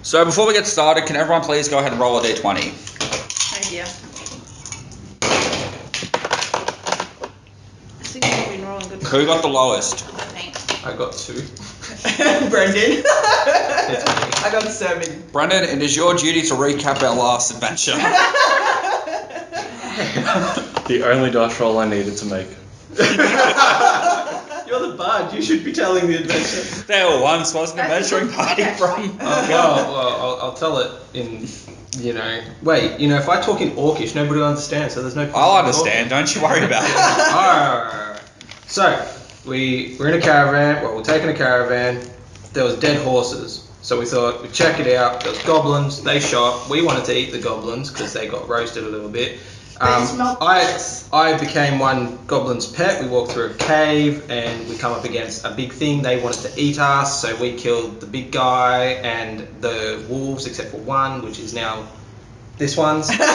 So before we get started, can everyone please go ahead and roll a d20? Oh dear. I think you've been rolling good. Who got the lowest? Thanks. I got 2. Brendan. I got 7. Brendan, it is your duty to recap our last adventure. The only dice roll I needed to make. You're the bard. You should be telling the adventure. There once was an adventuring party from... Well, I'll tell it in, Wait, if I talk in Orcish, nobody will understand, so there's no point. I'll understand, don't you worry about it. Alright. So, we're in a caravan. Well, we're taking a caravan. There was dead horses. So we thought we'd check it out. There was goblins. They shot. We wanted to eat the goblins because they got roasted a little bit. I became one goblin's pet. We walked through a cave and we come up against a big thing. They wanted to eat us, so we killed the big guy and the wolves, except for one, which is now this one's. Nightshade.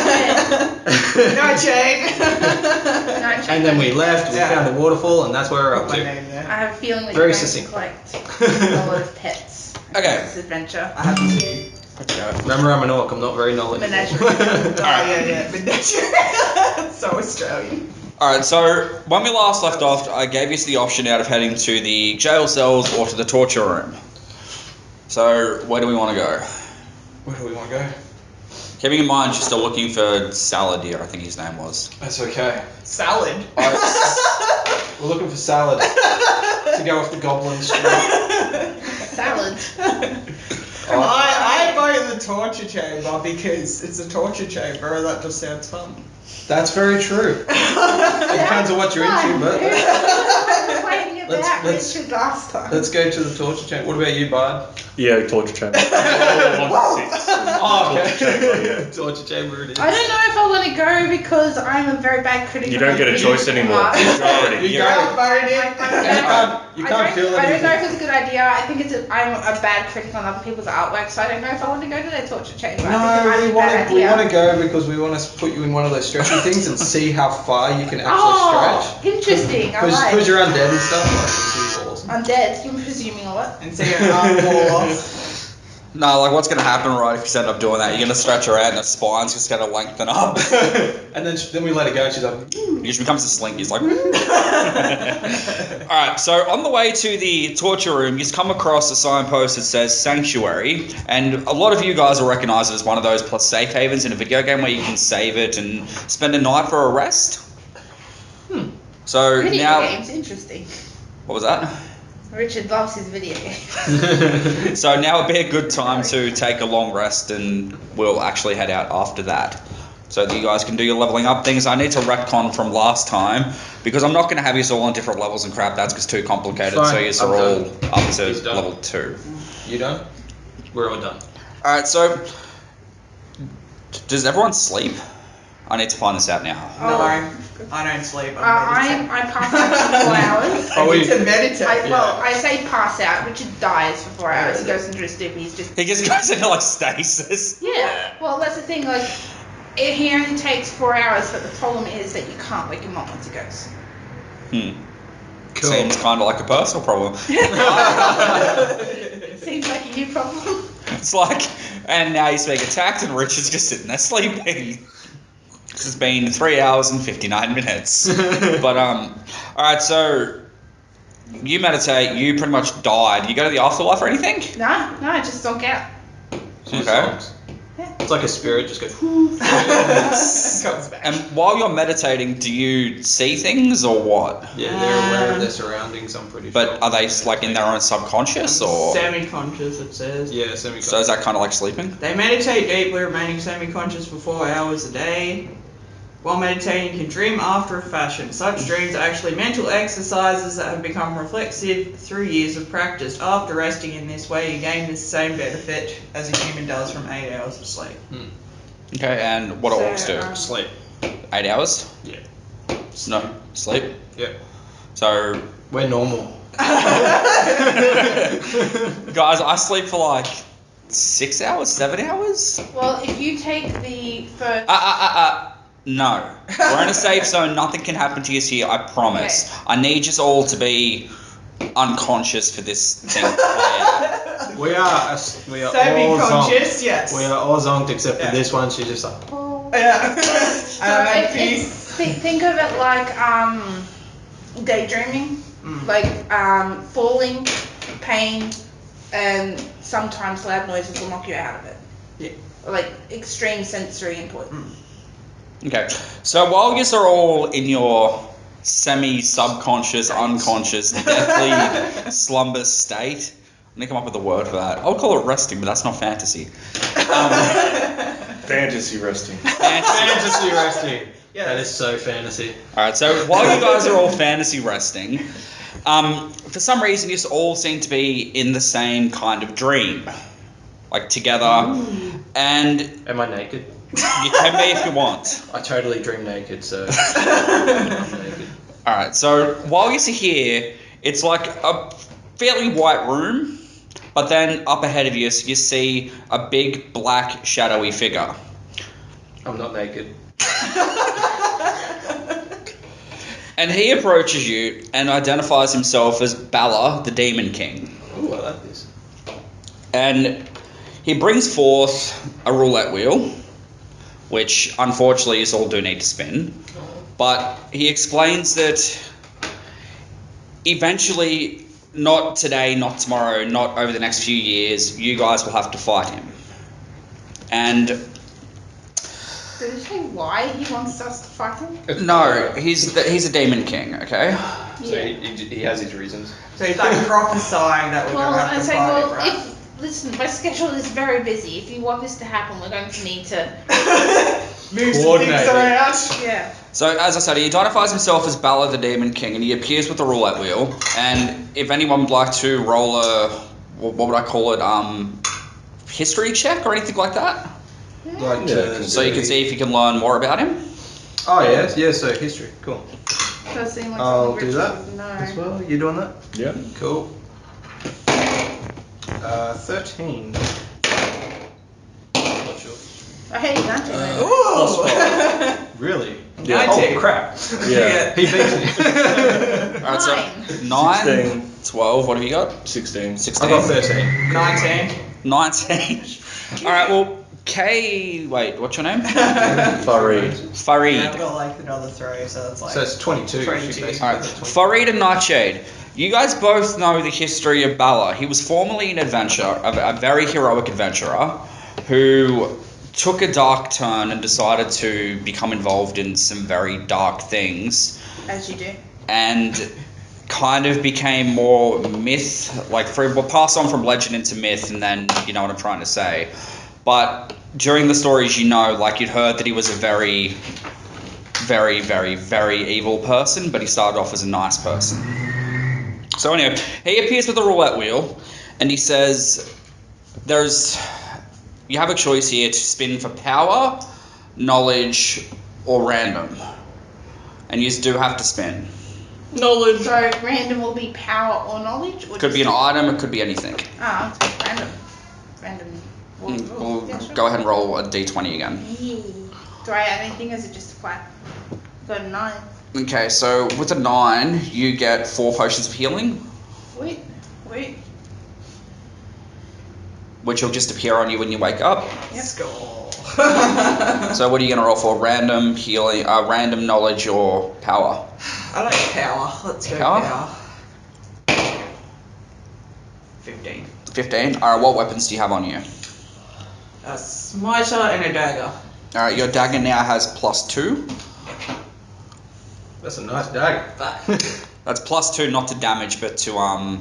And then we left. We found the waterfall, and that's where we're up My to. name there. I have a feeling that Very you're going succinct. to collect a lot of pets. Okay. This adventure. I have 2. Remember, I'm an orc. I'm not very knowledgeable. Menagerie. Yeah. Menagerie. So Australian. Alright, so when we last left off, I gave you the option out of heading to the jail cells or to the torture room. So, where do we want to go? Where do we want to go? Keeping in mind, you're still looking for Saladier, I think his name was. That's okay. Salad. We're looking for salad to go off the goblin street. Salad. I vote the torture chamber because it's a torture chamber and that just sounds fun. That's very true. It depends on what you're into, but last time. let's go to the torture chamber. What about you, Bard? Yeah, torture chamber. 1 to 6. Oh, okay. Torture chamber, yeah. Torture chamber it is. I don't know if I want to go because I'm a very bad critic. You don't get a choice anymore. You can't feel I don't anything. know if it's a good idea. I think I'm a bad critic on other people's artwork, so I don't know if I want to go to their torture chamber. No, we want to go because we want to put you in one of those stretchy things and see how far you can actually stretch. Interesting. Alright. Because you're undead and stuff. Like, it's awesome. Undead. You're presuming a lot. And so your arm fall off. No, like what's going to happen, right, if you end up doing that? You're going to stretch her out and her spine's just going to lengthen up. And then we let her go and she's like... She becomes a slinky. He's like... Alright, so on the way to the torture room, you come across a signpost that says Sanctuary, and a lot of you guys will recognise it as one of those plus safe havens in a video game where you can save it and spend a night for a rest. So Video now... games, interesting. What was that? Richard loves his video games. So now would be a good time to take a long rest, and we'll actually head out after that. So that you guys can do your leveling up things. I need to retcon from last time, because I'm not going to have you all on different levels and crap. That's just too complicated. Fine, So you're all up to He's done. level 2. You done? We're all done. Alright, so... Does everyone sleep? I need to find this out now. No, I don't sleep. I pass out for 4 hours. I need to meditate. I say pass out. Richard dies for 4 hours. He goes into a stupor. He's just... He just goes into like stasis. Yeah. Well, that's the thing. Like, he only takes 4 hours, but the problem is that you can't wake him up once he goes. Cool. Seems kind of like a personal problem. Seems like a you problem. It's like, and now he's being attacked, and Richard's just sitting there sleeping. It's been 3 hours and 59 minutes. But, alright, so you meditate, you pretty much died. You go to the afterlife or anything? No, I just zonk out. Okay. It's like a spirit, just goes... Comes back. And while you're meditating, do you see things or what? Yeah, they're aware of their surroundings, I'm pretty sure. But are they like in their own subconscious or? Semi-conscious, it says. Yeah, semi-conscious. So is that kind of like sleeping? They meditate deeply, remaining semi-conscious for 4 hours a day. While meditating, you can dream after a fashion. Such dreams are actually mental exercises that have become reflexive through years of practice. After resting in this way, you gain the same benefit as a human does from 8 hours of sleep. Okay, and what do orcs do? Sleep. 8 hours? Yeah. No, sleep? Yeah. So, We're normal. guys, I sleep for like 6 hours, 7 hours? Well, if you take the first... No. We're in a safe zone. Nothing can happen to you here, I promise. Okay. I need you all to be unconscious for this thing to play out. We are all Semi-conscious, yes. We are all zonked except for Yeah. this one. She's just like, Yeah. So think of it like daydreaming, like falling, pain, and sometimes loud noises will knock you out of it. Yeah. Like extreme sensory input. Okay, so while you are all in your semi-subconscious, unconscious, deathly slumber state, I'm gonna come up with a word for that. I'll call it resting, but that's not fantasy. Fantasy resting. fantasy resting. Yeah. That is so fantasy. Alright, so while you guys are all fantasy resting, for some reason you all seem to be in the same kind of dream. Like together. And Am I naked? you can be if you want. I totally dream naked, so I'm naked. Alright, so while you're here, it's like a fairly white room, but then up ahead of you, you see a big black shadowy figure. I'm not naked. And he approaches you and identifies himself as Bala, the Demon King. Ooh, I like this. And he brings forth a roulette wheel, which unfortunately you all do need to spin. But he explains that eventually, not today, not tomorrow, not over the next few years, you guys will have to fight him. And Did he say why he wants us to fight him? no, he's a demon king, okay? So he has his reasons. So he's like prophesying that we're Well, going to have I to say, fight well, him, right? listen, my schedule is very busy. If you want this to happen, we're going to need to. Move some Coordinated. things around. Yeah. So, as I said, he identifies himself as Bala the Demon King, and he appears with the roulette wheel. And if anyone would like to roll a, what would I call it, history check or anything like that? Like Yeah, So you can see if you can learn more about him. Oh yes, yeah. So history, cool. Does seem like I'll something do Richard that would know. as well. You doing that? Yeah. Cool. 13. Not sure. I hate that. Ooh. Really? Yeah. 19. Oh crap! Yeah. He beats me. Alright, so 9, 16. 12, what have you got? 16. 16. I got 13. 19. 19. Alright, well, Kay, wait, what's your name? Faree. Yeah, I've Fareed. got like another 3, so that's like. So it's 22. 22. Alright, Fareed and Nightshade. You guys both know the history of Bala. He was formerly an adventurer, a very heroic adventurer, who took a dark turn and decided to become involved in some very dark things. As you do. And kind of became more myth, like passed on from legend into myth, and then you know what I'm trying to say. But during the stories, you know, like you'd heard that he was a very, very, very, very evil person, but he started off as a nice person. So anyway, he appears with a roulette wheel, and he says, you have a choice here to spin for power, knowledge, or random. And you do have to spin. Knowledge. So random will be power or knowledge? Or Could be an item, it could be anything. I'll take random. Random. We'll Yeah, sure. go ahead and roll a d20 again. Yeah. Do I add anything or is it just a flat? Got a 9. Okay, so with a 9, you get 4 potions of healing, Wait. which will just appear on you when you wake up. Let's go. So what are you going to roll for? Random healing, random knowledge, or power? I like power. Let's go Power? power. 15. 15. Alright, what weapons do you have on you? A smiter and a dagger. Alright, your dagger now has +2. That's a nice dagger. That's +2 not to damage, but to,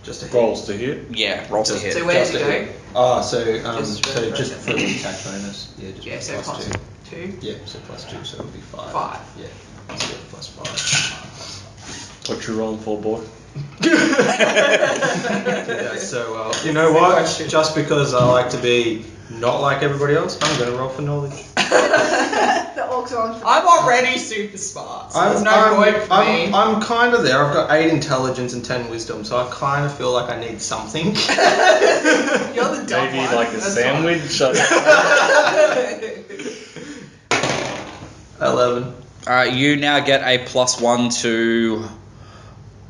Just a hit. Rolls to hit. yeah, rolls to hit. So where does Just it a go? hit. Oh, so Just just for the attack bonus. Yeah, just Yeah, so plus plus 2. 2. Yeah, so +2, so it'll be 5. 5. Yeah, so +5. What you rolling for, boy? Yeah, so well. You know what? Just because I like to be not like everybody else, I'm gonna roll for knowledge. The orcs are on for I'm already super smart, so there's no point for me. I'm kind of there. I've got 8 intelligence and 10 wisdom, so I kind of feel like I need something. You're the dumb Maybe one. like a That's sandwich. 11. Alright, you now get a +1 to,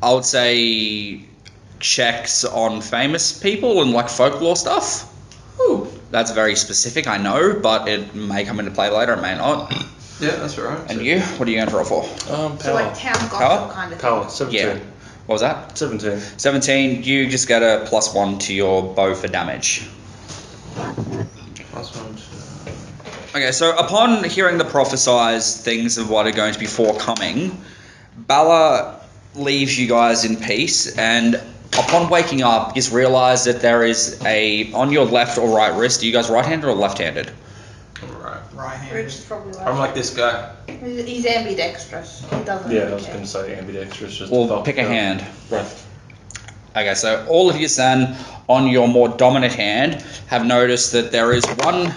I would say, checks on famous people and like folklore stuff. Ooh. That's very specific, I know, but it may come into play later, it may not. Yeah, that's right. And you? What are you going to roll for? Power. So like town gossip Power? kind of thing. Power. 17. Yeah. What was that? 17. 17. You just get a +1 to your bow for damage. Last one. Okay, so upon hearing the prophesized things of what are going to be forthcoming, Bala leaves you guys in peace, and upon waking up, you realise that there is on your left or right wrist. Are you guys right-handed or left-handed? Alright. Right-handed. Rich is probably I'm like this guy. He's ambidextrous. He doesn't Yeah, really I was care. going to say ambidextrous. Just Well, fuck pick a it up. hand. Left. Okay, so all of you then, on your more dominant hand, have noticed that there is one.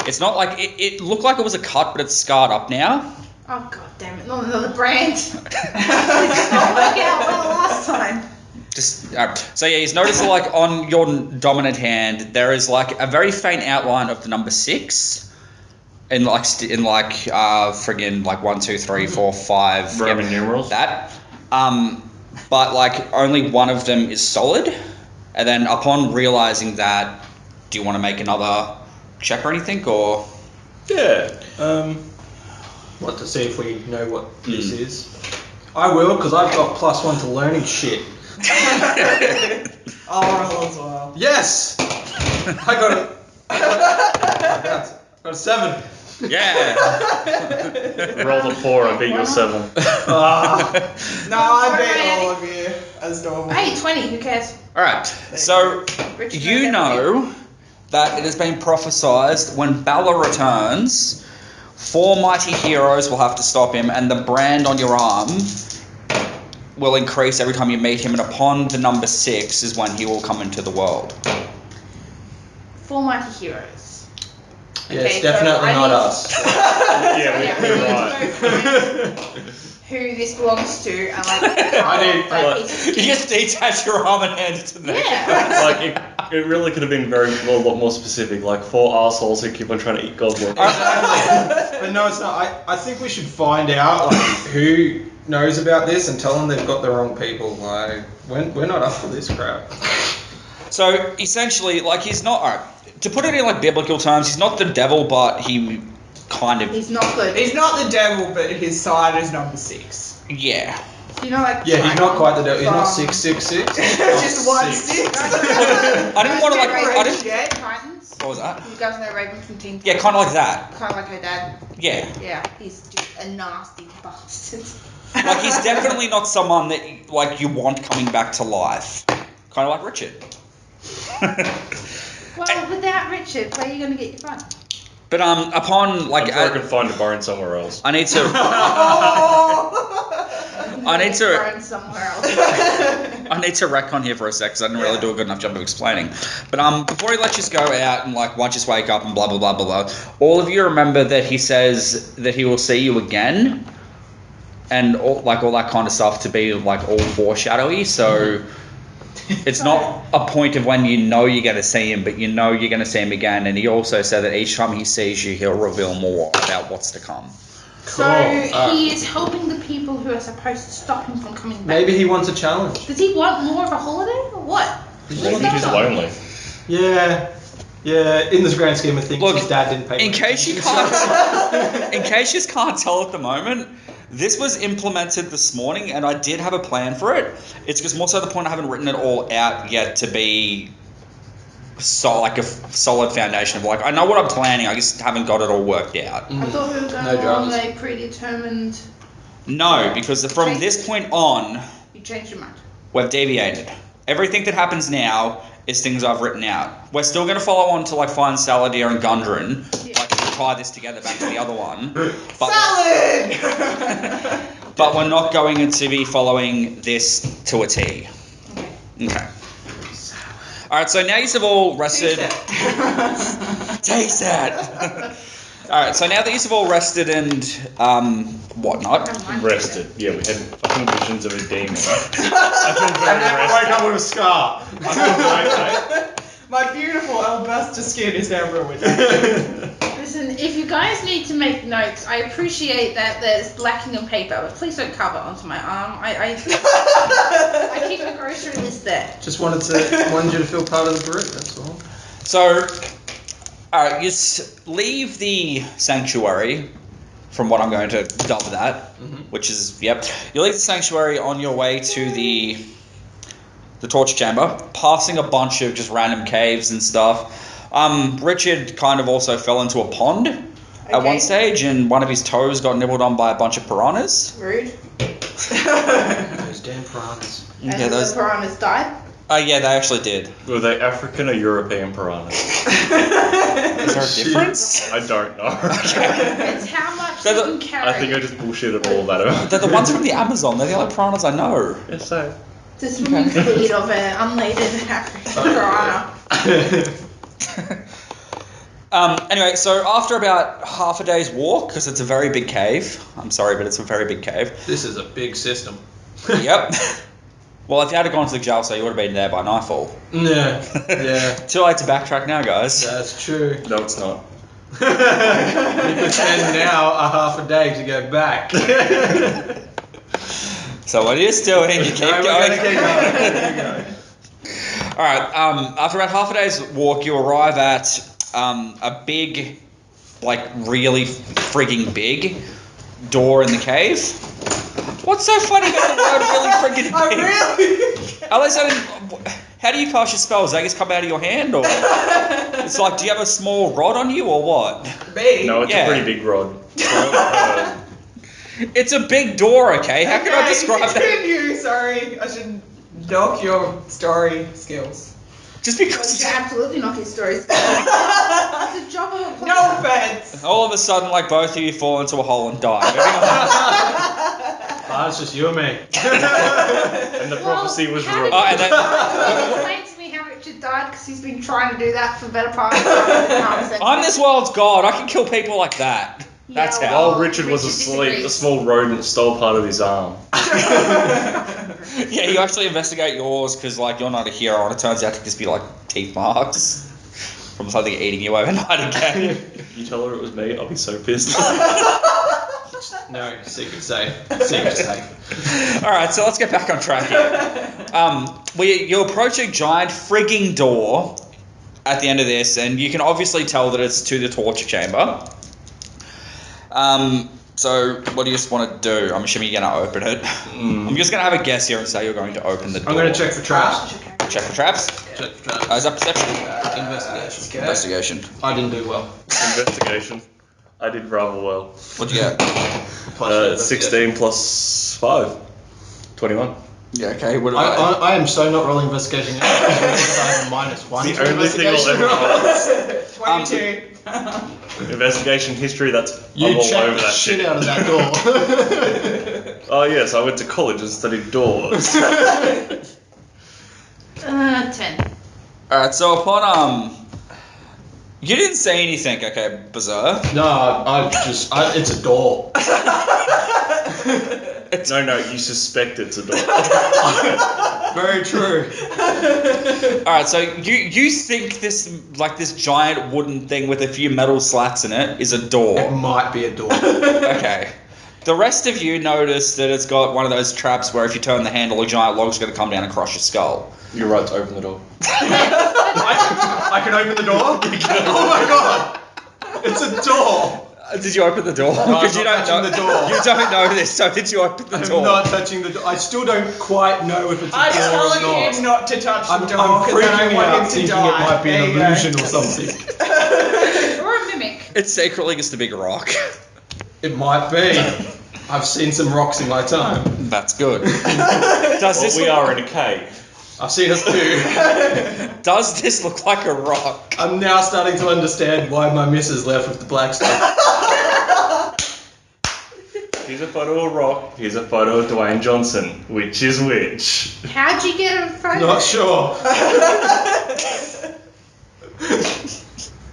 It's not like it looked like it was a cut, but it's scarred up now. Oh god damn it! Not another brand. This did not work out well last time. So yeah, he's noticed that, like on your dominant hand, there is like a very faint outline of the number 6, in friggin' like 1, 2, 3, 4, 5 Roman numerals? That, but like only one of them is solid, and then upon realizing that, do you want to make another check or anything, or? Yeah. What, to see if we know what this is? I will, because I've got +1 to learning shit. I'll roll as well. Yes! I got it. I got a 7. Yeah. Rolled a 4, I beat you a 7. Ah. No, I beat all of you as normal. Hey, 20. Who cares? All right. So Rich you knows everything. know that it has been prophesized when Bala returns, 4 mighty heroes will have to stop him, and the brand on your arm will increase every time you meet him, and upon the number 6 is when he will come into the world. 4 mighty heroes. Yeah, Okay, it's definitely so I not need- us. Yeah, we need right. to find who this belongs to, and like, You just detach your arm and hand it to them. Yeah. Like, it really could have been a lot more specific, like 4 assholes who keep on trying to eat goblins. Exactly. But no, it's not. I think we should find out like who knows about this and tell them they've got the wrong people. Like, we're not up for this crap. So essentially, like, he's not. Alright, to put it in like biblical terms, he's not the devil, but he kind of. He's not good. He's not the devil, but his side is number 6. Yeah. You know, like. Yeah, he's not quite the devil. He's not from- 666. Just 1 6. 6. I didn't want to like. I didn't. Yeah, Titans. What was that? You guys know Raven from Teen Titans? Yeah, kind of like that. Kind of like her dad. Yeah. Yeah, he's just a nasty bastard. Like, he's definitely not someone that like you want coming back to life. Kind of like Richard. Well, without Richard, where are you going to get your fun? But upon like I'm sure I could find a bone somewhere else. I need to I need to Thrown somewhere else. I need to retcon here for a sec because I didn't really do a good enough job of explaining. But before he lets you go out and like once you wake up and blah blah blah blah blah, all of you remember that he says that he will see you again, and all that kind of stuff to be like all foreshadowy. So it's not a point of when you know you're going to see him, but you know you're going to see him again. And he also said that each time he sees you, he'll reveal more about what's to come. So Cool. he is helping the people who are supposed to stop him from coming back. Maybe he wants a challenge. Does he want more of a holiday or what? Maybe he's lonely. Yeah. Yeah, in the grand scheme of things, Look, his dad didn't pay In much case you can't, in case you can't tell at the moment, this was implemented this morning, and I did have a plan for it. It's just more so the point I haven't written it all out yet to be like a solid foundation of like I know what I'm planning. I just haven't got it all worked out. I thought we were going No on dramas. a predetermined. No, because from this point on, You changed your mind. we've deviated. Everything that happens now is things I've written out. We're still going to follow on to like find Saladir and Gundren, Yeah. like to tie this together back to the other one. But Salad! but we're not going to be following this to a T. Okay. Okay. Alright, so now you've all rested. Taste that! Alright, so now that you've all rested and whatnot. Rested. Yeah, we had fucking visions of a demon. I feel very rested. up with a scar. I feel great, mate. My beautiful alabaster skin is now ruined. Listen, if you guys need to make notes, I appreciate that there's lacking on paper, but please don't carve it onto my arm. I keep a grocery list there. Just wanted you to feel part of the group, that's all. So, alright, you leave the sanctuary, from what I'm going to dub that, which is, yep. You leave the sanctuary on your way to the torture chamber, passing a bunch of just random caves and stuff. Richard kind of also fell into a pond at one stage, and one of his toes got nibbled on by a bunch of piranhas. Rude. Those damn piranhas. And Yeah, the piranhas died. Yeah, they actually did. Were they African or European piranhas? Is there a difference? I don't know. It's how much you can carry. I think I just bullshitted all that out. They're the ones from the Amazon. They're the only piranhas I know. Yes, so. The swimming speed of an unladen African piranha. Anyway, so after about half a day's walk, because it's a very big cave. I'm sorry, but it's a very big cave. This is a big system. Yep. Well, if you had gone to the jail cell, you would have been there by nightfall. Yeah. Too late to backtrack now, guys. That's true. No, it's not. You could spend now a half a day to go back. So what are you doing? You keep No, we're going. gonna keep going. Alright, after about half a day's walk, you arrive at a big, like really frigging big door in the cave. What's so funny about the word really frigging big? At least I didn't. How do you cast your spells? They just come out of your hand, or it's like, do you have a small rod on you, or what? Me? No, it's Yeah. a pretty big rod. It's a big door, okay? How can I describe that? Continue, sorry. I should knock your story skills. Just You because should absolutely knock his stories. It's a job of a place. No offense. all of a sudden, like both of you fall into a hole and die. Moving on. It's just you and me. And the prophecy was how wrong. did And then, Explain to me how Richard died, because he's been trying to do that for the better part of the I'm this world's god. I can kill people like that. That's Yeah, how. While Richard was asleep, a disagrees. small rodent stole part of his arm. Yeah, you actually investigate yours because, like, you're not a hero, and it turns out to just be like teeth marks from something eating you overnight again. You tell her it was me, I'll be so pissed. No, secret safe. Secret safe. All right, so let's get back on track here. You approach a giant frigging door at the end of this, and you can obviously tell that it's to the torture chamber. So what do you just want to do? I'm assuming you're going to open it. I'm just going to have a guess here and say you're going to open the door. I'm going to check for traps. Check for traps. Check for traps. Is that perception? Investigation. Investigation. I didn't do well. Investigation. I did rather well. What'd you get? 16 plus 5. 21. Yeah, okay. What about I am so not rolling investigation. I have a -1. The only thing I'll investigation. ever roll. 22. Investigation history, I'm You all checked over the that shit shit. out of that door. Oh yes, I went to college and studied doors. 10. Alright, so upon you didn't say anything, okay, Beser. No, it's a door. No, you suspect it's a door. Very true. Alright, so you think this giant wooden thing with a few metal slats in it is a It door. might be a door. Okay. The rest of you notice that it's got one of those traps where if you turn the handle, a giant log's going to come down and crush your skull. You're right to open the door. I can open the door? Oh my god! It's a door! Did you open the door? No, I'm Because you not don't know. touching the door. You don't know this, so did you open the I'm door? not touching the door. I still don't quite know if it's a I'm door or telling not. him not to touch the I'm door because I freaking don't want out him to thinking die. it might be There an you go. illusion or something. Or a mimic. It's secretly just a big rock. It might be. I've seen some rocks in my time. That's good. Does Well, this we look, are in a cave. I've seen a few. Does this look like a rock? I'm now starting to understand why my missus left with the black stuff. Here's a photo of Rock. Here's a photo of Dwayne Johnson. Which is which? How'd you get a photo? Not sure.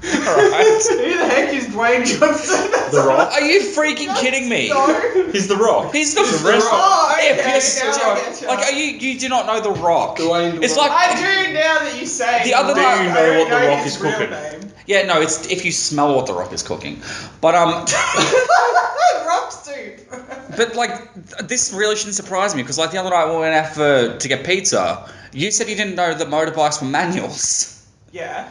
Alright. Who the heck is Dwayne Johnson? The Rock. Are you freaking kidding me? No. He's The Rock. He's the He's a wrestler. Oh, okay, If you're now I get you. like, are you do not know The Rock? Dwayne It's The like I do now that you say. The other The Rock. day- Do you I know don't what The Rock his is real cooking? name. yeah, no, it's if you smell what The Rock is cooking. But Rock soup. but like this really shouldn't surprise me because like the other night when we went out to get pizza, you said you didn't know that motorbikes were manuals. Yeah.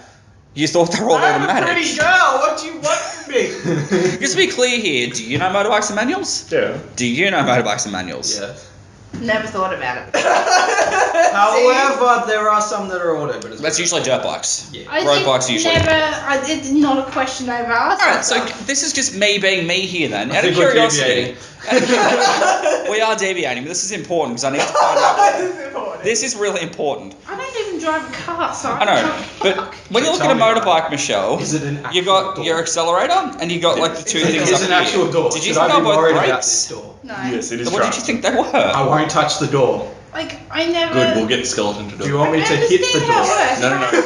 You thought they were all I'm a automatic. pretty girl. What do you want from me? Just to be clear here, do you know motorbikes are manuals? Yeah. Do you know motorbikes are manuals? Yes. Never thought about it. However, there are some that are auto, but it's That's usually dirt bikes. Yeah. Road bikes are usually. It's not a question I've asked. Alright, so this is just me being me here then. I Out of think we're curiosity. deviating. We are deviating, but this is important because I need to find out. This is important. This is really important. I don't even drive a car, so I know, but when you look at a Tell me, motorbike, Michelle, Is it an actual you got door? your accelerator and you got like the two things Is up an here. actual door. Did you Should think I they be were both worried about brakes? this door? No. Yes, it is. What did you think they were? I won't touch the door. Like, I never. Good, we'll get the skeleton to do Do you it. want me I to hit the understand how it door? works. No, no, no. We'll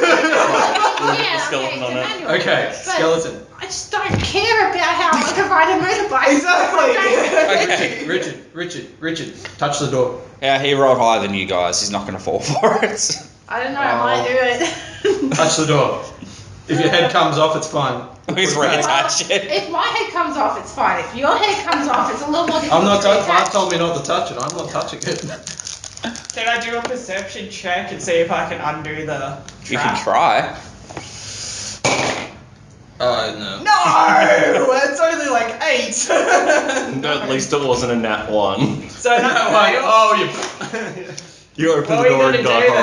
get the Yeah, skeleton okay, on it's a it. manual. Okay, But skeleton. I just don't care about how I can ride a motorbike. Exactly. Richard, touch the door. Yeah, he rolled higher than you guys. He's not going to fall for it. I don't know, I might do it. Touch the door. If your head comes off, it's fine. He's Well, reattached it. if my head comes off, it's fine. If your head comes off, it's a little more difficult I'm not to touching. Mark attach. told me not to touch it. I'm not touching it. Can I do a perception check and see if I can undo the You can trap? try. No. No! It's only like 8. No, at least it wasn't a nat 1. So that's Like, fail. oh, You open What the are we door gonna and do die then?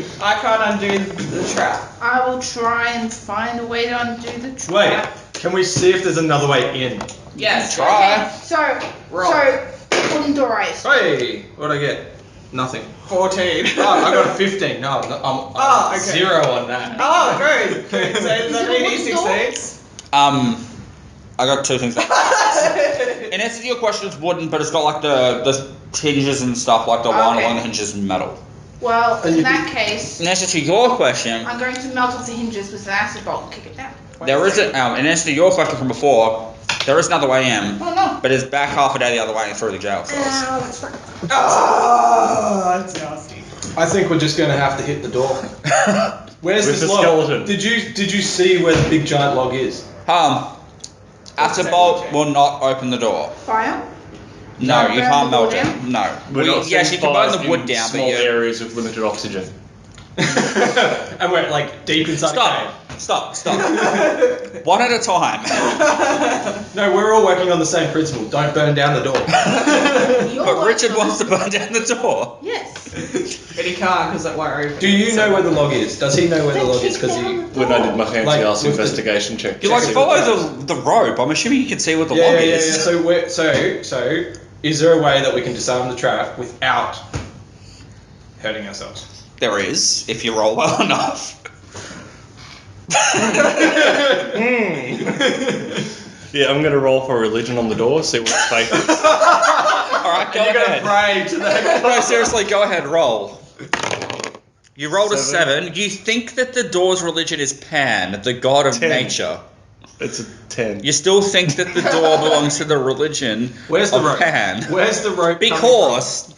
horror. I can't undo the trap. I will try and find a way to undo the trap. Wait, can we see if there's another way in? Yes. Try. Okay, so, Roll. wooden door race. Hey, what'd I get? Nothing. 14. Oh, I got a 15. No, I'm Oh, okay. 0 on that. Oh, good. Good. So does Is that it a mean he wooden door? succeeds? I got two things. In answer to your question, it's wooden, but it's got like the hinges and stuff, like the line Okay. along the hinges is metal. Well, And in you that case, In answer to your question, I'm going to melt off the hinges with an acid bolt and kick it down. there is in answer to your question from before, there is another way in, Oh no. but it's back half a day the other way and through the jail cells. Ow, that's right. Oh, that's nasty. I think we're just gonna have to hit the door. Where's With this the log? skeleton. Did you see where the big giant log is? Acid bolt will not open the door. Fire? No, Burn you the can't wood melt it. down? No. We're not Yes, seeing you can burn fires the wood in down, but small you areas with limited oxygen. And we're like deep inside Stop. One at a time. a cave. No, we're all working on the same principle. Don't burn down the door. But Richard wants to burn down the door. Yes. But he can't because that won't open. Do you know where the log is? Does he know where the Then log is? kick Because down he. the door. When I did my fancy Like, ass with the- investigation check. You like Check it follow with the rope. I'm assuming you can see what the Yeah, log yeah, yeah, is. yeah. So is there a way that we can disarm the trap without hurting ourselves? There is, if you roll well enough. Yeah, I'm gonna roll for religion on the door, see what it's fake is. Alright, go You're ahead. gonna pray to that. No, seriously, go ahead, roll. You rolled a 7. 7. You think that the door's religion is Pan, the god of 10. nature. It's a 10. You still think that the door belongs to the religion Where's the of rope? Pan. Where's the rope? Because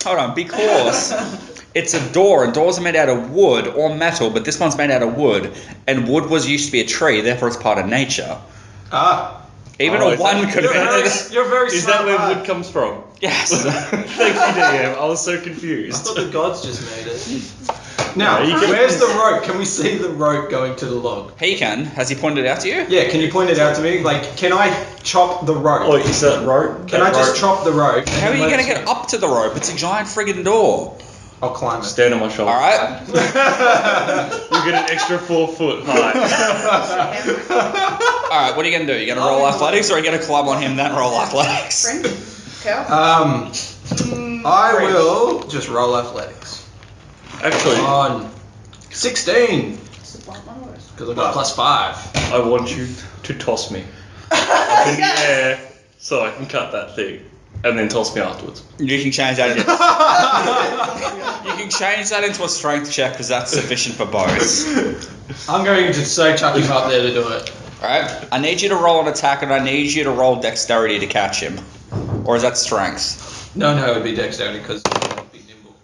it's a door, and doors are made out of wood or metal, but this one's made out of wood, and wood was used to be a tree, therefore it's part of nature. Ah. Even Oh, a is one that- could You're have very, been. you're very Is smart that where lad. wood comes from? Yes. Thank you, DM. I was so I confused. thought the gods just made it. Now, No, you can- where's the rope? Can we see the rope going to the log? He can. Has he pointed it out to you? Yeah, can you point it out to me? Like, can I chop the rope? Oh, is that rope? Can I just chop the rope? How are you going to get up to the rope? It's a giant friggin' door. I'll climb it. Stand on my shoulder. Alright? You get an extra 4 foot height. Alright, what are you going to do? You going to roll athletics, or are you going to climb on him then roll athletics? Friend? Kel? I will just roll athletics. Actually, On 16, It's the blunt one or is it- because I've got +5. I want you to toss me up in the air so I can cut that thing, and then toss me afterwards. You can change that into a strength check because that's sufficient for both. I'm going to say chuck him up there to do it. Alright, I need you to roll an attack and I need you to roll dexterity to catch him. Or is that strength? No, it would be dexterity because I'd be nimble.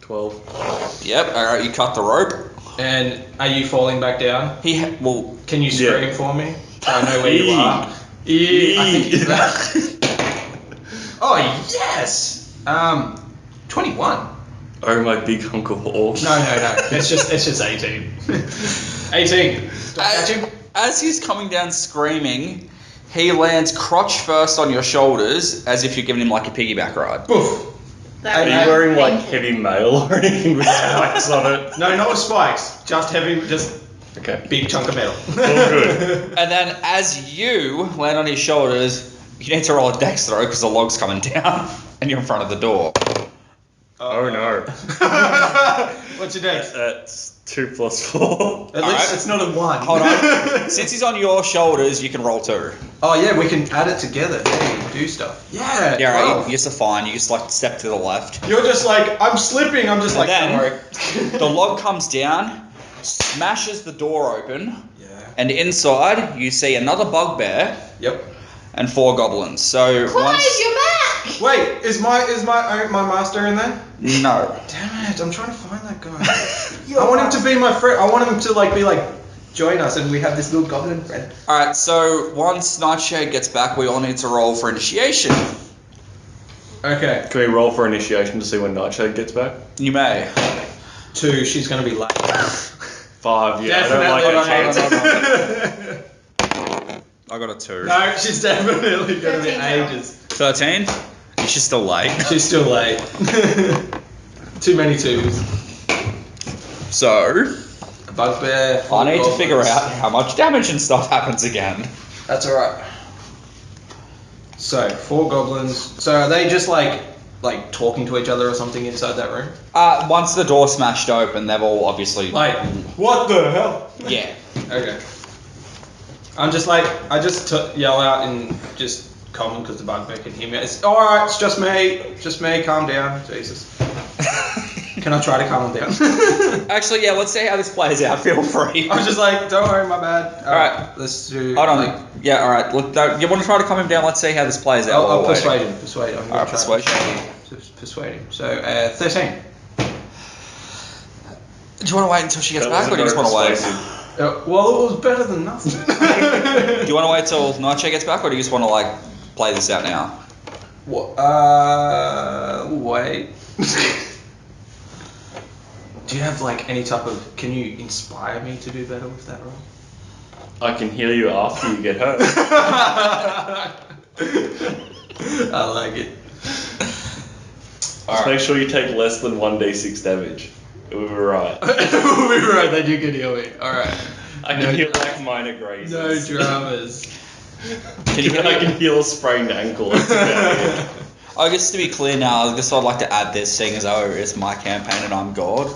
12. Yep, alright, you cut the rope. And are you falling back down? Well, Can you scream for me? So I know where you are. I think he's that. Oh, yes! 21. Oh, my big hunk of horse. No. It's just 18. 18. Do I catch him? as he's coming down screaming, he lands crotch first on your shoulders as if you're giving him like a piggyback ride. Boof. Are you wearing like heavy mail or anything with spikes on it? No, not with spikes. Just heavy, Okay. big chunk of metal. All good. And then as you land on his shoulders, you need to roll a dex throw because the log's coming down and you're in front of the door. Oh no. What's your dex? That's 2 + 4. At least it's not a 1. Hold on. Since he's on your shoulders, you can roll 2. Oh yeah, we can add it together. Hey, do stuff. Yeah. Yeah, right. 12. You're so fine. You just like step to the left. You're just like, I'm slipping. I'm just And like, then- don't worry. The log comes down, smashes the door open, Yeah. and inside you see another bugbear Yep. and 4 goblins. So Clive, once you're back! Wait, is my master in there? no. Damn it! I'm trying to find that guy. I want him to be my friend. I want him to be like join us, and we have this little goblin friend. All right. So once Nightshade gets back, we all need to roll for initiation. Okay. Can we roll for initiation to see when Nightshade gets back? You may. 2. She's gonna be late. 5, yeah. Definitely I don't like that no, chance. I got a 2. No, she's definitely gonna be 13. ages. 13. She's still late. She's still late. Too many 2s. So A bugbear. I need to figure out how much damage and stuff happens again. That's alright. So 4 goblins. So are they just like talking to each other or something inside that room? Once the door smashed open, they've all obviously Like, what the hell? yeah. Okay. I'm just like, I just yell out in just common because the bugbear can hear me. It's alright, it's just me, calm down. Jesus. Can I try to calm him down? Actually, yeah. Let's see how this plays out. Feel free. I was just like, don't worry, my bad. Alright. Let's do. Hold on. Like, Yeah. All right. Look, you want to try to calm him down? Let's see how this plays out. I'll while we're persuade waiting. him. Persuade. I'm All gonna right, try persuasion. Persuade him. So 13. Do you want to wait until she gets That back, or do you just want to wait? persuasive. Well, it was better than nothing. Do you want to wait till Nightshade gets back, or do you just want to like play this out now? What? Wait. Do you have like any type of? Can you inspire me to do better with that role? I can heal you after you get hurt. I like it. Just make sure you take less than 1d6 damage. We'll be right. We'll be right. Then you can heal me. All right. I can heal like minor grazes. No dramas. Can you I can heal a sprained ankle. That's about it. I guess to be clear now, I guess I'd like to add this, seeing as though it's my campaign and I'm God.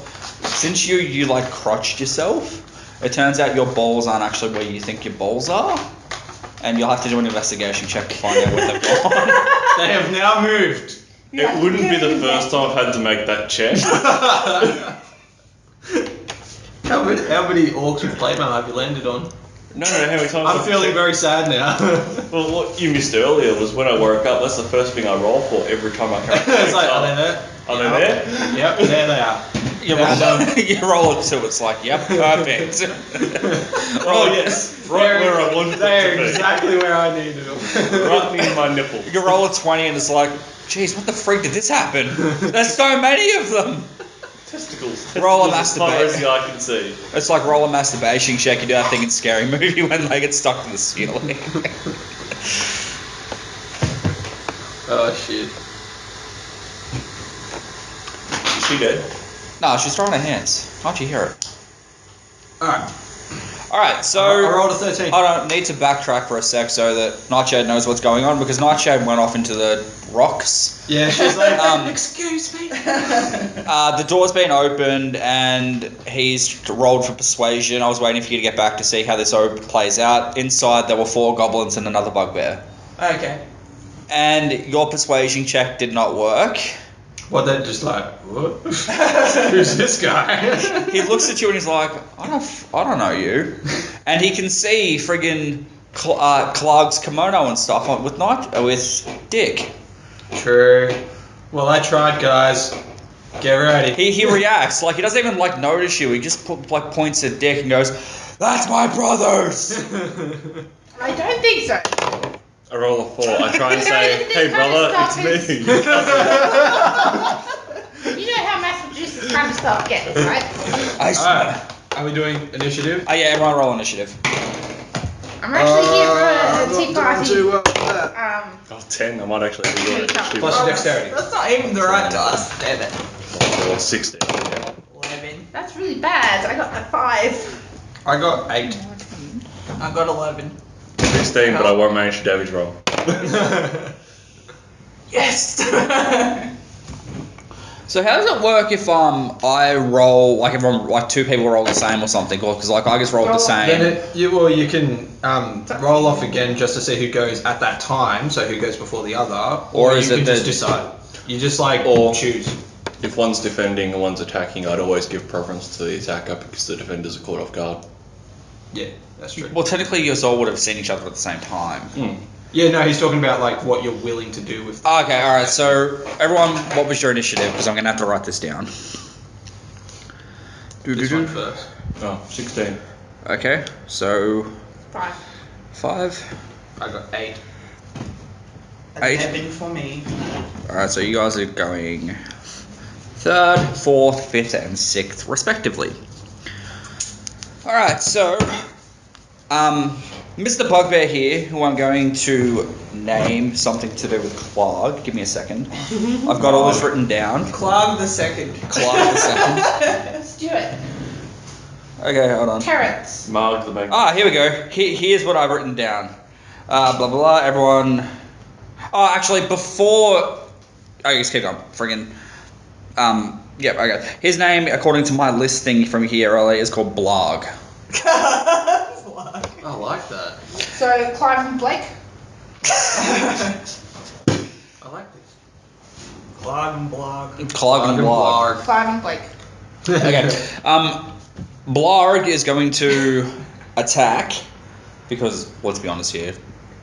Since you like crotched yourself, it turns out your balls aren't actually where you think your balls are, and you'll have to do an investigation check to find out where they've gone. They have now moved. It wouldn't be the first time I've had to make that check. How many orcs with playmail have you landed on? No, how many times I'm I've feeling checked- very sad now. Well, what you missed earlier was when I woke up, that's the first thing I roll for every time I come. It's like, are they there? Are they there? Yep, there they are. You roll, you roll it to it's like, yep, perfect. Oh, yes. Right where I wanted They're it to be. exactly where I needed them. Right near my nipple. You roll a 20 and it's like, geez, what the freak did this happen? There's so many of them. Testicles. Roll a Testicles as far masturbate. as the eye can see. It's like roll a masturbation check. You do that thing in Scary Movie when they get stuck to the ceiling. Oh shit. Is she dead? No, she's throwing her hands. Can't you hear it? Alright. Alright, so I rolled a 13. I don't need to backtrack for a sec so that Nightshade knows what's going on, because Nightshade went off into the rocks. Yeah, she's like, Excuse me. The door's been opened and he's rolled for persuasion. I was waiting for you to get back to see how this plays out. Inside there were 4 goblins and another bugbear. okay. And your persuasion check did not work. Well, they're just like, what? Who's this guy? He looks at you and he's like, I don't know you. And he can see friggin' Clark's kimono and stuff with Dick. True. Well, I tried, guys. Get ready. He reacts like he doesn't even like notice you. He just points at Dick and goes, "That's my brothers." I don't think so. I roll a 4. I try and say, This "Hey, kind of brother, stuff it's me." You know how mass produced this kind of stuff gets, right? Alright. Are we doing initiative? Oh yeah, everyone roll initiative. I'm actually here for a tea not party. doing too well with that. Oh, 10. I might actually be good. Plus your dexterity. That's not even the right dice. Damn it. Or 16. Yeah. 11. That's really bad. I got a 5. I got 8. I got 11. 16, but I won't manage to damage roll. Yes! So how does it work if I roll like everyone like 2 people roll the same or something, or because like I just rolled the same? Then you can roll off again just to see who goes at that time, so who goes before the other, Or is you it can just the- decide. You just like Or- choose. If one's defending and one's attacking, I'd always give preference to the attacker because the defenders are caught off guard. Yeah, that's true. Well, technically, you all would have seen each other at the same time. Yeah, no, he's talking about like what you're willing to do with. Okay, all right. So everyone, what was your initiative? Because I'm gonna have to write this down. This one first. Oh, 16. Okay, so 5. 5. I got 8. 8. 11 for me. All right, so you guys are going 3rd, 4th, 5th, and 6th, respectively. All right, so Mr. Bugbear here, who I'm going to name something to do with Clark. Give me a second. I've got all this written down. Clark the second. Clark the second. Let's do it. Okay, hold on. Carrots. Marg the big. Here we go. Here's what I've written down. Blah, blah, blah. Everyone. Oh, actually, before. Okay, just keep going. Friggin'. Yep, okay. His name, according to my listing from here earlier, is called Blarg. I like that. So, Clive and Blake. I like this. Clark and Blog. Clog and Blarg. Clive and Blake. Okay. Blarg is going to attack because, let's be honest here,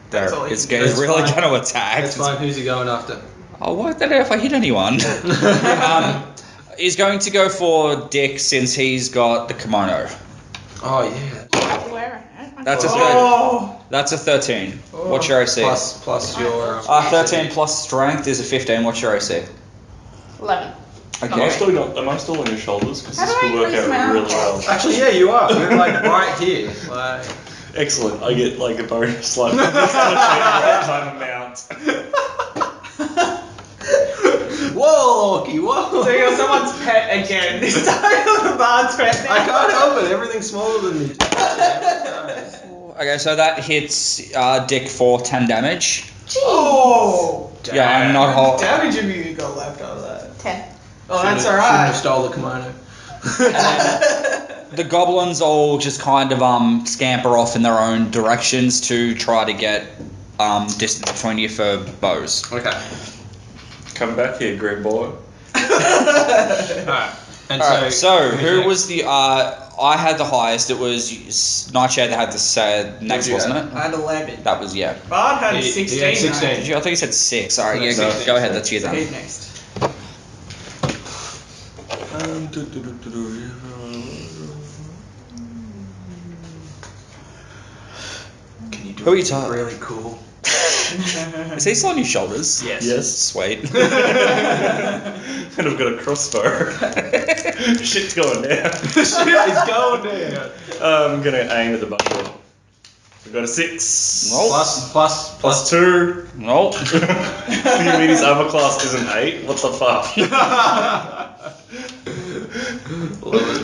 That's all he it's can do. really That's going to attack. That's fine. Who's he going after? Oh, what the hell if I hit anyone? He's going to go for Dick since he's got the kimono. Oh yeah. That's a Oh! That's a 13. What's your AC? Plus your. 13 plus strength is a 15. What's your AC? 11. Am I Okay. still on your shoulders? Because How this do I could work increase my out arm? really well. Actually, yeah, you are. You're like right here. Like. Excellent. I get like a bonus. Like, time amount. Whoa, Loki, whoa! So you're someone's pet again. This time you're the bard's pet now. I can't help it. Everything's smaller than me. Okay, so that hits Dick for 10 damage. Oh! Yeah, I'm not How whole. much damage have you got left out of that? 10. Oh, that's Shouldn't alright. have stole the kimono. The goblins all just kind of scamper off in their own directions to try to get distance between you for bows. Okay. Come back here, green boy. Alright. And Alright, so who's who next? was the? I had the highest. It was Nightshade that had the next, you wasn't have? it? I had 11. That was yeah. Bard had He 16. had 16. Did you? I think you said 6. Alright, yeah, No, go ahead. That's you Right? then. He's next. Can you do Who are you anything talking? really cool? Is he still on your shoulders? Yes. Sweet. And I've got a crossbow. Shit's going down. It's going down. I'm gonna aim at the bucket. We've got a 6. Nope. Plus 2. Nope. You mean his armor class is an 8? What the fuck?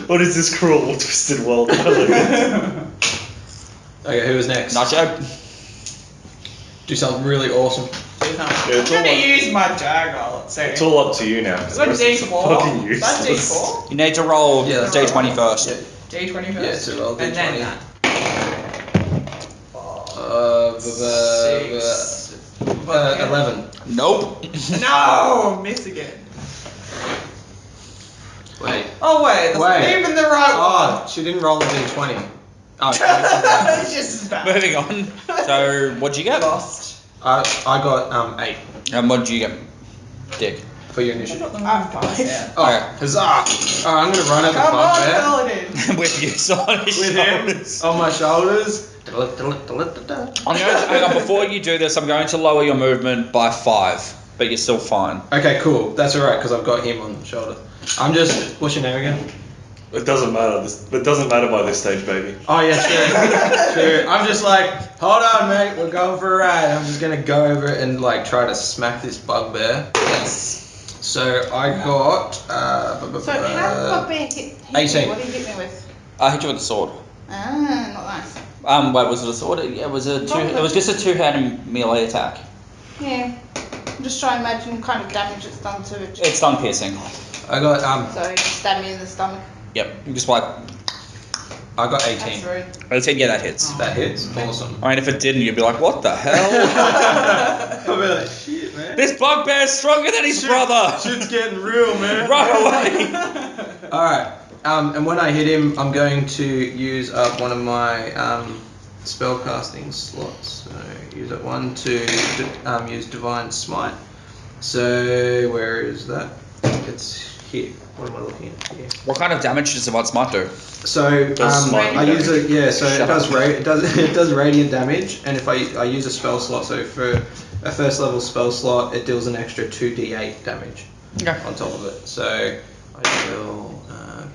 What is this cruel, twisted world I live in? Okay, who was next? Nightshade. Do something really awesome. it's I'm all gonna like- use my dagger, let's see. It's all up to you now. 'cause Is that the rest is D4? fucking Is that useless. D4? You need to roll Yeah, that's D20 first. D20 first? Yeah, so roll And then D20. that. Six. 11. Nope. No! Miss again. Wait. Oh wait, that's not Wait. even the right one. Oh, she didn't roll a D20. Oh, It's just as bad. Moving on. So, what'd you get? Lost. I got 8 And what did you get, Dick? for your initiative. Yeah. Oh, huzzah! Alright, I'm gonna run at the Come on, bugbear Paladin. With you on his with him shoulders. on my shoulders. I'm going to, hang on, before you do this, I'm going to lower your movement by 5, but you're still fine. Okay, cool. That's alright because I've got him on the shoulder. I'm just. What's your name again? It doesn't matter. It doesn't matter by this stage, baby. Oh yeah, sure, sure. I'm just like, hold on, mate. We're going for a ride. I'm just gonna go over and like try to smack this bugbear. Yes. So I got. So how did Bugbear hit 18. me? What did he hit me with? I hit you with a sword. Ah, not nice. Wait, was it a sword? Yeah, it was a two. It was just a 2-handed melee attack. Yeah. I'm just trying to imagine what kind of damage it's done to it. It's stun piercing. I got So it just stabbed me in the stomach. Yep. You just like, I got That's 18. rude. I said, yeah, that hits. That hits. Awesome. I mean, if it didn't, you'd be like, what the hell? I'll be like, shit, man. This bugbear's stronger than his brother. Shit's getting real, man. Run away. All right. And when I hit him, I'm going to use up one of my spellcasting slots. So use up one to use Divine Smite. So where is that? It's here. What am I looking at here? What kind of damage does Divine Smite do? So Does smite I use it. Yeah. So Shut it does radiant damage, and if I use a spell slot, so for a first level spell slot, it deals an extra 2d8 damage Okay. on top of it. So I deal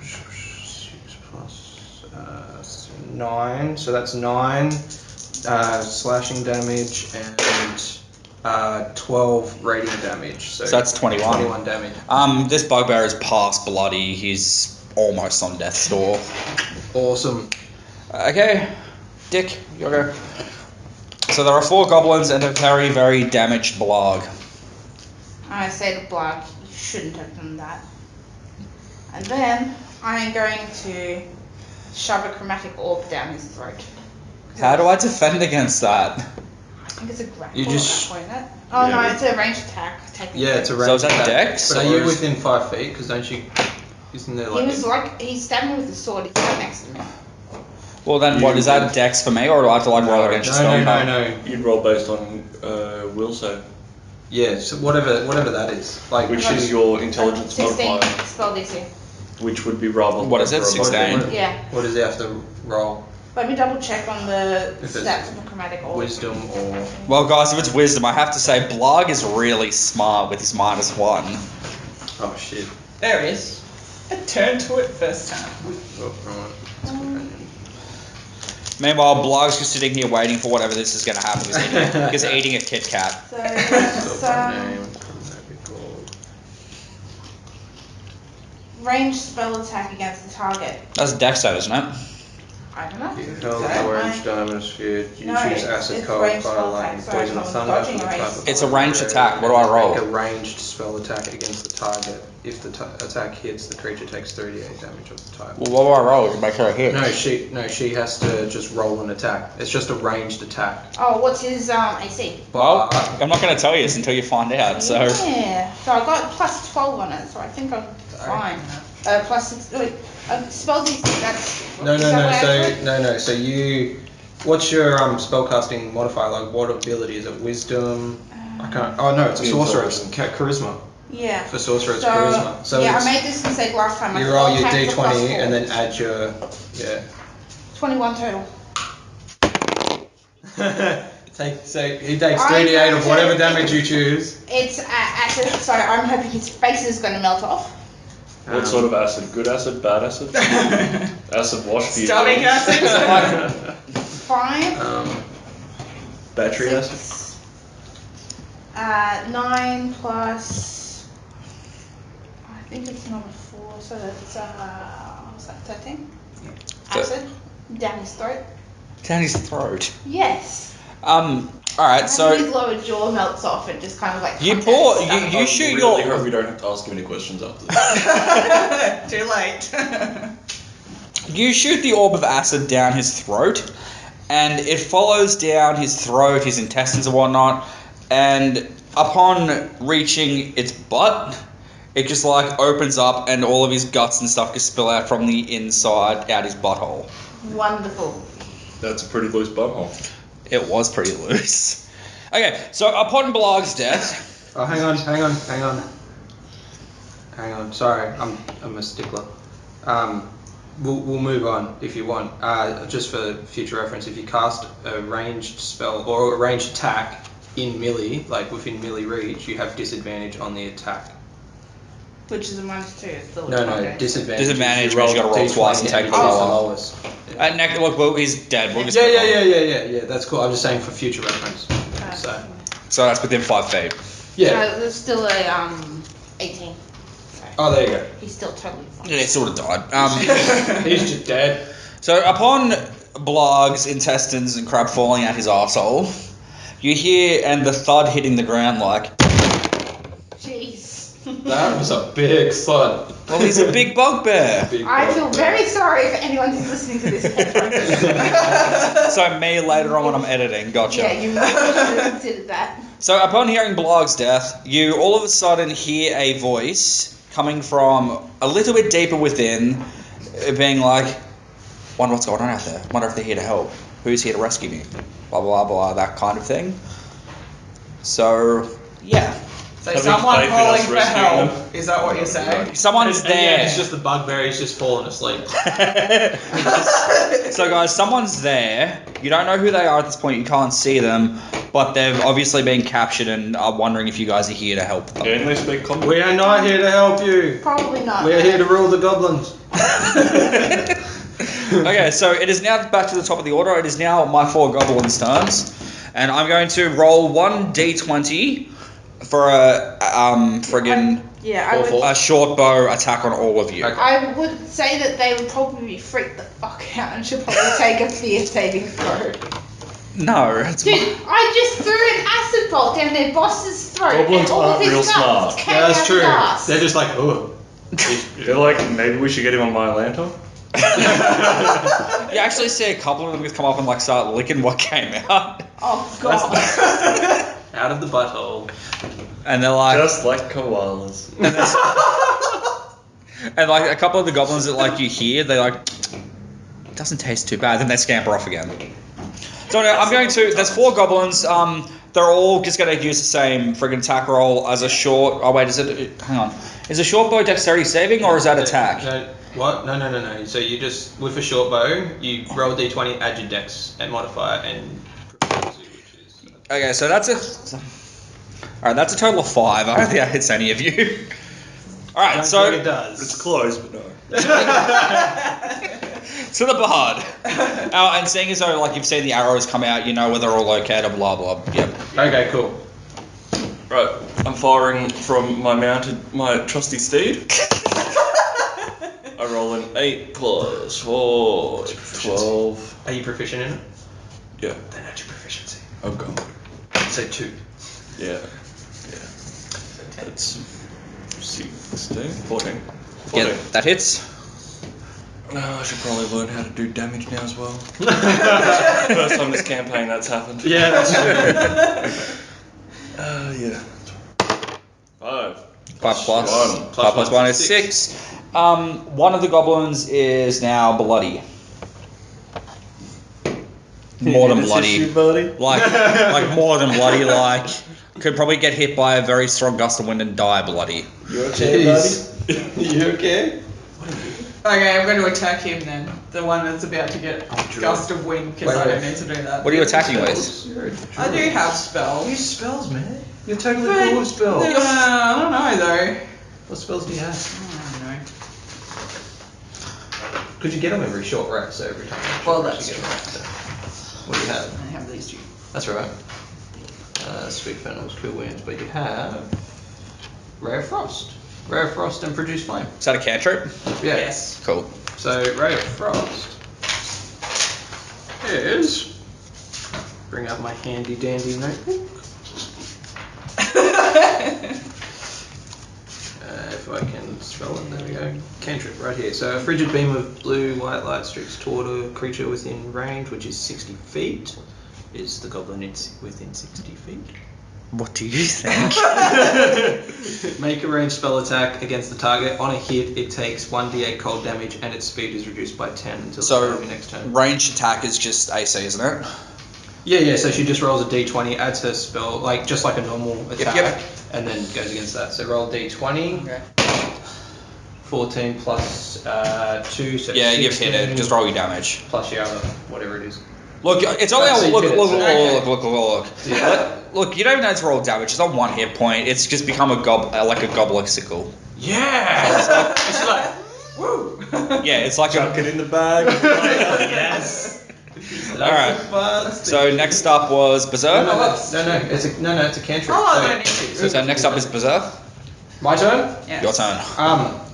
6 plus 9, so that's 9 slashing damage and 12 radiant damage. So that's 21. 21 damage. This bugbear is past bloody. He's almost on death's door. Awesome. Okay, Dick, you go. So there are 4 goblins and a very, very damaged Blarg. I say to Blarg, you shouldn't have done that. And then I'm going to shove a chromatic orb down his throat. How do I defend against that? I think it's a grapple You just- at that point, isn't it? Oh Yeah. no, it's a ranged attack. Technically. Yeah, it's a range So is that attack. dex, But are or you is- within 5 feet? Because don't you? Isn't there like? He stabbed me with the sword. He's right next to me. Well then, what is that dex for me, or do I have to like roll against your spell? No. You'd roll based on will save, Yeah, so whatever that is. Like which is your intelligence 16 modifier, spell DC. which would be rather. What is it, over a 16? modifier. Yeah. What does he have to roll? Let me double check on the If it's stats of the chromatic orb. Wisdom or? Well, guys, if it's wisdom, I have to say Blarg is really smart with his -1. Oh shit. There he is. I turned to it first time. Oh, right. That's companion. Meanwhile, Blarg's just sitting here waiting for whatever this is going to happen. He's eating a Kit Kat. So that's Name, chromatic orb. ranged spell attack against the target. That's a dex save, isn't it? I don't know. You held So orange I- diamond sphere. You No, choose acid, it's cold, ranged fire, spell lightning, attack, poison, or sorry, thunder. dodging for the a type ranged of It's a ranged attack. What do I roll? Make a ranged spell attack against the target. If the attack hits, the creature takes 38 damage of the type. Well, what do I roll to make sure it hits? No, she has to just roll an attack. It's just a ranged attack. Oh, what's his AC? Well, I'm not going to tell you this until you find out, so... Yeah. So I got plus 12 on it, so I think I'm fine. Plus 6. Wait, spell DC. That's. No, is that what I put? no. So you, what's your spellcasting modifier? Like what ability is it? Wisdom. I can't. Oh no, it's a sorcerer. It's charisma. Yeah. For sorcerer, it's So, charisma. So yeah, it's, I made this mistake last time. you My roll spell your attack's a plus d20 4. and then add your 21 total. So he takes I'm 38 going of to- whatever damage you choose. It's acid, so I'm hoping his face is going to melt off. What sort of acid? Good acid? Bad acid? Acid wash for you. Stomach acid? 5. Battery acid? 6. 9 plus. I think it's number 4, so that's what's that? 13. Acid down his throat. Down his throat. Yes. Alright, And so... his lower jaw melts off and just kind of like. You comes pour... out his stomach. You shoot really your... hope we don't have to ask him any questions after this. Too late. You shoot the orb of acid down his throat, and it follows down his throat, his intestines and whatnot, and upon reaching its butt, it just like opens up and all of his guts and stuff just spill out from the inside out his butthole. Wonderful. That's a pretty loose bumhole. It was pretty loose. Okay, so upon Blog's death, Oh, hang on. Sorry, I'm a stickler. We'll move on if you want. Just for future reference, if you cast a ranged spell or a ranged attack in melee, like within melee reach, you have disadvantage on the attack. Which is a -2. It's still No, okay. disadvantage. Disadvantage means you gotta roll twice and take the lowest. Look, Will, he's dead. We'll just go on. Yeah. That's cool. I'm just saying for future reference. So that's within 5 feet. Yeah. There's still a 18. Oh, there you go. He's still totally fine. Yeah, he sort of died. He's just dead. So upon Blog's intestines and crap falling out his arsehole, you hear and the thud hitting the ground like. Jeez. That was a big thud. Well, he's a big bugbear. I feel very sorry for anyone who's listening to this headphones. So me later on when I'm editing, gotcha. Yeah, you really should have considered that. So upon hearing Blog's death, you all of a sudden hear a voice coming from a little bit deeper within, being like, wonder what's going on out there. Wonder if they're here to help. Who's here to rescue me? Blah, blah, blah, that kind of thing. So, yeah. So Having someone faith in calling us for rescuing help. them. Is that what you're saying? Someone's And yeah, there. it's just the bugbear. He's just fallen asleep. So guys, someone's there. You don't know who they are at this point. You can't see them, but they've obviously been captured and are wondering if you guys are here to help them. Yeah, and they speak common. We are not here to help you. Probably not. We are here to rule the goblins. Okay, so it is now back to the top of the order. It is now my 4 goblins' turns, and I'm going to roll 1d20 for a friggin' a short bow attack on all of you. Okay. I would say that they would probably be freaked the fuck out and should probably take a fear saving throw. No, it's Dude, I just threw an acid bolt down their boss's throat Goblins and all of aren't his real guts smart. came Yeah, out that's his true. ass. They're just like, oh. You're like, maybe we should get him on my lantern? You actually see a couple of them just come up and like start licking what came out, Oh god. Out of the butthole. and they're like, Just like koalas. and like a couple of the goblins that like you hear, they like, it doesn't taste too bad, then they scamper off again. So no, I'm going to. There's 4 goblins. They're all just going to use the same friggin' attack roll as a short. Oh wait, is it? Hang on. Is a short bow dexterity saving or is that attack? No, what? No. So you just, with a short bow, you roll a d20, add your dex and modifier and proficiency, which is... Okay, so that's a. All right, that's a total of 5. I don't think that hits any of you. All I right, don't so think it does. It's close, but no. to the bard. And seeing as though like you've seen the arrows come out, you know where they're all located. Blah blah. Yep. Okay, cool. Right, I'm firing from my trusty steed. I roll an 8 plus 4, 12. Are you proficient in it? Yeah. Then add your proficiency. Oh god. So 2. Yeah. That's 16, 14. Yeah, that hits. No, I should probably learn how to do damage now as well. First time this campaign that's happened. Yeah, that's true. Yeah. 5. 5 plus. 1. 5 plus 1 is 6. One of the goblins is now bloody. More than bloody. buddy. Like more than bloody. Like could probably get hit by a very strong gust of wind and die bloody. You okay, buddy? You okay? Okay, I'm going to attack him then. The one that's about to get gust of wind because I don't need to do that. What are you attacking with? I do have spells. Use spells, man. You're totally But- cool with spells. I don't know though. What spells do you have? I don't know. Because you get them every short rest, so every time. Well, that's you get true. them. So. What do you have? I have these two. That's right. Sweet Fennels, Cool Winds, but you have Ray of Frost. Ray of Frost and Produce Flame. Is that a cantrip? Yeah. Yes. Cool. So Ray of Frost is, bring out my handy dandy notebook. If I can spell it, there we go. Cantrip right here. So a frigid beam of blue white light streaks toward a creature within range, which is 60 feet. Is the goblin within 60 feet? What do you think? Make a ranged spell attack against the target. On a hit, it takes 1d8 cold damage and its speed is reduced by 10 until the start of your next turn. Ranged attack is just AC, isn't it? Yeah, so she just rolls a d20, adds her spell, like just like a normal attack, Yep. and then goes against that. So roll a d20. Okay. 14 plus 2, so Yeah, 16, you've hit it. Just roll your damage. plus your other, whatever it is. Look, it's only So you look, did it, look, so- look. Yeah. Look, you don't even know to roll damage. It's on 1 hit point. It's just become like a goblin-sickle. Yeah! It's like, woo! Yeah, it's like Chuck it in the bag. Yes. Alright. So next up was Beser. It's a cantrip. Oh, I don't need to. So next up is Beser. My turn? Yeah. Your turn.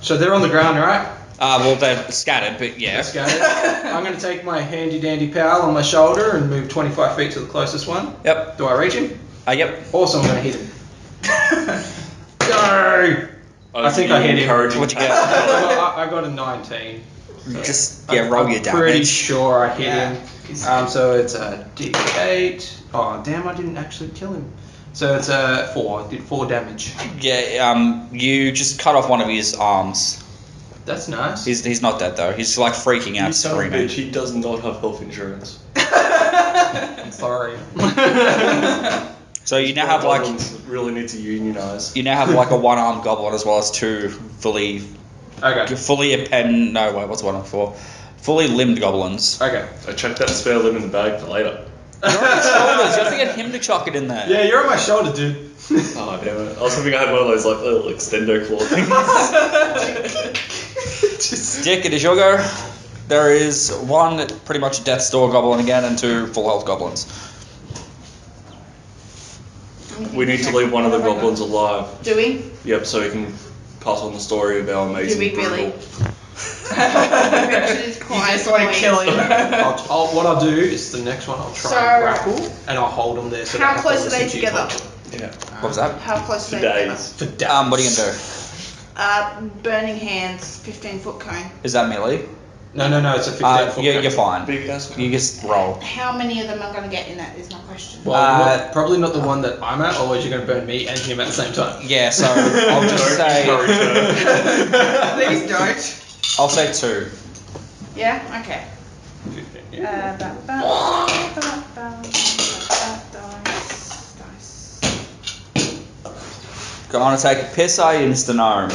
So they're on the ground, right? Well, they're scattered, but yeah. Let's go. I'm going to take my handy dandy pal on my shoulder and move 25 feet to the closest one. Yep. Do I reach him? Yep. Also, I'm going to hit him. Go! I think I hit him. What'd you get? I got a 19. Just roll your I'm pretty damage. sure I hit Yeah. him. So it's a d8. Oh, damn, I didn't actually kill him. So it's a 4. I did 4 damage. Yeah. You just cut off one of his arms. That's nice. He's not dead though. He's like freaking out, You son of a screaming. bitch, he does not have health insurance. I'm sorry. So you now have like Goblins really need to unionize. a one-armed goblin as well as 2 fully Okay. fully limbed goblins. Okay. I chucked that spare limb in the bag for later. You're on his shoulders. You have to get him to chuck it in there. Yeah, you're on my shoulder, dude. Oh damn it! I was hoping I had one of those like little extendo claw things. Dick, it is your go. There is 1 pretty much death's door goblin again and 2 full health goblins. We need to leave one of the goblins alive. Do we? Yep, so we can pass on the story of our amazing. Do we really? brutal- Richard is You quite just want to annoying. kill him. What I'll do is the next one I'll try So- and grapple and I'll hold them there. So How they have to close are they listen to you together? talk. Yeah. What was that? How close For are they together? days. For days. What are you gonna do? Burning hands, 15-foot cone. Is that melee? No, it's a 15-foot. You're fine. Big ass. You just roll. How many of them am I going to get in that is my question. Well, probably not the one that I'm at, otherwise you're going to burn me and him at the same time. Yeah, so I'll just Don't say encourage her. Please don't. I'll say 2. Yeah? Okay. Dice. Gonna take a piss, are you, Mr. Gnome?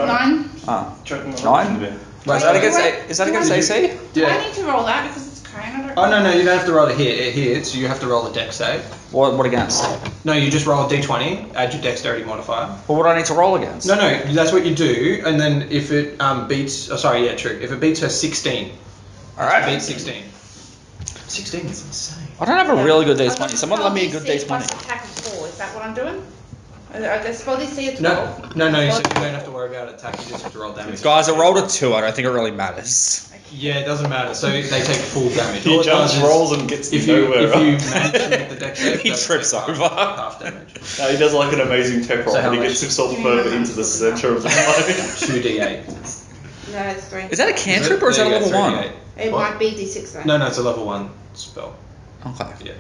9. Oh. Chucking the 9? Wait, Is that against AC? Do I Yeah. need to roll that because it's a cone? I don't Oh, no, you don't have to roll a hit. It hits, you have to roll a dex save. What against? No, you just roll a d20, add your dexterity modifier. Well, what do I need to roll against? No, that's what you do, and then if it beats, if it beats her 16, Alright. beats 16. 16 is insane. I don't have a really good D20. I've Someone got lend me a good DC D20. plus attack of 4. Is that what I'm doing? I guess spell DC at 12. No, so you don't have to worry about attack, you just have to roll damage. Guys, I rolled a 2. I don't think it really matters. Yeah, it doesn't matter, so they take full damage. He All it jumps, does is, rolls, and gets if you nowhere. manage to make the dex save, He it does trips take over. half damage. No, he does like an amazing tech roll, So how but he much? gets himself further into the center of the fight. 2d8. No, it's 3. Is that a cantrip or is that a There you level go, 1? 3d8. It What? might be D6 though. No, it's a level 1 spell. Okay. Yeah.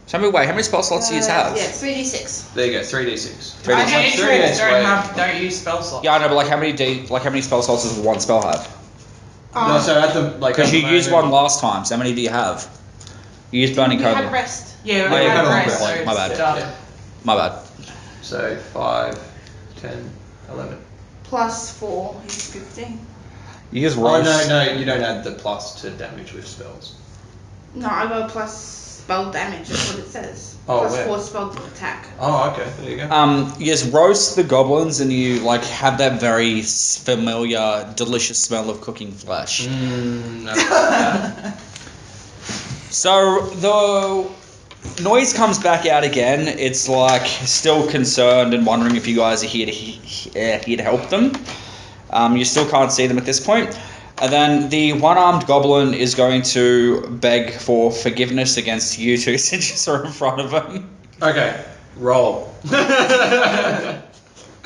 So, how many spell slots do you have? Yeah, 3D6. There you go, 3d6. Three I D6. know Three trees is way- don't use spell slots. Yeah, I know, but like how many spell slots does one spell have? No, so at the Because you used one last time, so how many do you have? You used Burning We had Cobra. rest. Yeah, Oh, we yeah, had got it. rest, so My it's bad. done. Yeah. My bad. So 5, 10, 11. Plus 4 is 15. You just Oh roll. no, you don't add the plus to damage with spells. No, I go plus spell damage, that's what it says. Oh, Plus where? 4 spell attack. Oh, okay, there you go. You just roast the goblins and you like have that very familiar, delicious smell of cooking flesh. No. So the noise comes back out again. It's like still concerned and wondering if you guys are here to help them. You still can't see them at this point. And then the one-armed goblin is going to beg for forgiveness against you two since you're in front of him. Okay, roll.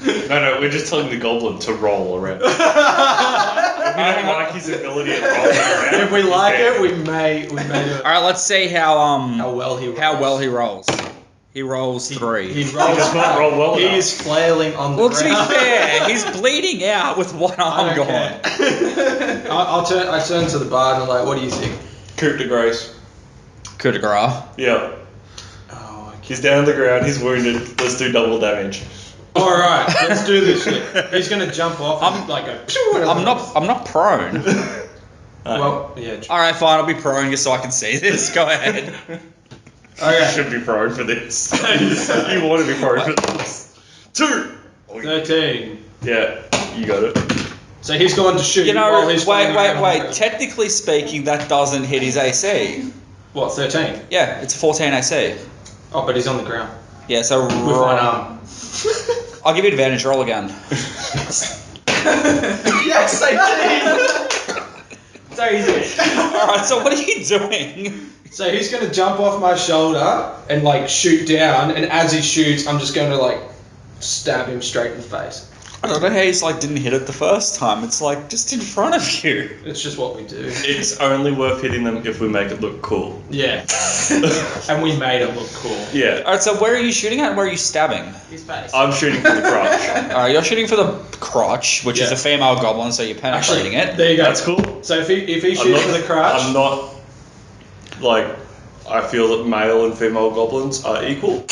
No, we're just telling the goblin to roll around. If we don't like his ability at rolling around, If we he's like dead. it, we may do it. All right, let's see how How well he rolls. rolls. He rolls 3. He rolls does not roll well He enough. is flailing on the Well, to be ground. fair, he's bleeding out with one I arm don't gone. care. I turn to the bard and I'm like, what do you think? Coup de grace. Coup de grace. Yeah. Oh, He's down on the ground, he's wounded, let's do double damage. Alright, let's do this shit. He's gonna jump off and like go pew, and I'm not prone. Well, yeah. Alright, fine, I'll be prone just so I can see this. Go ahead. You Okay. should be prone for this. You want to be prone for this. 2! 13. Yeah, you got it. So he's going to shoot You know, while he's wait. flailing around on the ground. Technically speaking, that doesn't hit his AC. What, 13? Yeah, it's a 14 AC. Oh, but he's on the ground. Yeah, so With one arm. I'll give you advantage. Roll again. Yes, 18! So easy. Alright, so what are you doing? So he's going to jump off my shoulder and like shoot down, and as he shoots, I'm just going to like stab him straight in the face. I don't know how he's like didn't hit it the first time. It's like just in front of you. It's just what we do. It's only worth hitting them if we make it look cool. Yeah. And we made it look cool. Yeah. Alright, so where are you shooting at and where are you stabbing? His face. I'm shooting for the crotch. Alright, you're shooting for the crotch, which is Yeah. a female goblin, so you're penetrating it. There you go. That's cool. So if he shoots for the crotch, I'm not, like, I feel that male and female goblins are equal.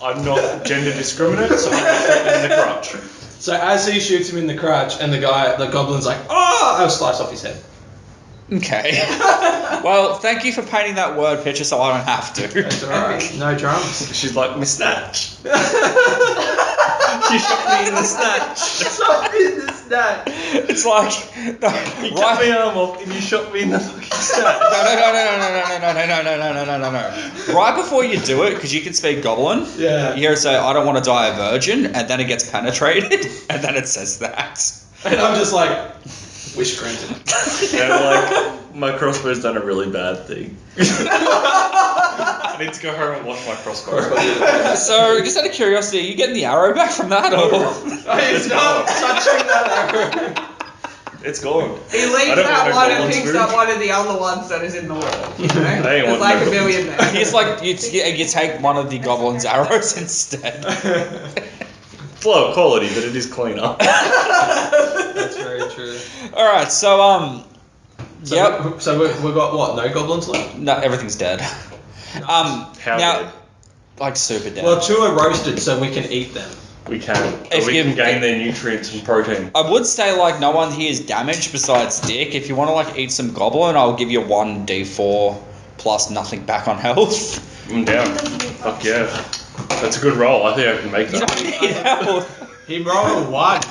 I'm not gender discriminate, so I'm going to shoot him in the crotch. so as he shoots him in the crotch, and the goblin's like, oh, I'll slice off his head. Okay. Well, thank you for painting that word picture so I don't have to. That's alright. No drums. She's like, my snatch. She shot me in the snatch. Stop in the snatch. It's like You cut my arm off and you shot me in the fucking snatch. No. Right before you do it, because you can speak goblin, Yeah. you hear it say, I don't want to die a virgin, and then it gets penetrated, and then it says that. And I'm just like, wish granted. And like, my crossbow's done a really bad thing. I need to go home and wash my crossbow. So, just out of curiosity, are you getting the arrow back from that, or? He's not touching that arrow. It's gone. He I leaves don't that want one no and goblin picks spoon. up one of the other ones that is in the wall. You know? I ain't There's want like no a million there. He's like, you take one of the goblin's arrows instead. It's low quality, but it is cleaner. That's very true. Alright, so, So yep. So we've got what? No goblins left? No, everything's dead. How now, dead? like super dead. Well, 2 are roasted, so we can eat them. We can. If we you- can gain their nutrients and protein. I would say like no one here is damaged besides Dick. If you want to like eat some goblin, I'll give you 1d4 plus nothing back on health. I'm down. Fuck yeah. That's a good roll. I think I can make You that. don't need health. He rolled a 1.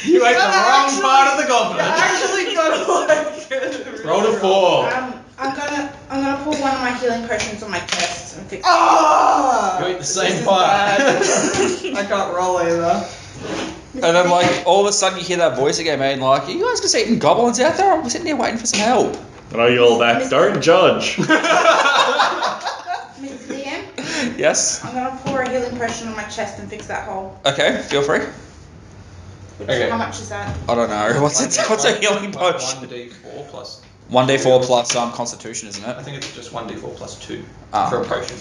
You ate the wrong part of the goblin. Actually got like Rolled a 4. I'm gonna pour one of my healing potions on my chest and fix it. You ate the same part. I can't roll either. And then like all of a sudden you hear that voice again, man. Like, are you guys just eating goblins out there? I'm sitting here waiting for some help. I know you all back. Don't judge. Mr. DM, Yes. I'm gonna pour a healing potion on my chest and fix that hole. Okay. Feel free. Okay. How much is that? I don't know. What's a healing potion? 1d4 plus. 1d4 plus Constitution, isn't I it? think it's just 1d4 plus 2 Ah. for a potion.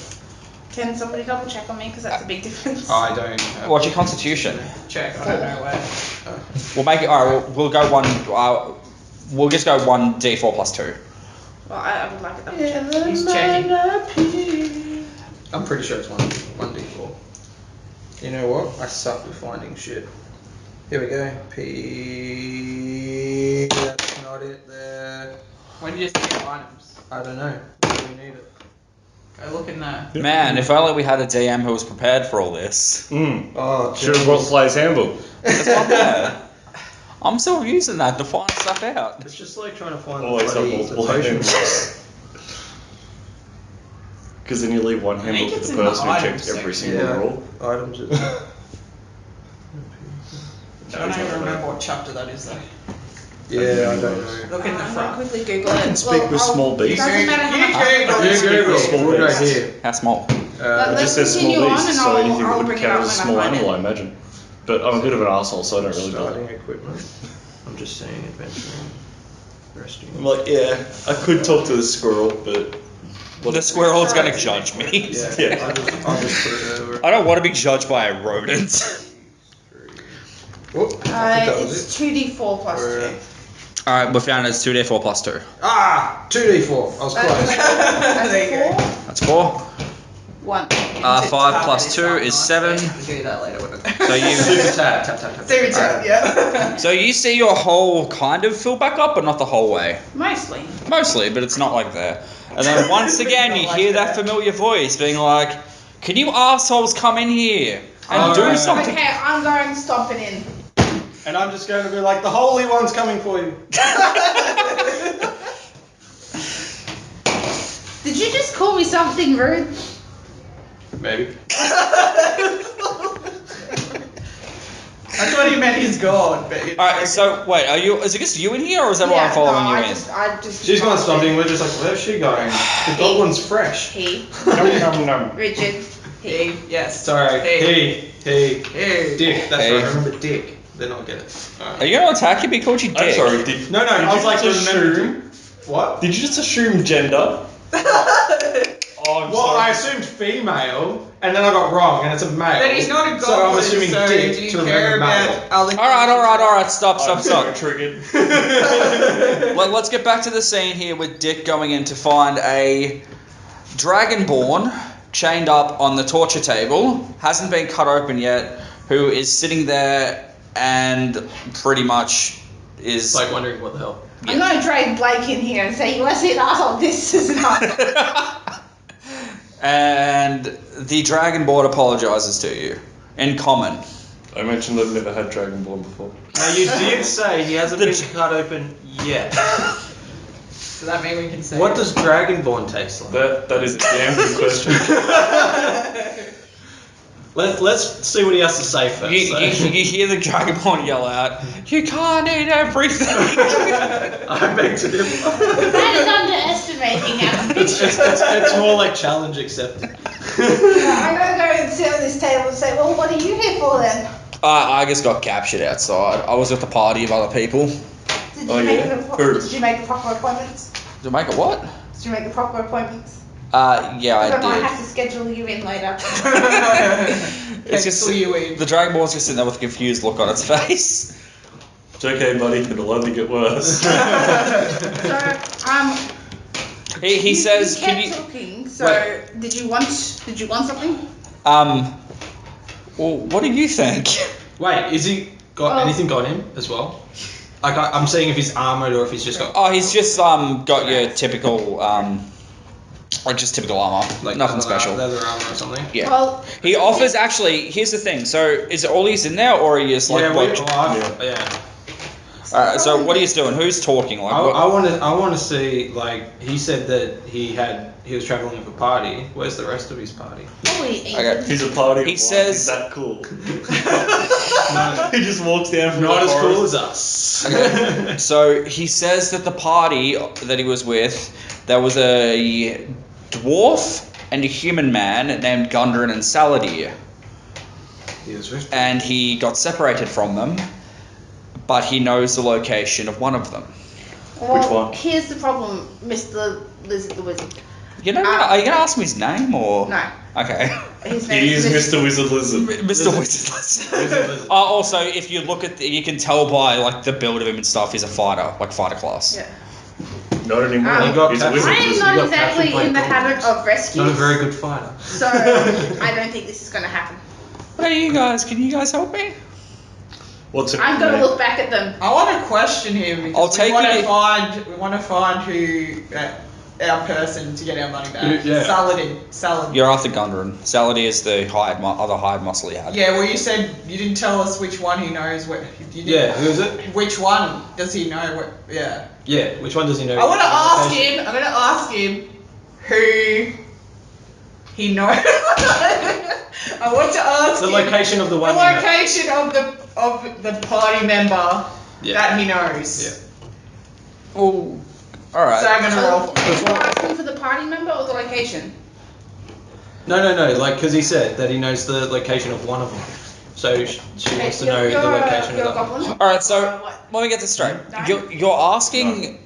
Can somebody double check on me? Because that's a big difference. I don't. What's your Constitution? Check, I don't know where. We'll make it. All right. We'll go one. We'll just go 1d4 plus 2. Well, I would like it double checked. He's checking. I'm pretty sure it's 1d4. You know what? I suck with finding shit. Here we go. P. That's not it there. When do you see your items? I don't know. Do we need it? Go look in there. Man, if only we had a DM who was prepared for all this. Oh, Should have brought the player's handbook. That's not bad. I'm still using that to find stuff out. It's just like trying to find Always have the multiple potion. handbooks. Because then you leave one think handbook for it's the in the person who items checked every section. single roll. Items. I don't even remember what chapter that is though. Yeah, I don't know. Look in the I'm gonna front. quickly Google it. Speak with small It beasts. doesn't matter how much. You Google. Small We'll go beasts. here. How small? It Let's just says continue small on beasts, and so I'll anything that wouldn't bring it count up as a when I small find animal, it. I imagine. But I'm a bit of an arsehole, so I don't really bother. Starting equipment. I'm just saying adventuring. Rescue. I'm like, yeah, I could talk to the squirrel, but The squirrel's gonna judge me. Yeah. I'll just put it over. I don't want to be judged by a rodent. Whoop, I think that was It's 2d4 plus We're- 2. Alright, we found it's 2d4 plus 2. Ah, 2d4. I was close. There you go. That's 4. 1. 5 plus 2 is 7. We'll do that later. So you Super tap, tap, tap, tap. Super chat, yeah. so you see your hole kind of fill back up, but not the whole way. Mostly. Mostly, but it's not like that. And then once again you Not hear like that that. familiar voice being like, "Can you assholes come in here and do Alright. something?" Okay, I'm going stomping in. And I'm just going to be like, the Holy One's coming for you. Did you just call me something rude? Maybe. I thought he meant he's gone, but Alright, so wait, is it just you in here or is everyone following you in? I just. She's gone stomping. We're just like, where's she going? The goblin's fresh. He, Nom, nom, nom. Richard, He, yes. Sorry. Hey. Hey. Hey. Dick. That's Hey. right. I remember Dick. Then I'll get it. Are Alright. you gonna attack him? He called you I'm dick. sorry, did No, I was you like, just remember assume? Dick. What? Did you just assume gender? Oh, I'm Well, sorry. I assumed female, and then I got wrong, and it's a male. But he's not a goblin, So I'm assuming so Dick do you to care remember about male. other Alright, stop. I'm so triggered. Let's get back to the scene here with Dick going in to find a dragonborn chained up on the torture table, hasn't been cut open yet, who is sitting there and pretty much is It's like wondering what the hell. I'm gonna drag Blake in here and say, "You want to see an asshole? This is an asshole." and the dragonborn apologizes to you in common. I mentioned I've never had Dragonborn before. Now you did say he hasn't been cut open yet. Does that mean we can say What does Dragonborn taste like? That is a damn good question. Let's see what he has to say first. You hear the dragonborn yell out, "You can't eat everything!" I beg to differ. That is underestimating our It's more like challenge accepted. I'm gonna go and sit on this table and say, "Well, what are you here for then?" I just got captured outside. I was with a party of other people. Did you, Oh, make, yeah? the, Who? did you make the proper appointments? To make a what? Did you make the proper appointments? Yeah, I Because I might did. have to schedule you in later. It's just Pencil you in. the dragonborn's just sitting there with a confused look on its face. It's okay, buddy. It'll only get worse. So, He says, you "Can kept you?" talking. So, Wait. did you want something? Well, what do you think? Wait, is he got Oh. anything on him as well? Like I'm seeing if he's armored or if he's just got Oh, he's just got your typical like just typical armor, like nothing I don't know, special. leather armor or something. Yeah. Well, He offers actually. Here's the thing. So is it all he's in there, or are you just like? Yeah. Alright, so what are you doing? Who's talking? Like, what- I want to see, like, he said that he was traveling with a party. Where's the rest of his party? probably Okay. He's a party. He of says- He's that cool. He just walks down from Not the as forest. cool as us. Okay. So he says that the party that he was with, there was a dwarf and a human man named Gundren and Saladir, He was with and he got separated from them, but he knows the location of one of them. Well, Which one? Here's the problem, Mr. Lizard the Wizard. You know, are you gonna ask me his name or? No. Okay. His name He is Mr. Mr. Wizard Lizard. Mr. Wizard. Also, if you look at, you can tell by like the build of him and stuff, he's a fighter, like fighter class. Yeah. Not anymore. He got He's a captured. wizard I am lizard. not got exactly captured by in the habit goblins. of rescue. Not a very good fighter. So, I don't think this is going to happen. Hey, you guys, can you guys help me? What's it? I'm going to look back at them. I want to question him because I'll take we want it- to find who our person to get our money back. Yeah. Saladin. You're after Gundren. Saladir is the other hired muscle he had. Yeah, well, you said you didn't tell us which one he knows. You didn't- Yeah, who is it? Which one does he know? What? Yeah. Yeah, which one does he know? I want to ask Location? him. I'm going to ask him who he knows. I want to ask The him location of the one. the you know. location of the party member Yeah. that he knows. Yeah. Oh, all right. So I'm going to roll. Are you asking for the party member or the location? No, like, because he said that he knows the location of one of them. So she wants to know the location of You're a that one. goblin? All right. So What? let me get this straight. No. You're asking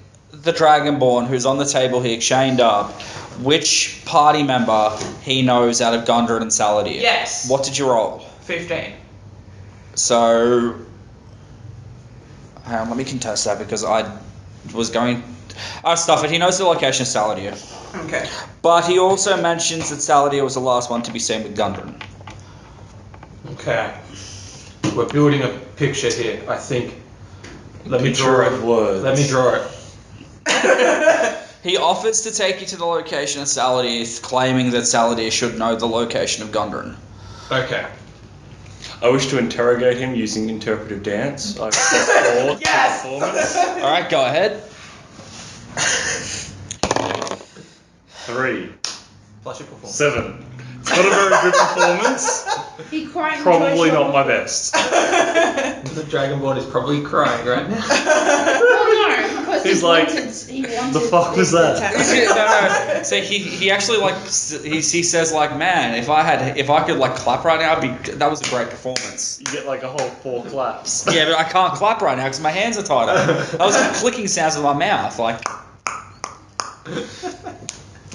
the Dragonborn who's on the table here, chained up, which party member he knows out of Gundren and Saladir? Yes. What did you roll? 15. So, hang on, let me contest that because I was going. Stuff it. He knows the location of Saladir, Okay. but he also mentions that Saladir was the last one to be seen with Gundren. Okay. We're building a picture here, I think. Let me Picture draw it. of words. Let me draw it. He offers to take you to the location of Saladir, claiming that Saladir should know the location of Gundren. Okay. I wish to interrogate him using interpretive dance. I have +4 Yes! to performance. Alright, go ahead. 3. Plus your performance. 7. It's not a very good performance. He quite Probably enjoys not my best. The Dragonborn is probably crying right now. Well, no, because He's he like, wanted the fuck was that? No. So he actually he says like, man, if I could like clap right now, that was a great performance. You get like a whole 4 claps. Yeah, but I can't clap right now because my hands are tied up. That was the clicking sounds with my mouth, like.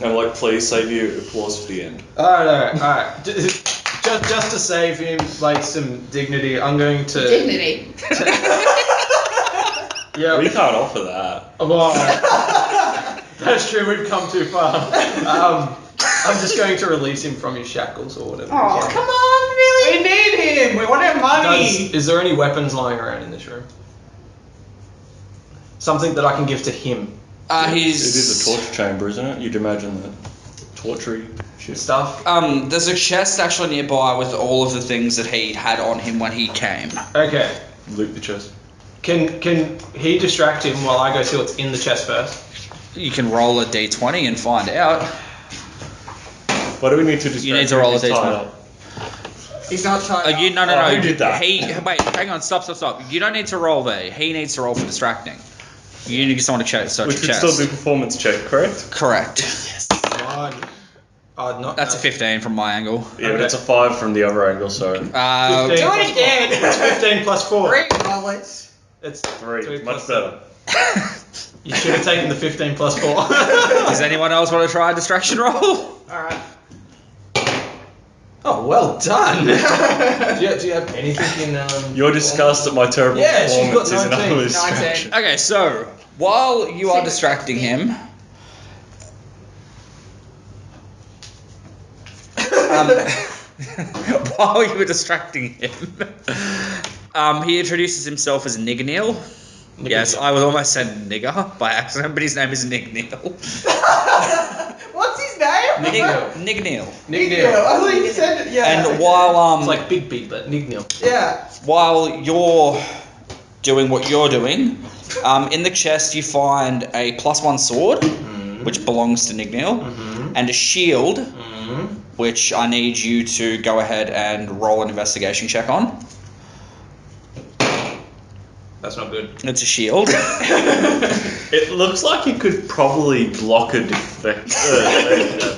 I'm like, please save your applause for the end. Alright. Just to save him like some dignity, I'm going to. dignity. Yeah. We can't offer that. Well, that's true. We've come too far. I'm just going to release him from his shackles or whatever. Oh, come on, really? We need him. We want our money. Is there any weapons lying around in this room? Something that I can give to him. It is a torture chamber, isn't it? You'd imagine that. Tortury shit. Stuff. There's a chest actually nearby with all of the things that he had on him when he came. Okay. Loot the chest. Can he distract him while I go see what's in the chest first? You can roll a d20 and find out. Why do we need to distract You need to him? roll a He's tied d20. up. He's not tied. No. Who did that? Wait, hang on, stop. You don't need to roll there. He needs to roll for distracting. You need someone to search We your could chest. still do performance check, correct? Correct. That's a 15 from my angle. Yeah, but it's a 5 from the other angle, so. 15 Do it again. It's 15 plus 4. Great knowledge. It's 3. Much plus better. 7. You should have taken the 15 plus 4. Does anyone else want to try a distraction roll? Alright. Oh, well done. do you have anything in Your disgust at my terrible Yeah, she's got performance is an 19. ugly 19. distraction. Okay, so while you are distracting him, while you were distracting him, he introduces himself as Nigneel. Yes, I was almost said nigger by accident, but his name is Nigneel. What's his name? Nigneel. Nigneel. I thought you said it. Yeah. And while It's like Big B, but Nigneel. Yeah. while you're doing what you're doing, in the chest you find a +1 sword, which belongs to Nigneel, and a shield, which I need you to go ahead and roll an investigation check on. That's not good. It's a shield. It looks like it could probably block a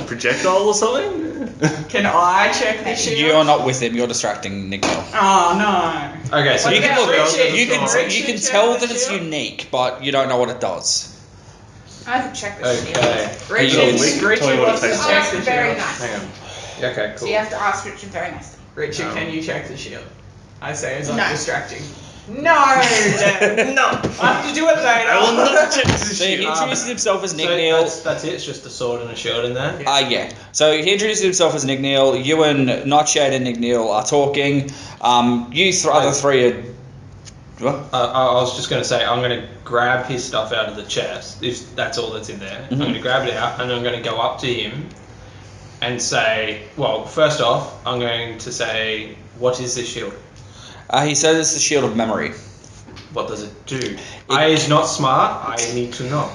projectile or something. Can I check the shield? You're not with him. You're distracting Nigneel. Oh no. Okay, so What You can about look. Richard? You can Richard tell check that the it's shield? unique, but you don't know what it does. I have to check this. Okay. Tell me what it takes. Oh, check the very shield. nice. Hang on. Yeah, okay, So cool. you have to ask Richard very nicely. Richard, can you check the shield? I say it's No. not distracting. No, Dan. No. I have to do it later. I will not check the So he shield. introduces himself as So Nigneel. that's it. It's just a sword and a shield in there. Yeah. So he introduces himself as Nigneel. You and Nightshade and Nigneel are talking. Other three are. What? I was just going to say, I'm going to grab his stuff out of the chest, if that's all that's in there. I'm going to grab it out, and I'm going to go up to him and say, well, first off, I'm going to say, what is this shield? He says it's the shield of memory. What does it do? I is not smart, I need to know.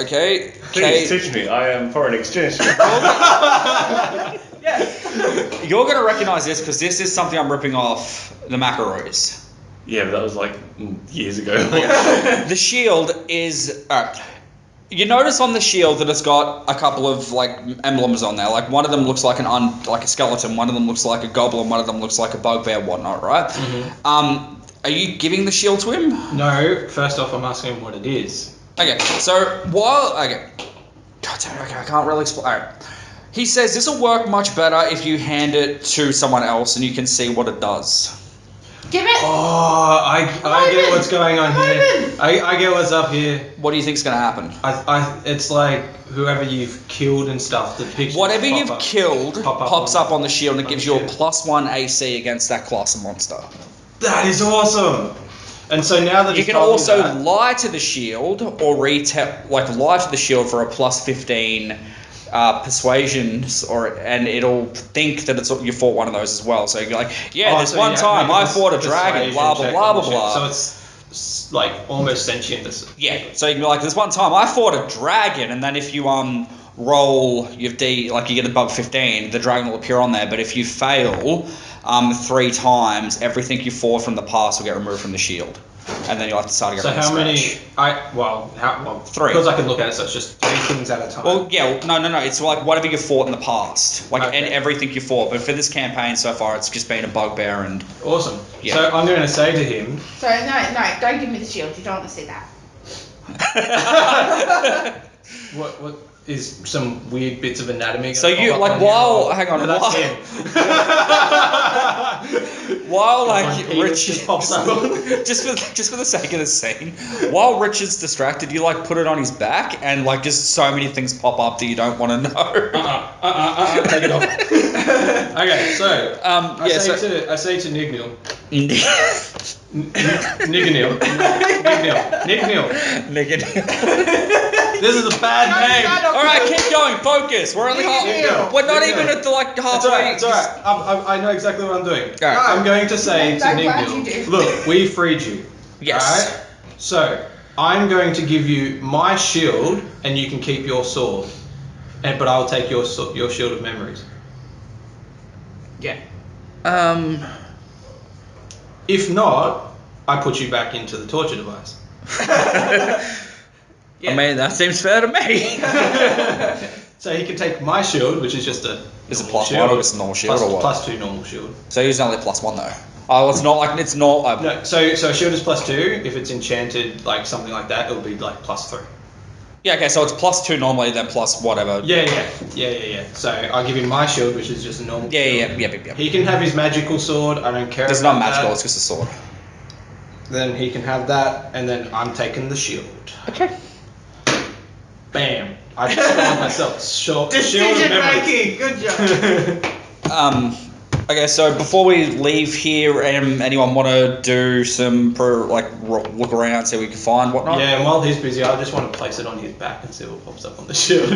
Okay. Please teach me. I am foreign exchange. You're going to recognize this because this is something I'm ripping off the Macaroys. Yeah, but that was like years ago. The shield is. You notice on the shield that it's got a couple of like emblems on there. Like one of them looks like like a skeleton, one of them looks like a goblin, one of them looks like a bugbear, whatnot, right? Are you giving the shield to him? No, first off, I'm asking him what it is. Okay, so while God damn it, okay, I can't really explain. Alright. He says this will work much better if you hand it to someone else and you can see what it does. Give it. Oh, I get what's going on here. I get what's up here. What do you think's gonna happen? It's like whoever you've killed and stuff. The pictures. Whatever pop you've up. killed pops up on the shield and it on gives the you a shield. +1 AC against that class of monster. That is awesome. And so now that You he's can told me also that, lie to the shield or lie to the shield for a +15 persuasion, and it'll think that you fought one of those as well. So you're like, this so one you time I have to fought a make dragon, persuasion blah blah check blah on the blah ship. blah. So it's like almost sentient. Yeah, so you can be like, this one time I fought a dragon, and then if you roll your D, like you get above 15, the dragon will appear on there. But if you fail 3 times, everything you fought from the past will get removed from the shield, and then you'll have to start again. So from how scratch. many? 3. Because I can look at it, so it's just 3 things at a time. Well, yeah, no. It's like whatever you fought in the past, Okay. and everything you fought. But for this campaign so far, it's just been a bugbear and. Awesome. Yeah. So I'm going to say to him. So no, don't give me the shield. You don't want to see that. What is some weird bits of anatomy? So gonna you pop up like on here? while hang on No, that's while, him. while My like penis Richard just pops up. just for the sake of the scene, while Richard's distracted, you like put it on his back and like just so many things pop up that you don't want to know. Take it off. Okay, so I say to Nigneel. Nigneel. This is a bad name. All right, keep going. Focus. We're only we're not even at the like halfway. It's alright. I know exactly what I'm doing. Alright. I'm going to say to I'm glad you Nigneel, do. look, we freed you. Yes. Alright? So, I'm going to give you my shield, and you can keep your sword. But I'll take your shield of memories. Yeah. If not, I put you back into the torture device. I mean, that seems fair to me. So he can take my shield, which is just a. Is it normal +1 shield, or just a normal shield or what? +2 normal shield. So he's only +1 though. Oh, it's not like it's not. No, so a shield is +2. If it's enchanted, like something like that, it'll be like +3. Yeah, okay, so it's +2 normally, then plus whatever. Yeah. So I'll give him my shield, which is just a normal. Yeah. He can have his magical sword. I don't care. It's about not magical. that. It's just a sword. Then he can have that, and then I'm taking the shield. Okay. Bam! I just found myself shield of Decision memory. making. Good job. Okay, so before we leave here, anyone want to do some look around, see what we can find, whatnot? Yeah, and while he's busy, I just want to place it on his back and see what pops up on the shield. The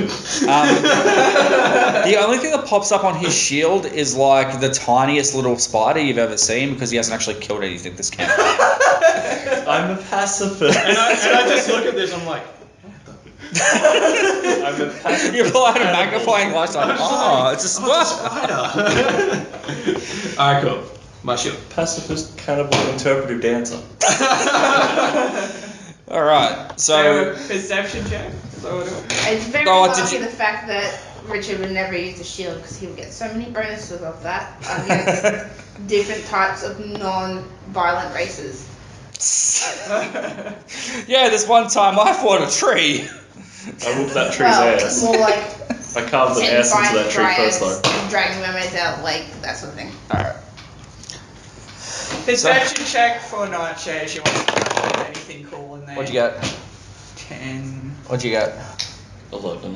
only thing that pops up on his shield is like the tiniest little spider you've ever seen because he hasn't actually killed anything this campaign. I'm a pacifist. and I just look at this, I'm like, I'm a pacifist. You pull out a magnifying glass, like, oh, it's a spider. spider. Alright, cool. My shield. Pacifist, cannibal, interpretive dancer. All right, so Perception check. Is that what it was? It's very Oh, lucky the fact that Richard would never use the shield because he would get so many bonuses of that against different types of non-violent races. yeah, this one time I fought a tree. I whooped that tree's Well, ass. more like I carved an ass into that tree dryads, first though. dragging mermaids out, like that sort of thing. All right. Perception check for Nightshade. She wants to know anything cool in there. What'd you get? 10. What'd you get? 11.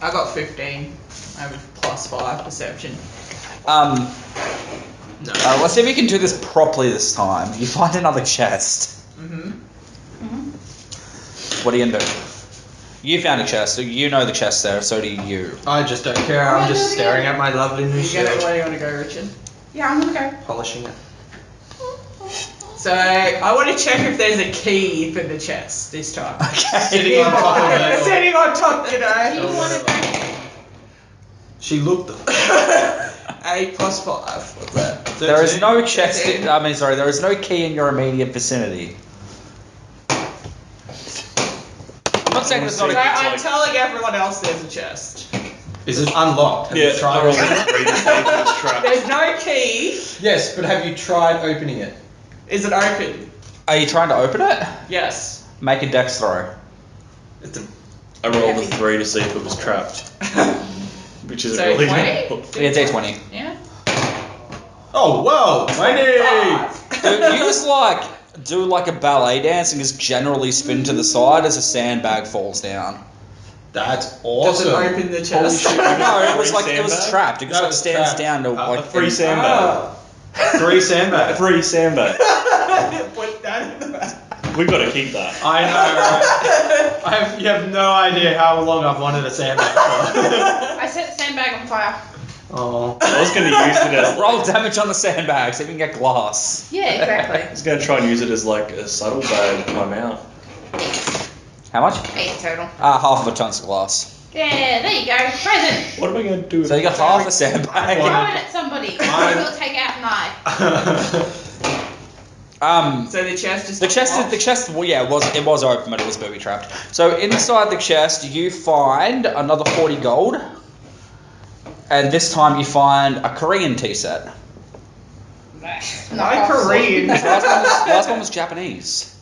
I got 15. I have +5 perception. Let's see if we can do this properly this time. You find another chest. What are you gonna do? You found a chest, so you know the chest there, so do you. I just don't care, I'm just staring at my lovely new You get it? shield. Where do you want to go, Richard? Yeah, I'm gonna go. Polishing it. So, I want to check if there's a key for the chest this time. Okay. Sitting on top of it. Sitting on top, you Do know. you want to go? She looked them. A +5. What's that? There is no chest. There is no key in your immediate vicinity. I'm not saying there's not So, a key. I'm telling everyone else there's a chest. Is it unlocked? Have you tried they're all opening it? reading this trap. There's no key. Yes, but have you tried opening it? Is it open? Are you trying to open it? Yes. Make a dex throw. It's a, I rolled a 3 to see if it was trapped. Which is So really 20? good. Yeah, D20. Yeah. oh, whoa! 20! Dude, you just do like a ballet dance and just generally spin to the side as a sandbag falls down. That's Does awesome. it open the chest? Holy shit. No, it was Sandbag? trapped. It just No, like it's stands trapped. down to A like A free sandbag. Oh. 3 sandbags. Free sandbag. Put that in the back. We gotta keep that. I know, right? You have no idea how long I've wanted a sandbag for. I set the sandbag on fire. Oh. I was gonna use it as roll damage on the sandbag so you can get glass. Yeah, exactly. I was gonna try and use it as like a subtle bag in my mouth. How much? 8 total. Half of a ton's of glass. Yeah, there you go. Present. What am I gonna do? So you got half a sandbag. Throw it at somebody. We'll take out a knife. So the chest is The chest, well, yeah, it was open, but it was booby trapped. So inside the chest, you find another 40 gold, and this time you find a Korean tea set. Why Korean? The last one was Japanese.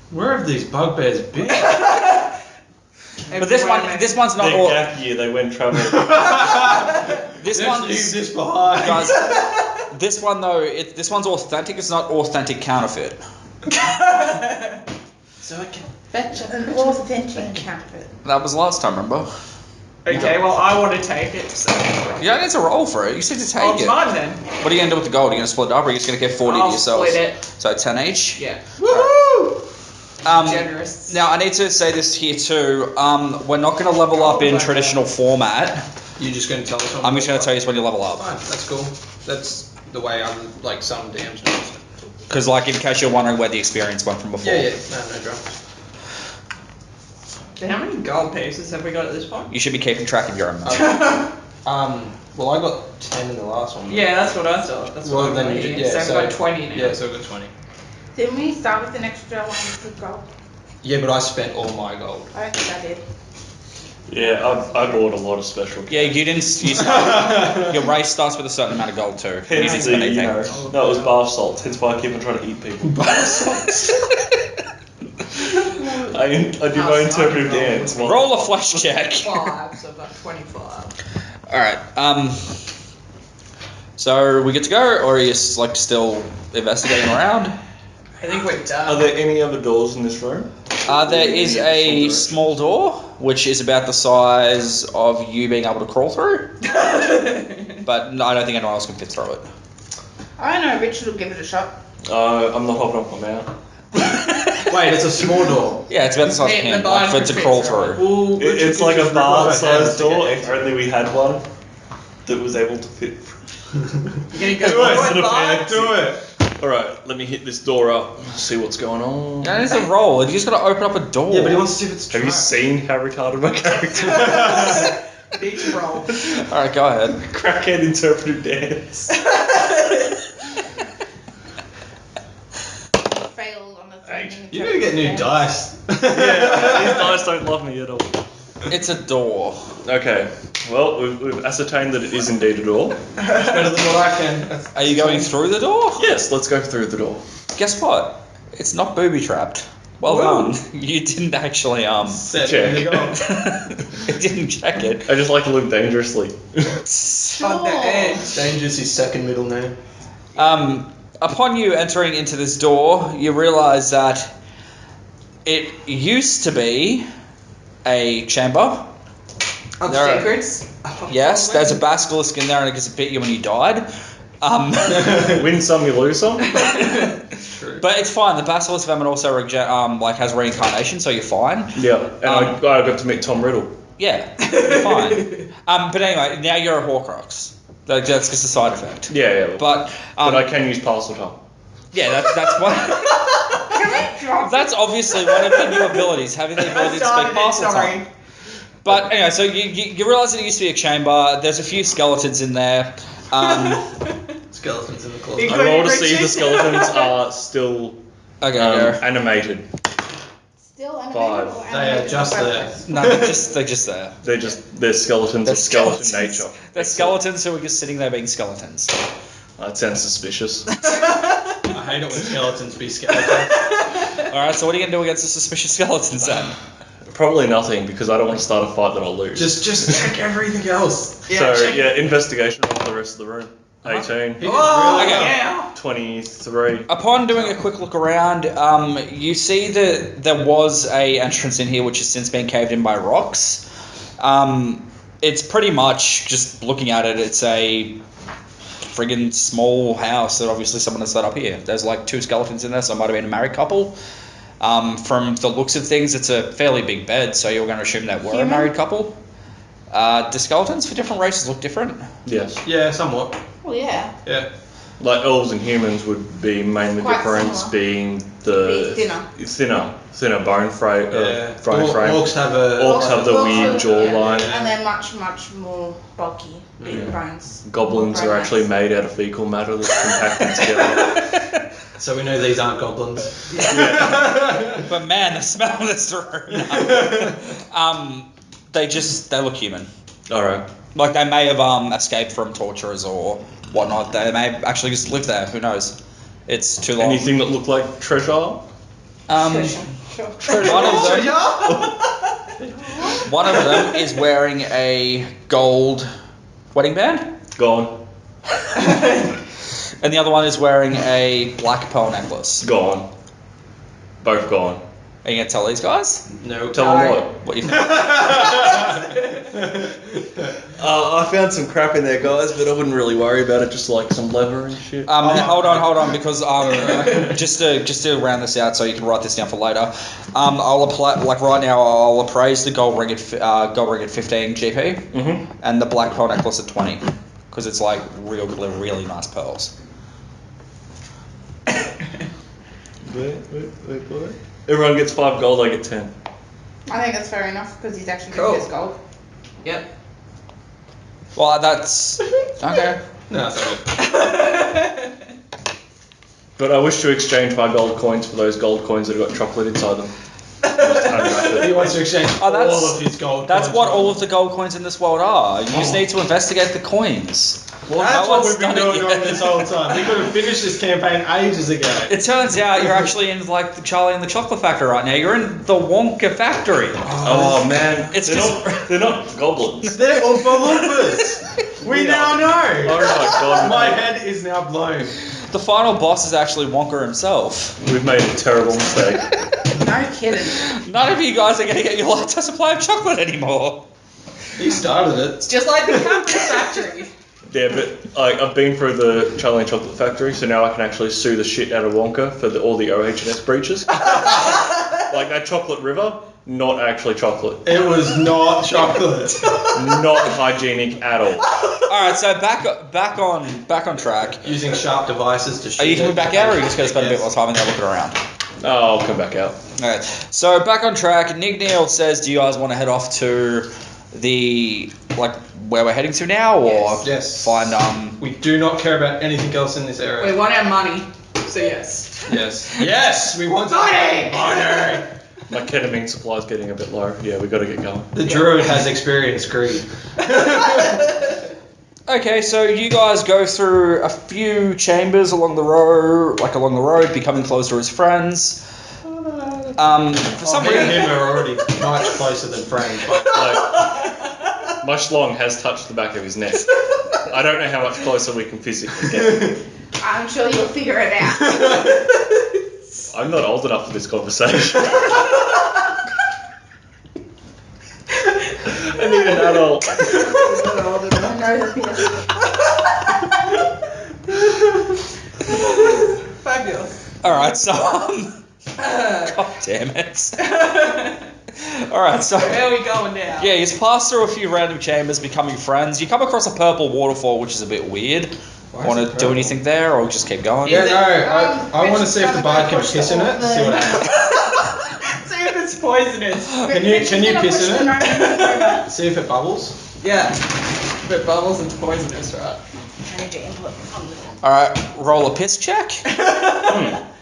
Where have these bugbears been? But this one's not Their all. gap year, they went traveling. This Let's one's leave this behind. guys. This one though, this one's authentic. It's not authentic counterfeit. So I can... That's an authentic counterfeit. That was last time, remember? Okay, well I want to take it. So. You don't need to roll for it. You just need to take Oh, it's it. mine then. What are you gonna do with the gold? Are you gonna split it up, or are you just gonna get 40 to I'll yourselves? split it. So 10 each. Yeah. Woohoo! Generous. Now I need to say this here too. We're not going to level up in traditional format. You're just going to tell us I'm just going to tell you when you level up. Fine, that's cool. That's the way I'm, like, some DMs do. Because, like, in case you're wondering where the experience went from before. Yeah, no drama. So how many gold pieces have we got at this point? You should be keeping track of your own. Well, I got 10 in the last one. Yeah, that's what I thought. That's Well, what then I'm you thinking. did- yeah, So we've got 20 now. Yeah, so I got 20. Didn't we start with an extra one with gold? Yeah, but I spent all my gold. I think I did. Yeah, I bought a lot of special. Yeah, you didn't. Your race starts with a certain amount of gold too. You didn't Hence spend the, anything. no, it was bath salts. Hence why I keep on trying to eat people. I do my interpretive dance. while- Roll a flesh check. 5, so I've got 25. All right. So are we good to go, or are you like still investigating around? I think we're Are done. there any other doors in this room? There is a small door, which is about the size of you being able to crawl through. But no, I don't think anyone else can fit through it. I know Richard will give it a shot. I'm not hopping off my mount. Wait, it's a small door. Yeah, it's about the size of Yeah, him, the like for it barn to could crawl fit through through. Well, It's like a bar-sized door. Yeah. If only we had one that was able to fit. You're gonna go Do it, forward, Bart. Bart? Do it. All right, let me hit this door up. See what's going on. No, it's a roll. You just got to open up a door. Yeah, but he wants to see if it's Have you trapped. seen how retarded my character Big roll. All right, go ahead. is? Crackhead interpretive dance. Failed on the Eight. thing. You gotta get new dice. Yeah, these guys don't love me at all. It's a door. Okay, well, we've ascertained that it is indeed a door. It's better than what I can. Are you going through the door? Yes, let's go through the door. Guess what? It's not booby trapped. Well Whoa. done. You didn't actually Set Check. it. It didn't check it. I just like to live dangerously. On the edge. Danger's his second middle name. Upon you entering into this door, you realise that it used to be a chamber. Of There are- secrets. Yes, there's a basilisk in there and it gets bit you when you died. Win some, you lose some. True. But it's fine. The basilisk venom also has reincarnation, so you're fine. Yeah, and I got to meet Tom Riddle. Yeah, you're fine. But anyway, now you're a Horcrux. That's just a side effect. Yeah. But I can use Parseltime. yeah, that's one. That's obviously one of your new abilities, having the ability to speak parcel time. But anyway, so you realise that it used to be a chamber. There's a few skeletons in there. Skeletons in the closet. Big- I roll to see if the skeletons are still Okay, animated. Still Five. animated or They are animated just or there. both? no, they're just there. They're skeletons They're of skeleton skeletons. nature. They're skeletons who are just sitting there being skeletons. That sounds suspicious. I hate it when skeletons be skeletons. All right, so what are you gonna do against the suspicious skeletons then? Probably nothing because I don't want to start a fight that I'll lose. Just check everything else. Investigation on the rest of the room. 18. He did Oh, really well. yeah. 23. Upon doing a quick look around, you see that there was a entrance in here which has since been caved in by rocks. It's pretty much, just looking at it, it's a friggin' small house that obviously someone has set up here. There's like 2 skeletons in there, so it might have been a married couple. From the looks of things, it's a fairly big bed, so you're going to assume that were a married couple. Do skeletons for different races look different? Yes. Yeah, somewhat. Well, yeah. Yeah. Like elves and humans would be mainly Quite difference similar. being Be the thinner bone frame. Bone frame. Orcs have Orcs have the weird jawline. And they're much, much more bulky, bigger bones. Goblins More are actually bones. made out of fecal matter that's compacted together. So we know these aren't goblins. But man, the smell in this room. They look human. Alright. Like they may have escaped from torturers or whatnot. They may actually just live there. Who knows? It's too long. Anything that looked like treasure? One of them is wearing a gold wedding band, Gone. and the other one is wearing a black pearl necklace. Gone. Both gone. Are you gonna tell these guys No. Tell them what? what you think? I found some crap in there, guys, but I wouldn't really worry about it. Just like some leather and shit. Hold on, because just to round this out, so you can write this down for later. I'll apply, like right now, I'll appraise the gold ring at 15 GP, and the black pearl necklace at 20, because it's like really nice pearls. Wait. Everyone gets 5 gold, I get 10. I think that's fair enough because he's actually Cool. going to get his gold. Yep. Well, that's okay. No, that's okay. But I wish to exchange my gold coins for those gold coins that have got chocolate inside them. Just unwrap it. He wants to exchange Oh, that's- all of his gold. That's coins what for all them. of the gold coins in this world are. You just need to investigate the coins. Well, No that's what one's we've been done it doing yet. on this whole time. We could have finished this campaign ages ago. It turns out you're actually in like the Charlie and the Chocolate Factory right now. You're in the Wonka factory. Oh man, It's they're not goblins. They're Oompa Loompas. We now Oh know. my god, My head is now blown. The final boss is actually Wonka himself. we've made a terrible mistake. No kidding. None of you guys are going to get your lactose supply of chocolate anymore. He started it. It's just like the Compass Factory. Yeah, but I've been through the Charlie and Chocolate Factory, so now I can actually sue the shit out of Wonka for all the OH&S breaches. Like that chocolate river, not actually chocolate. It was not chocolate. Not hygienic at all. All right, so back on track. Using sharp devices to shoot. Are you coming back out, or are you just going to spend a bit Yes. more time in there looking around? Oh, I'll come back out. Okay, so back on track. Nigneel says, "Do you guys want to head off to the where we're heading to now, or Yes. find We do not care about anything else in this We area. want our money, so yes. Yes. Yes, we want Money! money. My ketamine supply's getting a bit low. Yeah, we got to get going. The druid has experienced greed. Okay, so you guys go through a few chambers along the road, becoming closer as friends. For some Me and reason, him are already much closer than friends. But Like, my schlong has touched the back of his neck. I don't know how much closer we can physically get. I'm sure you'll figure it out. I'm not old enough for this conversation. I need an adult. I know the feeling. Fabulous. all right, so God damn it! All right, so Where are we going now? yeah, you pass through a few random chambers, becoming friends. You come across a purple waterfall, which is a bit weird. Why is Want it to do purple? anything there, or just keep going? yeah, no, I want to see if the bard can piss in it. See what happens. See if it's poisonous. Can you piss in it? See if it bubbles. Yeah. If it bubbles, it's poisonous, right? Energy input on the All right, roll a piss check.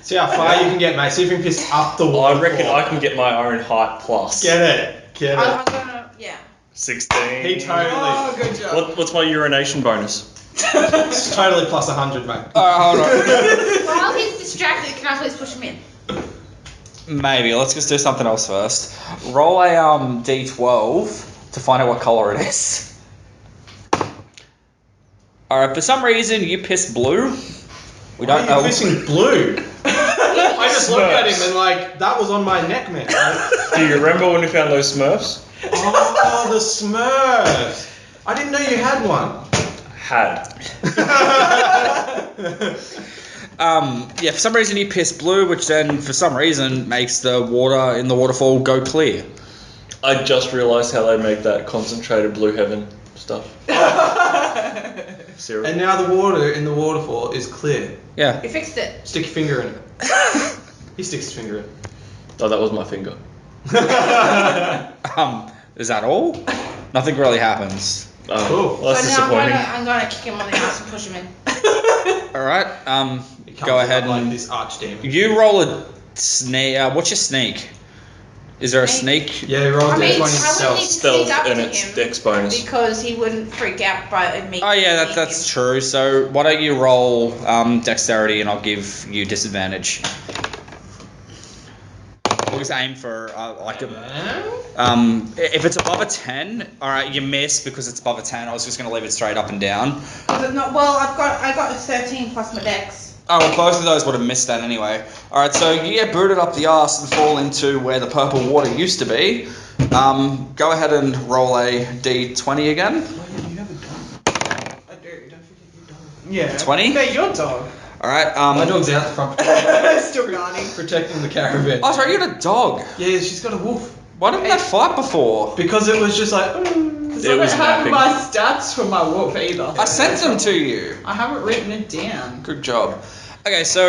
See how far you can get, mate. See if you can piss up the wall. I reckon I can get my own height plus. Get it. Get I'm it. gonna, yeah. 16. He totally. Oh, good job. What's my urination bonus? It's totally plus 100, mate. All right, hold on. While he's distracted, can I please push him in? Maybe. Let's just do something else first. Roll a d12 to find out what color it is. Alright, for some reason you pissed blue. We don't know. Pissing blue. I just looked at him and like that was on my neck, man. Do you remember when we found those Smurfs? Oh, the Smurfs. I didn't know you had one. Had. Yeah, for some reason you pissed blue, which then for some reason makes the water in the waterfall go clear. I just realised how they make that concentrated blue heaven stuff. Syrup. And now the water in the waterfall is clear. Yeah. You fixed it. Stick your finger in it. He sticks his finger in it. Oh, that was my finger. Is that all? Nothing really happens. Cool. Well, that's So now disappointing. I'm gonna kick him on the ass and push him in. Alright, It comes go ahead out like and this archdemon. you roll a sneak. What's your sneak? Is there a sneak? Yeah, roll I mean, d20 I would yourself. need to Stealth sneak up and to its him dex bonus. because he wouldn't freak out by me. Oh yeah, seeing that's him. true. So why don't you roll dexterity and I'll give you disadvantage. Always aim for like a. If it's above a 10, all right, you miss because it's above a 10. I was just gonna leave it straight up and down. But not, well, I got a 13 plus my dex. Oh, well, both of those would have missed that anyway. All right, so you get booted up the arse and fall into where the purple water used to be. Go ahead and roll a d20 again. I do. Don't forget your dog. Yeah. 20? They're your dog. All right. My dog's out the front Still guarding. protecting the caravan. Oh, sorry, you got a dog. Yeah, she's got a wolf. Why didn't they fight before? Because it was just like. Because It I was don't have napping. my stats for my wolf either. I sent them to you. I haven't written it down. Good job. Okay, so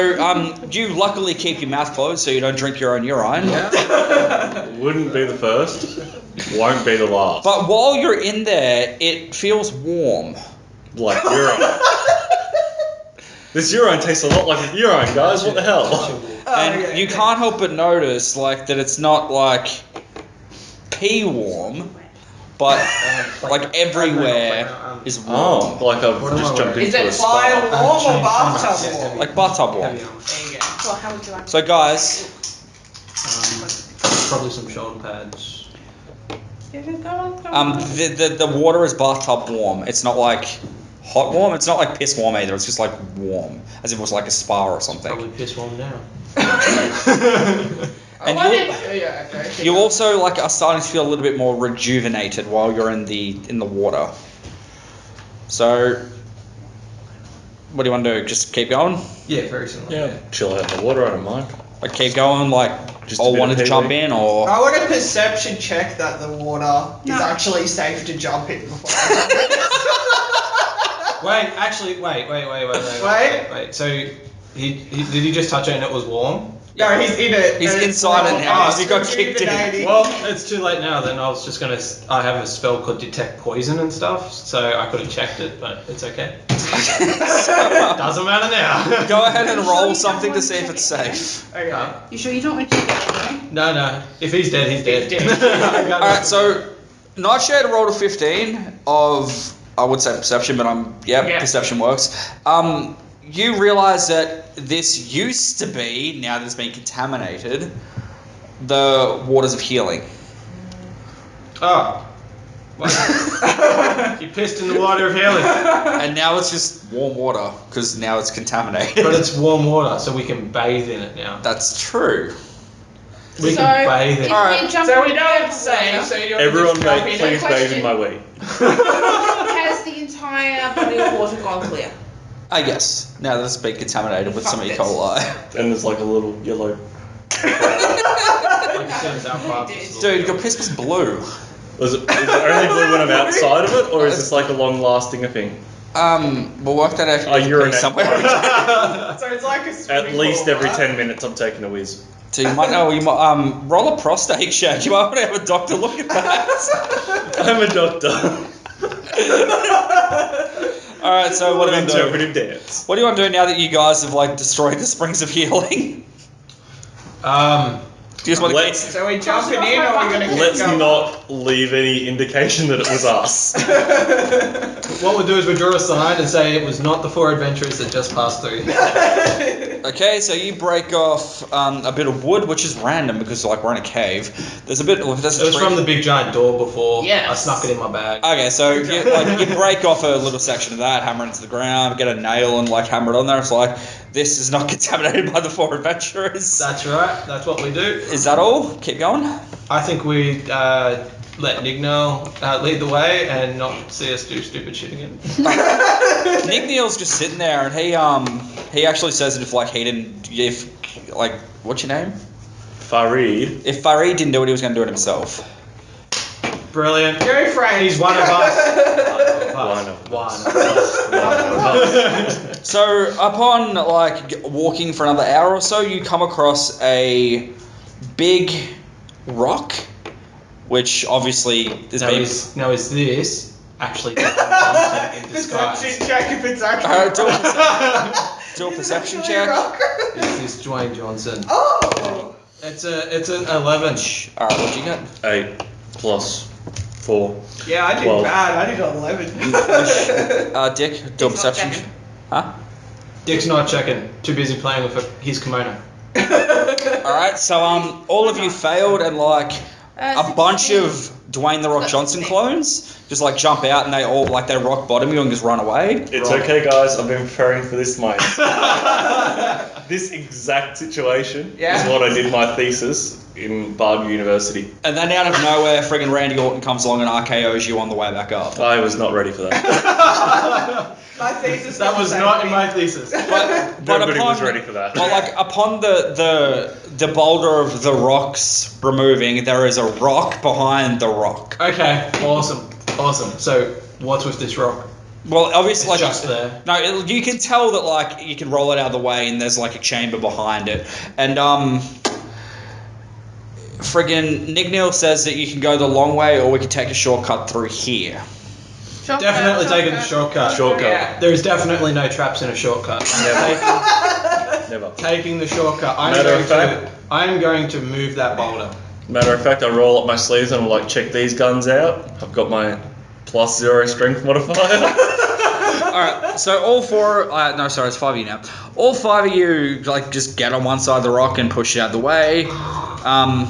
you luckily keep your mouth closed so you don't drink your own urine. Wouldn't be the first. Won't be the last. But while you're in there, it feels warm. Like urine. This urine tastes a lot like urine, guys. What the hell? And you can't help but notice like that it's not like pee warm, but like everywhere is warm. Oh, like I've What am just I jumped wearing? Is into a it fire spa. warm or bathtub warm? Like bathtub warm. Heavy armor. There you go. Well, how would you like So guys, Probably some shoulder pads. Yeah, go on. the water is bathtub warm. It's not like hot warm. It's not like piss warm either. It's just like warm, as if it was like a spa or something. Probably piss warm now. And you also like are starting to feel a little bit more rejuvenated while you're in the water. So, what do you want to do? Just keep going? Yeah, very similar. Yeah, chill out in the water. I don't mind. Like keep going? Like Just a all bit wanted of to jump heavy. in, or I want a perception check that the water No. is actually safe to jump in before. Wait, actually, wait. So, he did he just touch it and it was warm? No, he's in it. He's and it's inside it not- now, it's he got kicked in. rejuvenating. Well, it's too late now. Then I was just gonna. I have a spell called detect poison and stuff, so I could have checked it, but it's okay. Doesn't matter now. go ahead and roll something to see if it's safe. Okay. You sure you don't want to check it, right? No. If he's dead, he's dead. He's dead. All right, so Nightshade rolled a 15 of I would say perception, but Yeah. perception works. You realise that this used to be, now that it's been contaminated, the waters of healing. Oh. He pissed in the water of healing. And now it's just warm water, because now it's contaminated. But it's warm water, so we can bathe in it now. That's true. We So, can bathe in if it. Alright. we jump So in we know the it's safe. water, So you're Everyone, just jump mate, in. please bathe question. in my wee. has the entire body of water gone clear? I guess, now that it's been contaminated with some E. Fuck coli. And there's like a little yellow. Like you said, it's our Dude, your piss was blue. Is it only blue when I'm outside of it, or is this like a long-lasting thing? We'll work that out. Oh, urinate. somewhere. So it's like a At swimming least pool, every right? 10 minutes, I'm taking a whiz. So you might know. You might roll a prostate check. You might want to have a doctor look at that. I'm a doctor. All right. So what do you want to do? Interpretive dance. What do you want to do now that you guys have like destroyed the springs of healing? You just want to Let's So we jumping in or we're going to keep let's going? not leave any indication that it was us. What we'll do is we'll draw a sign and say it was not the 4 adventurers that just passed through. Okay, so you break off a bit of wood, which is random because like we're in a cave. There's a bit. There's a It was tree. from the big giant door before. Yes. I snuck it in my bag. Okay, so you break off a little section of that, hammer it into the ground, get a nail and like hammer it on there. It's like this is not contaminated by the 4 adventurers. That's right. That's what we do. Is that all? Keep going. I think we let Nigneel lead the way and not see us do stupid shit again. Nigneel's just sitting there, and he actually says that if what's your name? Fareed. If Faree didn't do it, he was going to do it himself. Brilliant. Go Frank. He's one of us. One of us. So upon like walking for another hour or so, you come across a big rock, which obviously is being. Now is this actually in disguise? Perception check if it's actually. Alright, do a perception check. Is this Dwayne Johnson? Oh! It's an 11. Alright, what'd you get? 8 plus 4. Yeah, I did 12. bad. I did 11. Dick, do a Dick's not perception. checking. Huh? Dick's not checking. Too busy playing with his kimono. Alright, so all of you failed, and like a bunch of Dwayne the Rock Johnson clones just like jump out and they rock bottom you and just run away. It's okay, guys. I've been preparing for this moment. This exact situation Yeah. is what I did my thesis in Bard University. And then out of nowhere, friggin' Randy Orton comes along and RKO's you on the way back up. I was not ready for that. My thesis That was the same not in thing. my thesis. But Nobody was upon- ready for that. But like upon the boulder of the rocks removing, there is a rock behind the rock. Okay, awesome. So, what's with this rock? Well, obviously, It's like just there. no, you can tell that like you can roll it out of the way, and there's like a chamber behind it, and friggin' Nigneel says that you can go the long way, or we can take a shortcut through here. Definitely taking the shortcut. Shortcut. Yeah. There is definitely no traps in a shortcut. Never. Taking the shortcut. Matter of fact- I'm going to move that boulder. Matter of fact, I roll up my sleeves and I'm like, check these guns out. I've got my +0 strength modifier. Alright, so all four, no, sorry, it's 5 of you now. All 5 of you, like, just get on one side of the rock and push it out of the way. I'm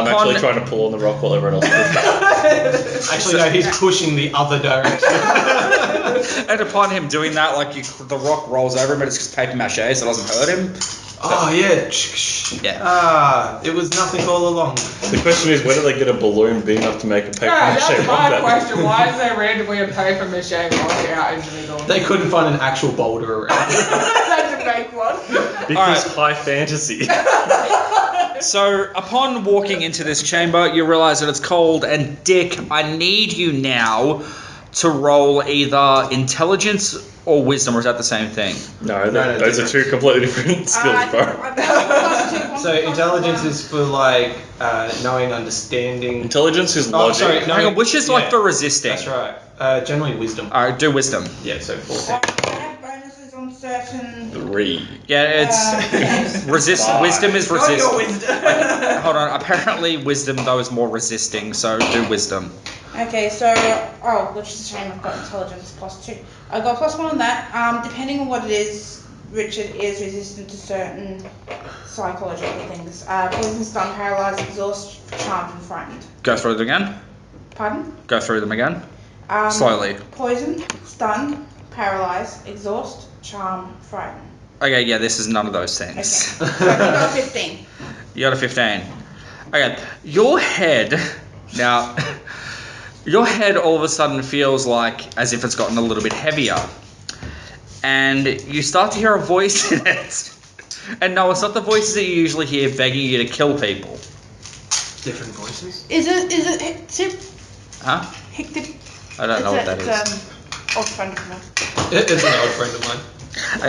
actually trying to pull on the rock while everyone else pushes. Actually, no, he's pushing the other direction. And upon him doing that, like, the rock rolls over him, but it's just paper mache, so it doesn't hurt him. Oh, yeah. Yeah. Ah, it was nothing all along. The question is, where do they get a balloon big enough to make a paper Yeah, mache that's rock my that? question. Why is there randomly a paper mache rock out into the middle? They couldn't find an actual boulder around. Had to make one. Because Alright. high fantasy. So, upon walking into this chamber, you realise that it's cold, and Dick, I need you now to roll either intelligence or wisdom, or is that the same thing? No, No, those are two completely different skills, bro. So, intelligence is for, like, knowing, understanding. Intelligence is Oh, logic. sorry, no. Hang on, which is like Yeah. for resisting. That's right. Generally wisdom. Alright, do wisdom. Yeah, so 14. I have bonuses on certain. 3. Yeah, it's resist. Five. Wisdom is Not your resist. wisdom. Hold on. Apparently, wisdom though is more resisting. So do wisdom. Okay, so which is a shame. I've got intelligence +2. I got +1 on that. Depending on what it is, Richard is resistant to certain psychological things. Poison, stun, paralyzed, exhaust, charmed, and frightened. Go through them again. Pardon? Go through them again. Slowly. Poison, stun, paralyze, exhaust, charm, frighten. Okay, yeah, this is none of those Okay. things. So you got 15. You got a 15. Okay, your head now. Your head all of a sudden feels like as if it's gotten a little bit heavier, and you start to hear a voice in it. And no, it's not the voices that you usually hear begging you to kill people. Different voices. Is it tip? Huh? Hictip? I don't know what that is. It's old friend of mine. It's an old friend of mine.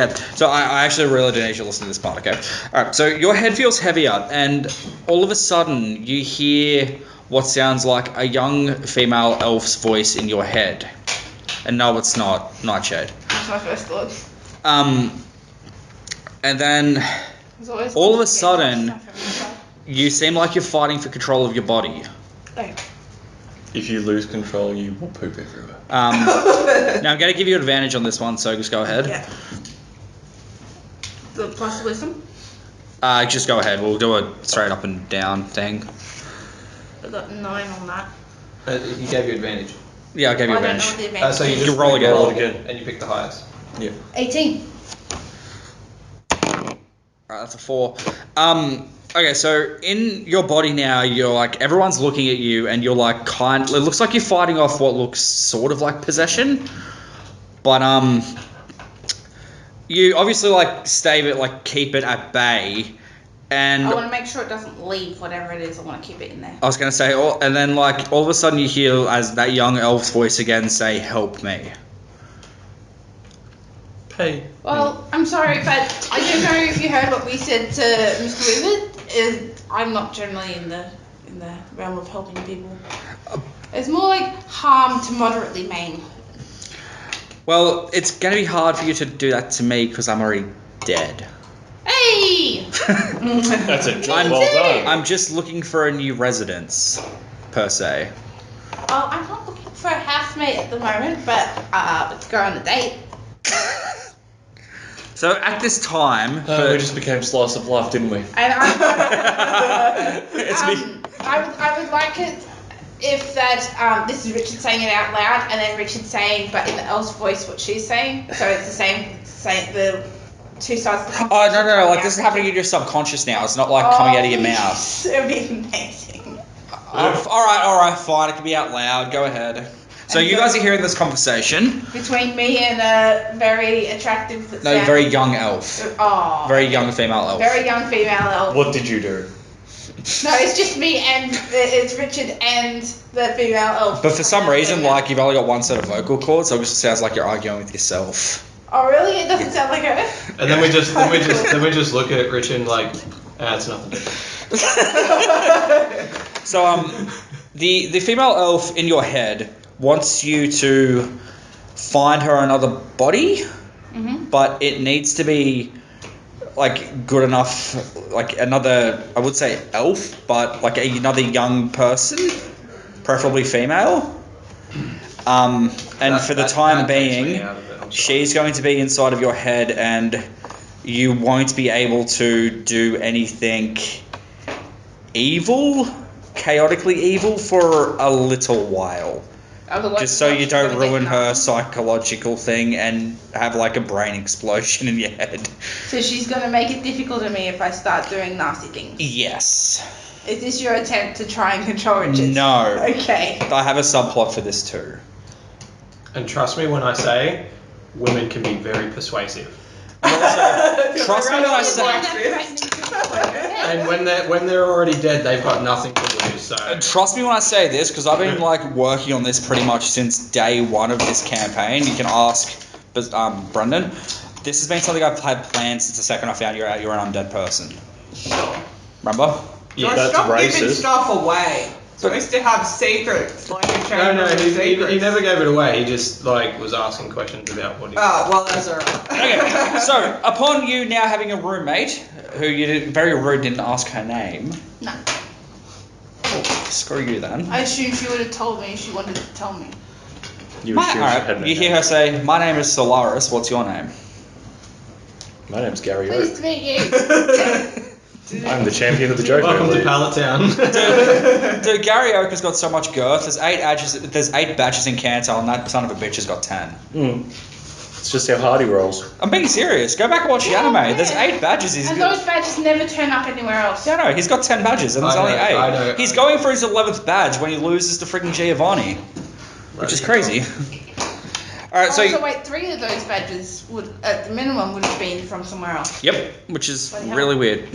Okay, so I actually really do need you to listen to this part, okay? Alright, so your head feels heavier, and all of a sudden you hear what sounds like a young female elf's voice in your head. And no, it's not Nightshade. That's my first thought. And then There's always all of a one sudden, stuff every time. You seem like you're fighting for control of your body. Okay. If you lose control, you will poop everywhere. Now I'm going to give you advantage on this one, so just go ahead. Yeah. The plus wisdom? Just go ahead. We'll do a straight up and down thing. I got 9 on that. He gave you advantage. Yeah, I gave you I don't know advantage. what the advantage So you is. just roll again. Roll again. and you pick the highest. Yeah. 18. Alright, that's a 4. Okay, so in your body now, you're like, everyone's looking at you and you're like it looks like you're fighting off what looks sort of like possession. But, you obviously like keep it at bay. And I want to make sure it doesn't leave whatever it is. I want to keep it in there. I was going to say, and then like all of a sudden you hear as that young elf's voice again say, "Help me." Pay. Well, I'm sorry, but I don't know if you heard what we said to Mr. Wizard. I'm not generally in the realm of helping people. It's more like harm to moderately maim. Well, it's going to be hard for you to do that to me because I'm already dead. Hey! That's a job I'm- well done. I'm just looking for a new residence, per se. Well, I'm not looking for a housemate at the moment, but let's go on a date. So at this time, We just became slice of life, didn't we? And It's me. I would like it if that this is Richard saying it out loud, and then Richard saying, but in the elf's voice, what she's saying. So it's the same the two sides of the Oh, conversation. no, like this is happening in your subconscious now. It's not like coming out of your mouth. It would be amazing. Alright, fine. It can be out loud. Go ahead. So you guys are hearing this conversation. Between me and a very attractive. No, very young elf. Oh. Very young female elf. Very young female elf. What did you do? No, it's just me and it's Richard and the female elf. But for some reason, like, you've only got one set of vocal cords, so it just sounds like you're arguing with yourself. Oh really? It doesn't sound like her. And then we just look at Richard like, it's nothing. So the female elf in your head wants you to find her another body, but it needs to be like good enough, like another, I would say elf, but like another young person, preferably female. And for the time being, she's going to be inside of your head, and you won't be able to do anything evil, chaotically evil, for a little while. Otherwise, Just so you she's don't gonna get ruin her nasty. psychological thing and have like a brain explosion in your head. So she's gonna make it difficult on me if I start doing nasty things. Yes. Is this your attempt to try and control Richard? No. Okay. I have a subplot for this too. And trust me when I say, women can be very persuasive. Trust me when I say. And when they're already dead, they've got nothing to lose. So Trust me when I say this, because I've been like working on this pretty much since day one of this campaign. You can ask, Brendan. This has been something I've had planned since the second I found you're an undead person. Remember? yeah, that's Stop giving racist. stuff away. Supposed to have secrets, like a chamber of secrets. he never gave it away. He just like was asking questions about what he. Oh, well, that's alright. Okay, so upon you now having a roommate, who you very rude didn't ask her name. No. Oh, screw you then. I assumed she would have told me if she wanted to tell me. You assume she had Alright, no you hear name. her say, "My name is Solaris, what's your name?" My name's Gary Pleased Oak. to meet you. I'm the champion of the joke Welcome to family. Pallet Town. Dude, Gary Oak has got so much girth. There's 8 badges in Cantor, and that son of a bitch has got 10. It's just how hard he rolls. I'm being serious. Go back and watch the Yeah, anime. There's yeah. 8 badges. He's And good. those badges never turn up anywhere else. Yeah, no, he's got 10 badges, and there's I only know, 8. I know, He's I know. going for his 11th badge when he loses to freaking Giovanni, which is crazy. All right, so So wait, 3 of those badges would, at the minimum, would have been from somewhere else. yep, which is Bloody hell. really weird.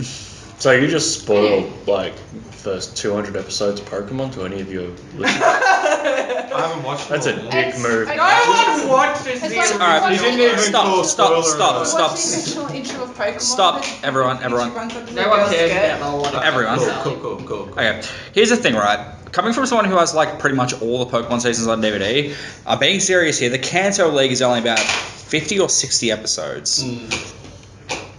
So you just spoiled like first 200 episodes of Pokemon to any of your listeners. I haven't watched. That's a all of them. dick move. I- No one watched this It's video. like- All right, He didn't even call stop, spoiler stop. What's the original intro of Pokemon? Stop, everyone. No one cares about the one. Everyone. Cool. Okay, here's the thing, right? Coming from someone who has like pretty much all the Pokemon seasons on DVD, I'm being serious here. The Kanto League is only about 50 or 60 episodes.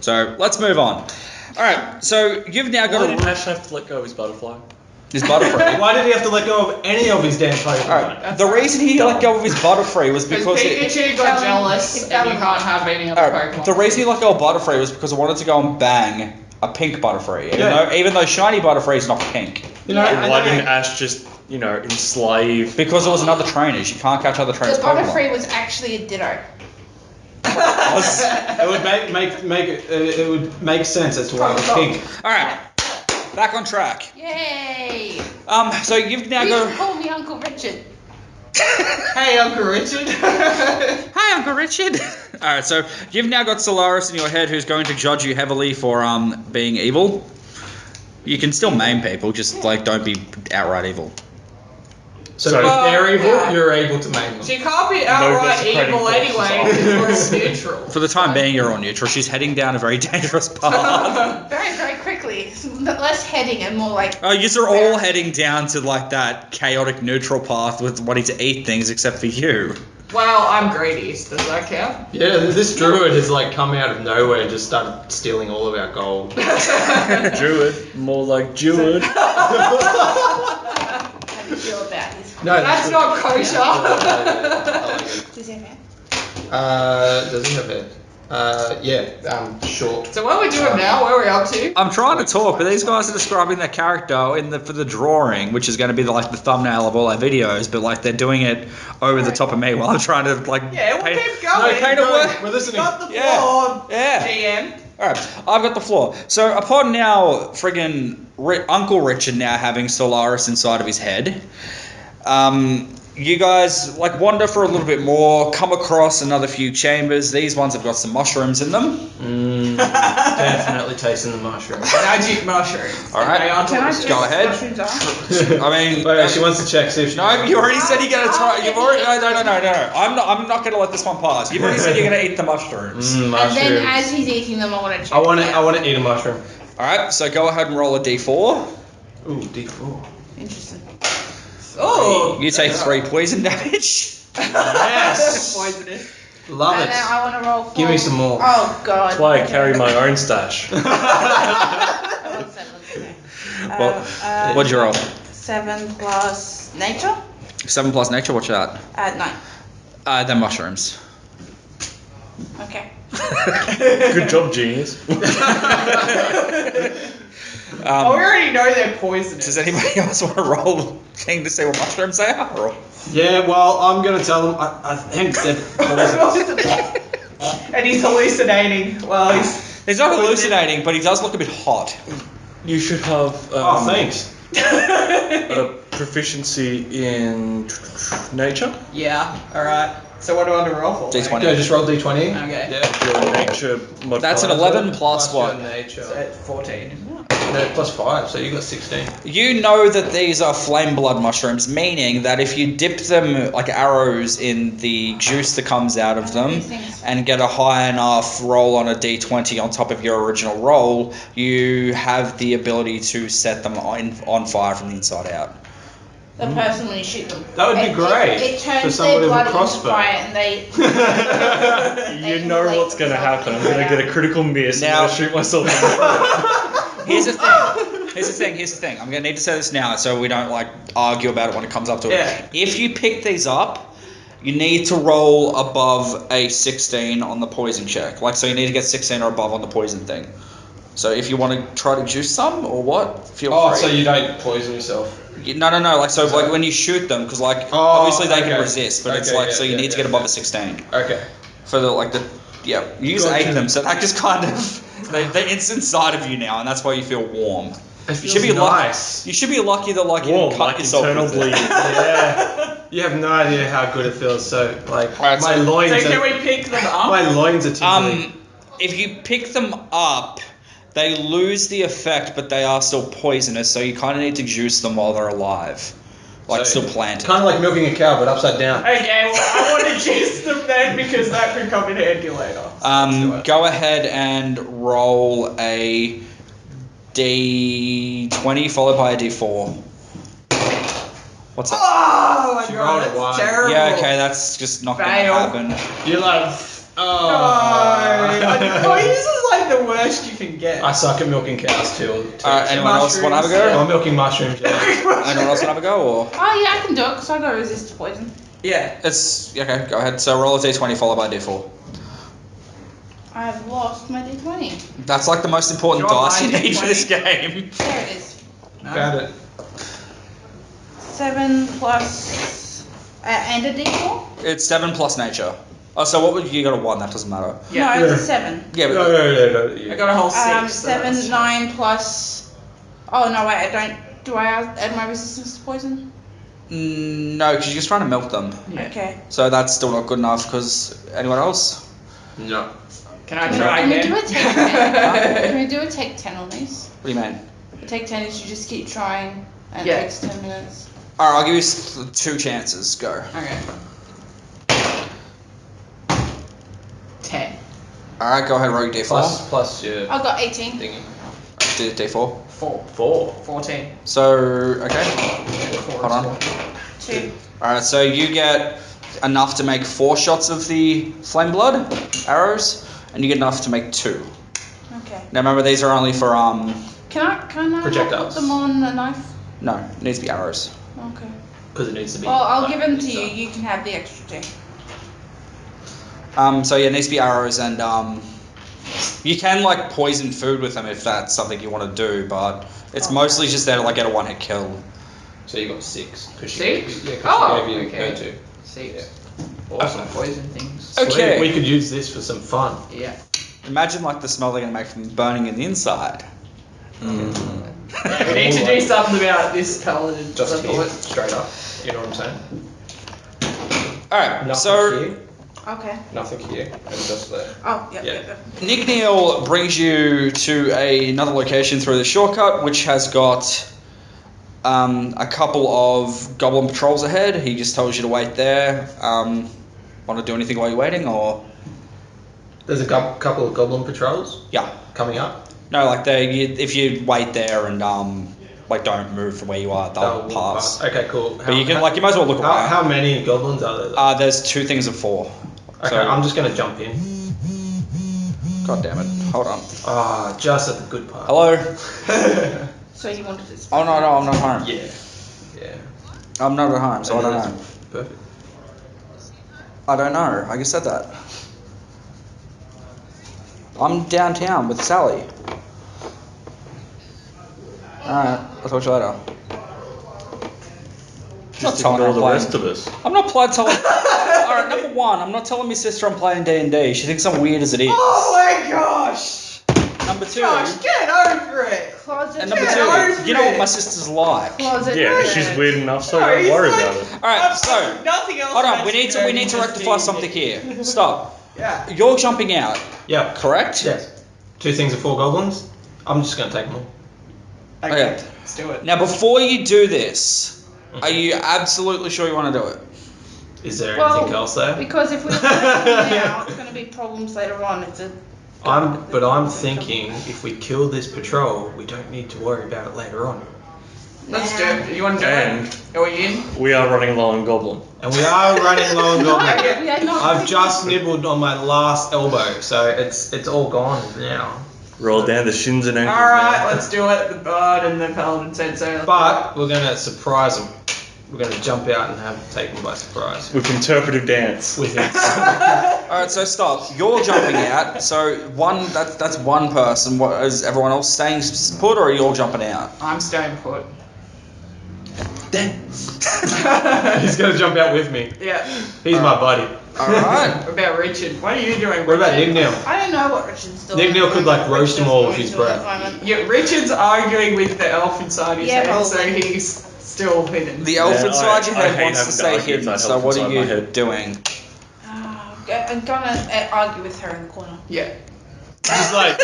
So let's move on. Alright, so you've now Why got did a... Ash have to let go of his butterfly? His Butterfree. Why did he have to let go of any of his damn Pokemon? Alright, the reason he let go of his Butterfree was because... Pikachu got jealous and you can't have any other Pokemon. The reason he let go of Butterfree was because I wanted to go and bang a pink Butterfree, even though shiny Butterfree is not pink. You know, Why didn't Ash just, enslave? Because it was another trainers. You can't catch other The trainers' Pokemon. Butterfree was actually a Ditto. it would make sense as to why it was pink. Alright, back on track. Yay! So you've now You got... can call me Uncle Richard. Hey, Uncle Richard. Hi, Uncle Richard. Alright, so you've now got Solaris in your head who's going to judge you heavily for being evil. You can still maim people, just don't be outright evil. So So- if they're evil, Yeah. you're able to maim them. She can't be outright desecrating evil corpses anyway because we're neutral. For the time being, you're on neutral. She's heading down a very dangerous path. Very, very quickly. Less heading and more like. Oh, you're all heading down to that chaotic neutral path with wanting to eat things, except for you. Well, I'm greedy. Does that count? Yeah, this druid has come out of nowhere and just started stealing all of our gold. Druid. More like Jewid. How do you feel about this? No, That's not kosher. I like it. Does he have hair? Does he have hair? Short. So what are we doing now? Where are we up to? I'm trying to talk, but these guys are describing their character for the drawing, which is going to be the thumbnail of all our videos, but they're doing it over the top of me while I'm trying to Yeah, we'll paint, keep going. paint a word. We're listening. Got the Yeah. floor. Yeah. GM. Alright, I've got the floor. So upon now friggin' Uncle Richard now having Solaris inside of his head, you guys wander for a little bit more, come across another few chambers. These ones have got some mushrooms in them. Definitely tasting the mushroom. Magic mushrooms. Alright. They are Can I delicious. check Go what ahead. mushrooms are? I mean, Wait, she wants to check, see if she... no, you already said you're gonna try. You've already no. I'm not gonna let this one pass. You've already said you're gonna eat the mushrooms. And mushrooms. then as he's eating them, I want to check. I want to eat a mushroom. All right, so go ahead and roll a d4. Ooh, D4. Interesting. Oh. You take 3 poison damage. Yes. Poisonous. Love And it. now I want to roll 4. Give me some more. Oh god. That's why I Okay. carry my own stash. I want 7. Okay. Well, what'd you roll? 7 plus nature. 7 plus nature. What's that? 9. Then mushrooms. Okay. Good job, genius. Oh, we already know they're poisonous. Does anybody else want to roll a thing to see what mushrooms they are? Or... Yeah, well, I'm going to tell them, I think they're poisonous. And he's hallucinating. Well, He's not hallucinating, but he does look a bit hot. You should have Oh, thanks. a proficiency in nature. yeah. All right. So what do I want to roll for? D20. Okay, just roll D20. Okay. Yeah. Your nature modifier. That's an 11 plus your what? nature. So it's 14. No, plus 5, so you got 16. You know that these are flame blood mushrooms, meaning that if you dip them like arrows in the juice that comes out of them and get a high enough roll on a d20 on top of your original roll, you have the ability to set them on fire from the inside out. The person when you shoot them. That would be great It for turns someone their with a blood into crossbow. fire and they. You know what's going to happen. I'm going to get a critical miss and Now- I'm going to shoot myself in the foot. Here's the thing. I'm going to need to say this now so we don't argue about it when it comes up to it. Yeah. If you pick these up, you need to roll above a 16 on the poison check. So you need to get 16 or above on the poison thing. So if you want to try to juice some or what, feel free. so you don't poison yourself. No. When you shoot them, because obviously they can okay. resist, but it's Okay, so you need to get above a 16 Okay. for you use Gotcha. 8 of them, so that just kind of they're inside of you now, and that's why you feel warm. It You should be nice. You should be lucky that you Warm, didn't cut like yourself internal with it. bleeding. Yeah. You have no idea how good it feels. So Alright, my so- loins So can are we pick them up? my loins are tingling. If you pick them up, they lose the effect, but they are still poisonous, so you kind of need to juice them while they're alive, still planted. Kind of like milking a cow, but upside down. Okay, well, I want to juice them then because that could come in handy later. Go ahead and roll a d20 followed by a d4. What's that? Oh my She god, rolled a that's one. terrible. Yeah, okay, that's just not going to Fail. happen. You're like, Oh, this is like the worst you can get. I suck at milking cows too. Anyone else want to have a go? I'm milking mushrooms. Yeah. Anyone else want to have a go? Or? Oh yeah, I can do it because I got resist to poison. Yeah. It's okay. Go ahead. So roll a d20 followed by d4. I've lost my d20. That's like the most important Drop dice you my need for D20. this game. There it is. No. Found it. 7 plus and a d4. It's 7 plus nature. Oh, so what would you got a 1? That doesn't matter. Yeah. No, it's a 7. Yeah, but No. I Yeah. got a whole 6. so 7, that's- 9 plus. Oh no, wait, I don't. Do I add my resistance to poison? no, because you're just trying to milk them. Yeah. Okay. So that's still not good enough. Because anyone else? No. Can I try Can we again? do a take 10? Can we do a take 10 on these? What do you mean? A take 10 is you just keep trying and Yeah. it takes 10 minutes. All right, I'll give you 2 chances. Go. Okay. 10. All right, go ahead. Roll your d4. Plus your I got 18. thingy. D4. 4. 14. So okay. Hold on. 2. All right, so you get enough to make 4 shots of the flame blood arrows, and you get enough to make 2. Okay. Now remember, these are only for Can I Projectiles. put them on a knife? No, it needs to be arrows. Okay. Because it needs to be. Well, I'll give them to inside. you. You can have the extra 2. So yeah, it needs to be arrows, and you can like poison food with them if that's something you want to do, but it's mostly just there to like get a 1-hit kill. So you got 6. 'Cause she 6? gave you- Yeah, 'cause Oh, she gave you okay. her 2. 6. Awesome poison things. Okay. We could use this for some fun. Yeah. Imagine like the smell they're gonna make from burning in the inside. We need to do something about this paladin. Just level. here, straight up. You know what I'm saying? All right, Nothing so here, Okay. nothing here, and just there. Oh, yeah. Yeah. Nigneel brings you to another location through the shortcut, which has got a couple of goblin patrols ahead. He just tells you to wait there. Want to do anything while you're waiting, or There's a couple of goblin patrols yeah? coming up. No, like if you wait there and like don't move from where you are, they'll walk pass. past. Okay, cool. But you can like you might as well look around. How many goblins are there? There's 2 things of 4. Okay, so- I'm just gonna jump in. God damn it! Hold on. Ah, just at the good part. Hello. So you wanted this. Oh no, I'm not home. Yeah. Yeah. I'm not at home, so I don't know. Perfect. I don't know. I just said that. I'm downtown with Sally. Alright, I'll talk to you later. Just telling her ignore the I'm rest of us. I'm not telling. Alright, number 1, I'm not telling my sister I'm playing D&D. She thinks I'm weird as it is. Oh my gosh! Number 2, Gosh, get over it! Closet. and number get 2, over you know what it. my sister's like. Closet. Yeah, she's weird enough, so No, don't he's worry like- about it. Alright, so Nothing else. hold on. has We need go to just rectify being something it. here. Stop. Yeah. You're jumping out, Yeah. correct? Yes. 2 things of 4 goblins. I'm just gonna take them all. Okay. Okay. Let's do it. Now, before you do this, are you absolutely sure you want to do it? Is there Well, anything else there? Because if we do it now, it's going to be problems later on. I'm thinking if we kill this patrol, we don't need to worry about it later on. Let's do it. You want to do And- it? Are we in? We are running low on goblin. And we are running low on No, goblins. we are not. I've just nibbled on my last elbow, so it's all gone now. Roll down the shins and ankles. Alright, now. let's do it. The bard and the paladin said so. But we're gonna surprise them. We're gonna jump out and take them by surprise. With interpretive dance. With it. Alright, so stop. You're jumping out. So that's one person. What, is everyone else staying put, or are you all jumping out? I'm staying put. He's gonna jump out with me. Yeah. He's my buddy. Alright. What about Richard? What are you doing, What about Richard? Nigneel? I don't know what Richard's doing. Nigneel could, like, roast Richard's them all with going his to at breath. the moment. Yeah, Richard's arguing with the elf inside his Yeah, head, so probably. he's still hidden. The elf Yeah, inside your I head hate wants to having to stay argue with hidden. that So elf what are inside my you head. doing? I'm gonna argue with her in the corner. Yeah. He's like,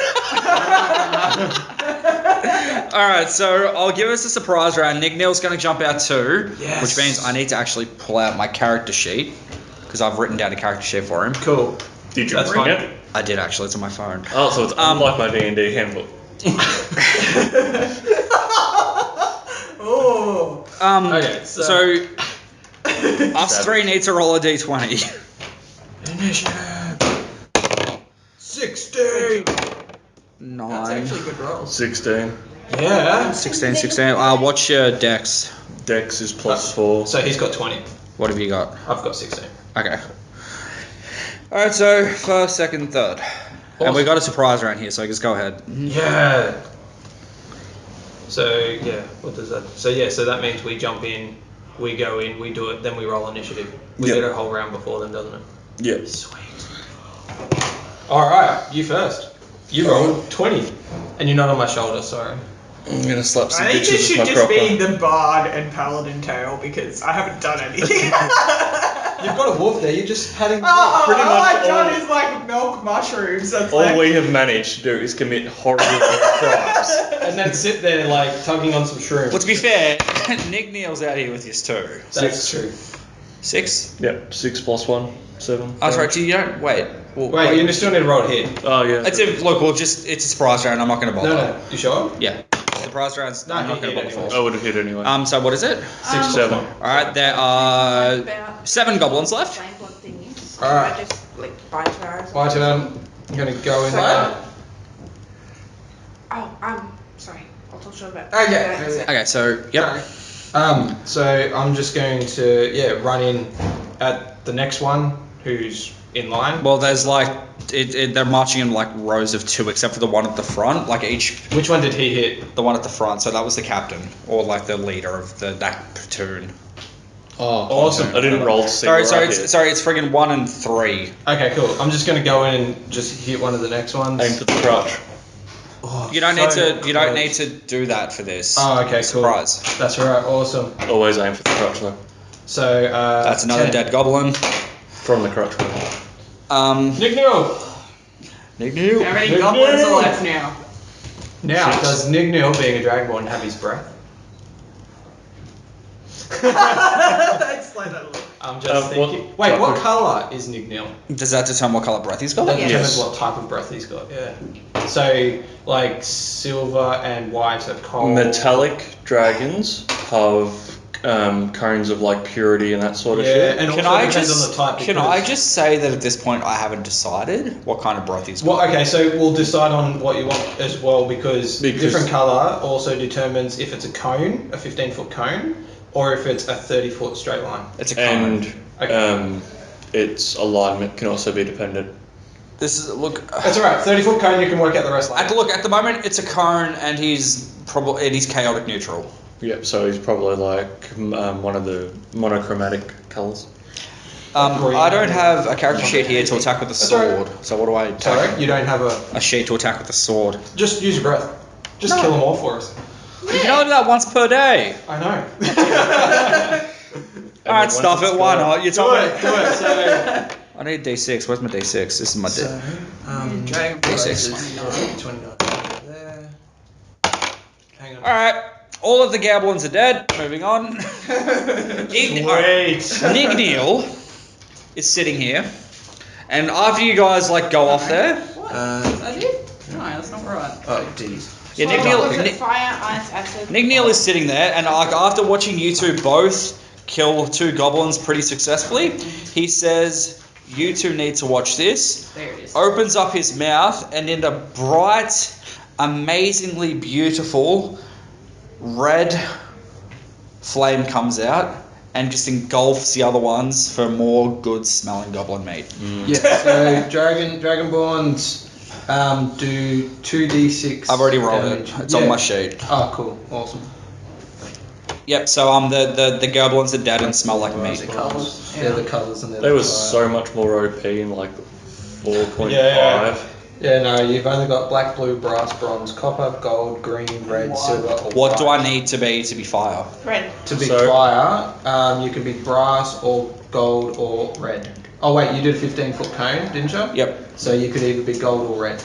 Alright, so I'll give us a surprise round. Nigneel's going to jump out too, Yes. which means I need to actually pull out my character sheet because I've written down a character sheet for him. cool. Did you That's bring fine. it? I did actually. It's on my phone. Oh, so it's unlike my D&D handbook. Oh. Okay, so so- us 3 need to roll a d20. Initiative. That's actually good rolls. 16. Yeah. 16, 16. What's your dex? Dex is +4. So he's got 20. What have you got? I've got 16. Okay. Alright, so first, second, third. And we got a surprise around here, so just go ahead. Yeah. So yeah, what does that? So yeah, so that means we jump in, we go in, we do it, then we roll initiative. We Yep. get a whole round before them, doesn't it? Yep. Sweet. All right, you first. You rolled 20, and you're not on my shoulder. Sorry. I'm gonna slap some I think bitches this with should my just be cropper. the bard and paladin tale because I haven't done anything. You've got a wolf there. You're just heading. Pretty all much I've done all- is like milk mushrooms. That's All like, we have managed to do is commit horrible crimes. and then sit there like tugging on some shrooms. Well, to be fair, Nigneel's out here with his too. That's true. 6? Yep, 6 + 1, 7. Oh, sorry, you don't. Wait. Well, Wait, you still need to roll a hit. Oh yeah. It's a look. It's a surprise round. I'm not going to bother. No, you sure? Yeah, surprise rounds. No, I'm not he going to hit bother anyway. for. I would have hit anyway. So what is it? 6, 7. All right, there are 7 goblins left. Flame blood thingies. Alright. I just like buy 2 hours. My turn. I'm gonna go in So, there. sorry. I'll talk to you about Okay. Okay, so yep. So I'm just going to run in at the next one who's in line. Well, there's like they're marching in like rows of 2, except for the one at the front. Like each Which one did he hit? the one at the front. So that was the captain or like the leader of that platoon. Oh, awesome. I didn't roll to see Sorry, where I hit. it's friggin' 1 and 3. Okay, cool. I'm just gonna go in and just hit one of the next ones. Aim for the crotch. Oh, You don't so need close. to do that for this. Oh, okay, cool. Surprise. That's right. Awesome. Always aim for the crotch though. So That's another 10. dead goblin. From the crotch. Nigneel. Nigneel. how many goblins are left now? Now, 6. does Nigneel, being a dragonborn, have his breath? Explain that a little. I'm just thinking. what Wait, what type of- colour is Nigneel? Does that determine what color breath he's got? That Yeah. determines Yes. what type of breath he's got. Yeah. So, like silver and white are cold. Metallic dragons have cones of like purity and that sort of Yeah, shit. and Can also I depends just on the type. can because- I just say that at this point I haven't decided what kind of breath he's got? Well, okay, so we'll decide on what you want as well because Because- different colour also determines if it's a cone, a 15-foot cone, or if it's a 30-foot straight line. It's a cone. And its alignment can also be dependent. This is look. That's alright, 30-foot cone, you can work out the rest later. At the moment it's a cone and he's chaotic neutral. Yep, so he's probably like one of the monochromatic colours. Green. I don't have a character sheet here to attack with a That's all right. sword. So what do I take? Sorry, you don't have A sheet to attack with a sword. Just use your breath. Just kill them all for us. You can only do that once per day. I know. Alright, stuff it. Why not? You do told me. it, do it. So, I need D6. Where's my D6? This is my D. Dragon D6. 29 there. Hang on. Alright, all of the goblins are dead. Moving on. Nigneel is sitting here, and after you guys like go off there, What? I did? No, that's not right. Oh, geez. yeah, Was it Nigneel fire, ice, acid? Nigneel is sitting there, and like after watching you two both kill 2 goblins pretty successfully, he says, "You two need to watch this." There it is. Opens up his mouth, and in a bright, amazingly beautiful red flame comes out and just engulfs the other ones for more good smelling goblin meat. Yeah, so Dragonborns do 2d6. I've already rolled damage. it. It's on my sheet. Oh, cool. Awesome. Yep, so the goblins are dead and smell like meat. The colours. Yeah, the colours and They were so much more OP in like 4.5. Yeah. Yeah, no, you've only got black, blue, brass, bronze, copper, gold, green, red, silver, or What do white. I need to be fire? Red. To be So- fire, you can be brass or gold or red. Oh wait, you did a 15-foot cone, didn't you? Yep. So you could either be gold or red.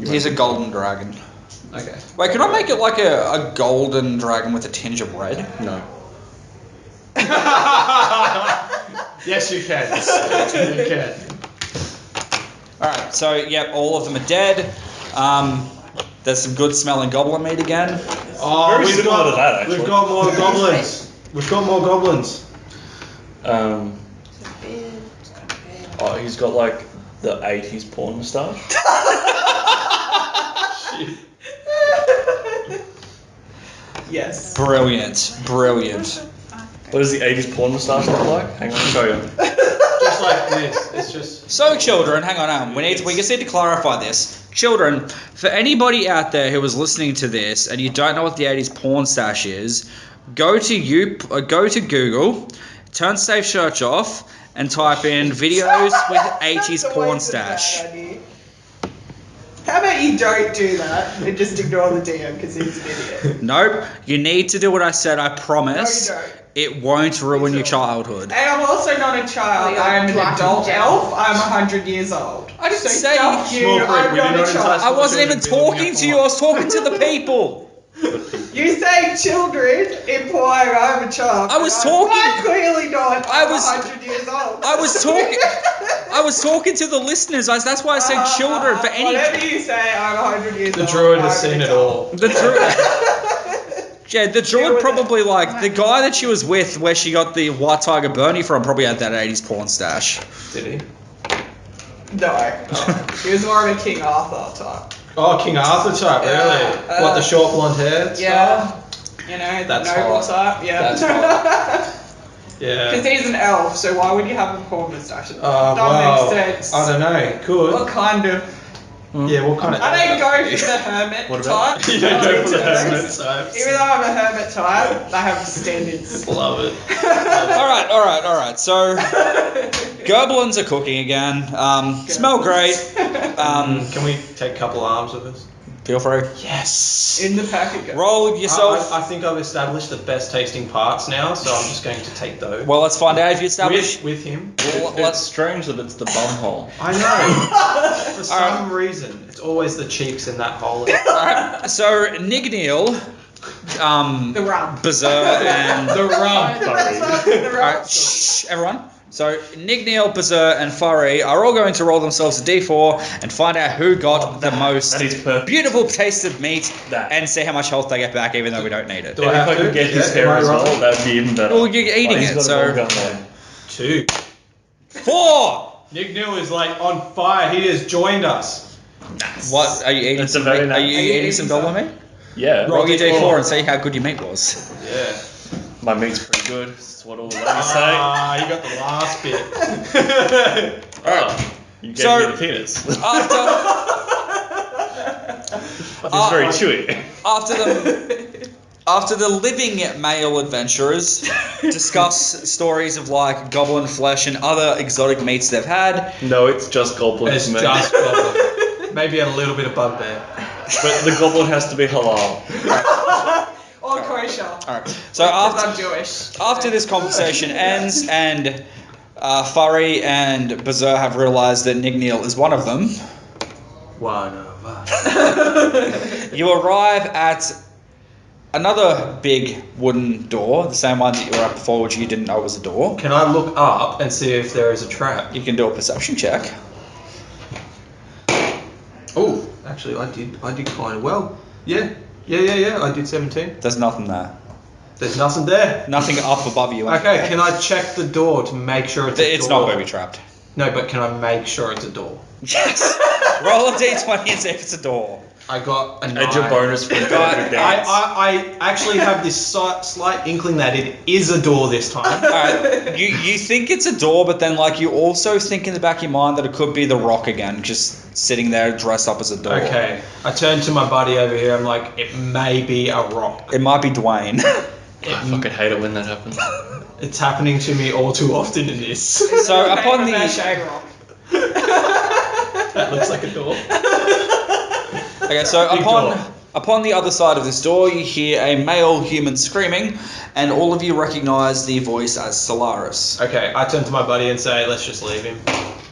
Here's a golden dragon. Okay. Wait, can I make it like a golden dragon with a tinge of red? No. Yes, you can. You can. Alright, so yep, all of them are dead. There's some good smelling goblin meat again. Oh, Very similar to that, actually. We've got more goblins. We've got more goblins. Oh, he's got like the 80s porn moustache. Yes. Brilliant. Brilliant. What does the 80s porn moustache look like? Hang on, I'll show you. Just like this. It's just. So, children, hang on. We just need to clarify this. Children, for anybody out there who was listening to this and you don't know what the 80s porn stash is, go to Google, turn Safe Search off, and type in videos with 80s porn stash. How about you don't do that and just ignore the DM because he's an idiot? Nope. You need to do what I said. I promise. No, you don't. It won't ruin your childhood. And I'm also not a child. I am an adult elf. I'm 100 years old. I didn't say Stuff you. Small print, I'm we do not not a child. entice- I wasn't even Children talking building to you. I was talking to the people. You say children, implying I'm a child. I was and talking- I'm quite clearly not. I I'm was- 100 years old. I was talking to the listeners. That's why I said children. For any Whatever you say, I'm 100 years The old. druid I'm has an seen it adult. all. the druid. Yeah, the druid with probably like the guy that she was with, where she got the White Tiger Bernie from. Probably had that 80s porn stash. Did he? No. He was more of a King Arthur type. Oh, King Arthur type, Yeah, really? What, the short blonde hair? Yeah. You know, the That's noble hot. type. Yeah. That's Yeah. Because he's an elf, so why would you have a porn moustache? That Well, makes sense. I don't know. Could. What kind of? Yeah, what kind of? I don't go for the hermit What about- type. You don't go for the I hermit don't. types. Even though I'm a hermit type, I have standards. Love it. All right. So, goblins are cooking again. Smell great. Can we take a couple arms with us? Feel free. Yes. In the packet. Roll yourself. I think I've established the best tasting parts now, so I'm just going to take those. Well, let's find out if you establish. With him. It's strange that it's the bum hole. I know. For some reason, it's always the cheeks in that hole. Alright, so Nigneel, The rum. Beser and The rum. The rum. Alright, shh, everyone. So Nigneel, Beser, and Faree are all going to roll themselves a d4 and find out who got the most That is perfect. beautiful tasted meat That. and see how much health they get back, even though we don't need it. Do And I have if I to? could get his Yeah, hair am I as well, wrong? that'd be even better. Well, you're eating But he's it, got a so- ball gun on. 2. 4! Nigneel is like on fire. He has joined us. What are you eating? It's a very Are nice- you eating some goblin meat? Yeah. Roll your D4. d4 and see how good your meat was. Yeah. My meat's pretty good. That's what all the ladies say. Ah, you got the last bit. Oh, you gave So- me the penis. It's After very chewy. After the living male adventurers discuss stories of like goblin flesh and other exotic meats they've had, No, it's just goblins, It's man. just goblin. Maybe a little bit of bugbear. But the goblin has to be halal. Or kosher. alright. So Because after I'm Jewish. after this conversation ends and Faree and Beser have realised that Nigneel is one of them, One of us. you arrive at another big wooden door, the same one that you were at before, which you didn't know was a door. Can I look up and see if there is a trap? You can do a perception check. Oh, actually, I did kind of well. Yeah. I did 17. There's nothing there. There's nothing there. Nothing up above you. Okay, can I check the door to make sure it's a It's door? not going to be trapped. No, but can I make sure it's a door? Yes. Roll a d20 and see if it's a door. I got a 9. Add your bonus for Right, dance. I actually have this slight inkling that it is a door this time. Alright, you think it's a door, but then like you also think in the back of your mind that it could be the Rock again, just sitting there dressed up as a door. Okay, I turn to my buddy over here. I'm like, it may be a rock. It might be Dwayne. I fucking hate it when that happens. It's happening to me all too often in this. So upon the Shag rock. That looks like a door. okay, so Big door. upon the other side of this door, you hear a male human screaming, and all of you recognise the voice as Solaris. Okay, I turn to my buddy and say, let's just leave him.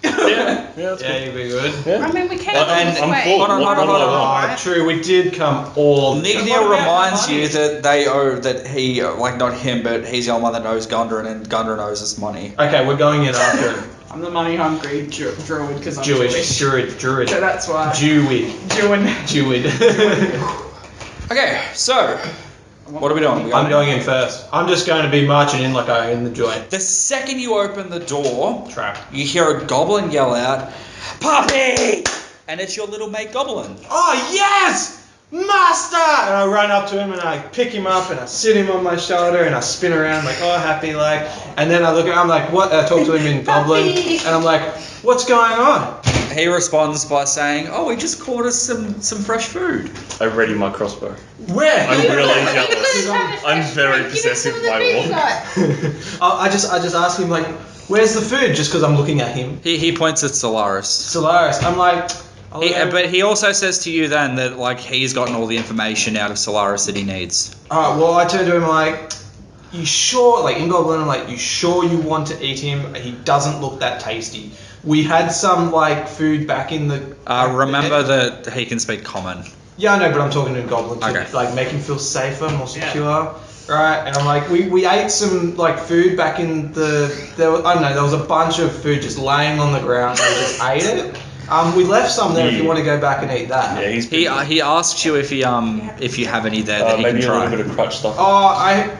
Yeah, that's Yeah, good. you'll be good. Yeah. I mean, we came Well, all this I'm way. full. Hold on, What hold on, do I hold on. want? Right. True, we did come all. Nigneel reminds you that he, like not him, but he's the only one that knows Gundren, and Gundren owes us money. Okay, we're going in after him. I'm the money hungry druid because I'm Jewish. Druid. So that's why. Jewy. Jewin. Okay, so what are we doing? I'm going in first. I'm just going to be marching in like I own the joint. The second you open the door, Trap. you hear a goblin yell out, "Puppy! and it's your little mate goblin. Oh, yes! Master! And I run up to him and I pick him up and I sit him on my shoulder and I spin around like, oh, happy, like. And then I look at him, I'm like, what? I talk to him in Goblin and I'm like, what's going on? He responds by saying, "Oh, we just caught us some fresh food." I ready my crossbow. Where? I'm really jealous. jealous. I'm very possessive of my wolf. I just ask him like, where's the food? Just because I'm looking at him. He points at Solaris. Solaris. I'm like, But he also says to you then that like he's gotten all the information out of Solaris that he needs. alright, well, I turn to him like, you sure, like in Goblin, I'm like, you sure you want to eat him? He doesn't look that tasty. We had some like food back in the. Remember that he can speak common. Yeah, I know, but I'm talking to Goblin to Okay. like make him feel safer, more secure. Right, and I'm like, we ate some like food back in the. I don't know, there was a bunch of food just laying on the ground. And we just ate it. We left some there if you want to go back and eat that. Yeah, he's He asks you if you have any there that he can maybe a try. little bit of crutch stuff. Oh,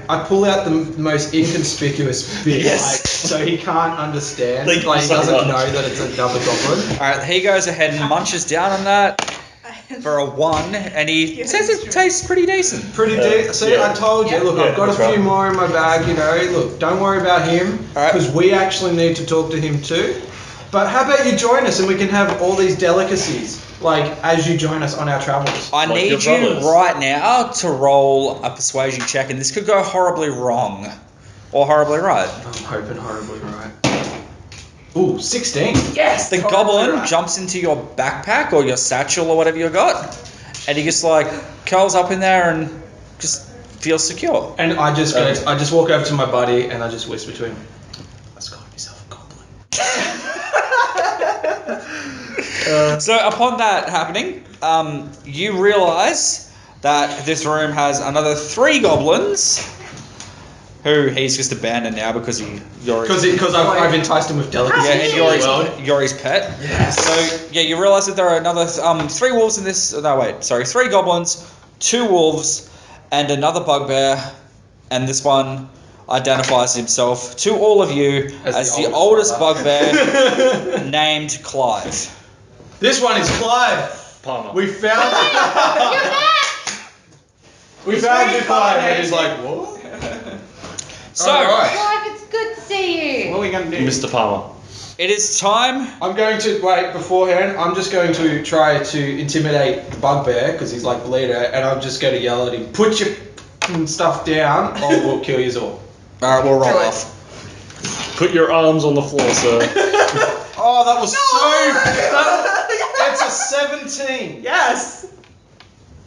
I pull out the most inconspicuous bit, Yes. like, so he can't understand. Thank you Like he so doesn't much. know that it's another goblin. Alright, he goes ahead and munches down on that for a 1, and he says it tastes pretty decent. Pretty deep. See, yeah. I told you. Look, Yeah, I've got that's a few right. more in my bag. You know, look, don't worry about him Alright. because we actually need to talk to him too. But how about you join us and we can have all these delicacies, like as you join us on our travels. I Like need your you brothers. right now to roll a persuasion check, and this could go horribly wrong or horribly right. I'm hoping horribly right. Ooh, 16. Yes. The goblin jumps into your backpack or your satchel or whatever you got, and he just like curls up in there and just feels secure. And I just go. I just walk over to my buddy and I just whisper to him, "Let's go have yourself a goblin." So upon that happening, you realise that this room has another 3 goblins, who he's just abandoned now because you're Because I've enticed him with delicacies. yeah, and you're his pet. Yes. So yeah, you realise that there are another 3 wolves in this. No, wait, sorry, 3 goblins, 2 wolves, and another bugbear, and this one identifies himself to all of you as the oldest bugbear named Clive. This one is Clive. Palmer. We found You're back. we found you, Clive. And he's like, what? So Alright. Clive, it's good to see What you. are we going to do? Mr. Palmer. it is time. I'm going to wait beforehand. I'm just going to try to intimidate the bugbear because he's like the leader, and I'm just going to yell at him, "Put your stuff down, or we'll kill you all." All right, we'll roll Do it. off. Put your arms on the floor, sir. Oh, that was It's a 17. Yes!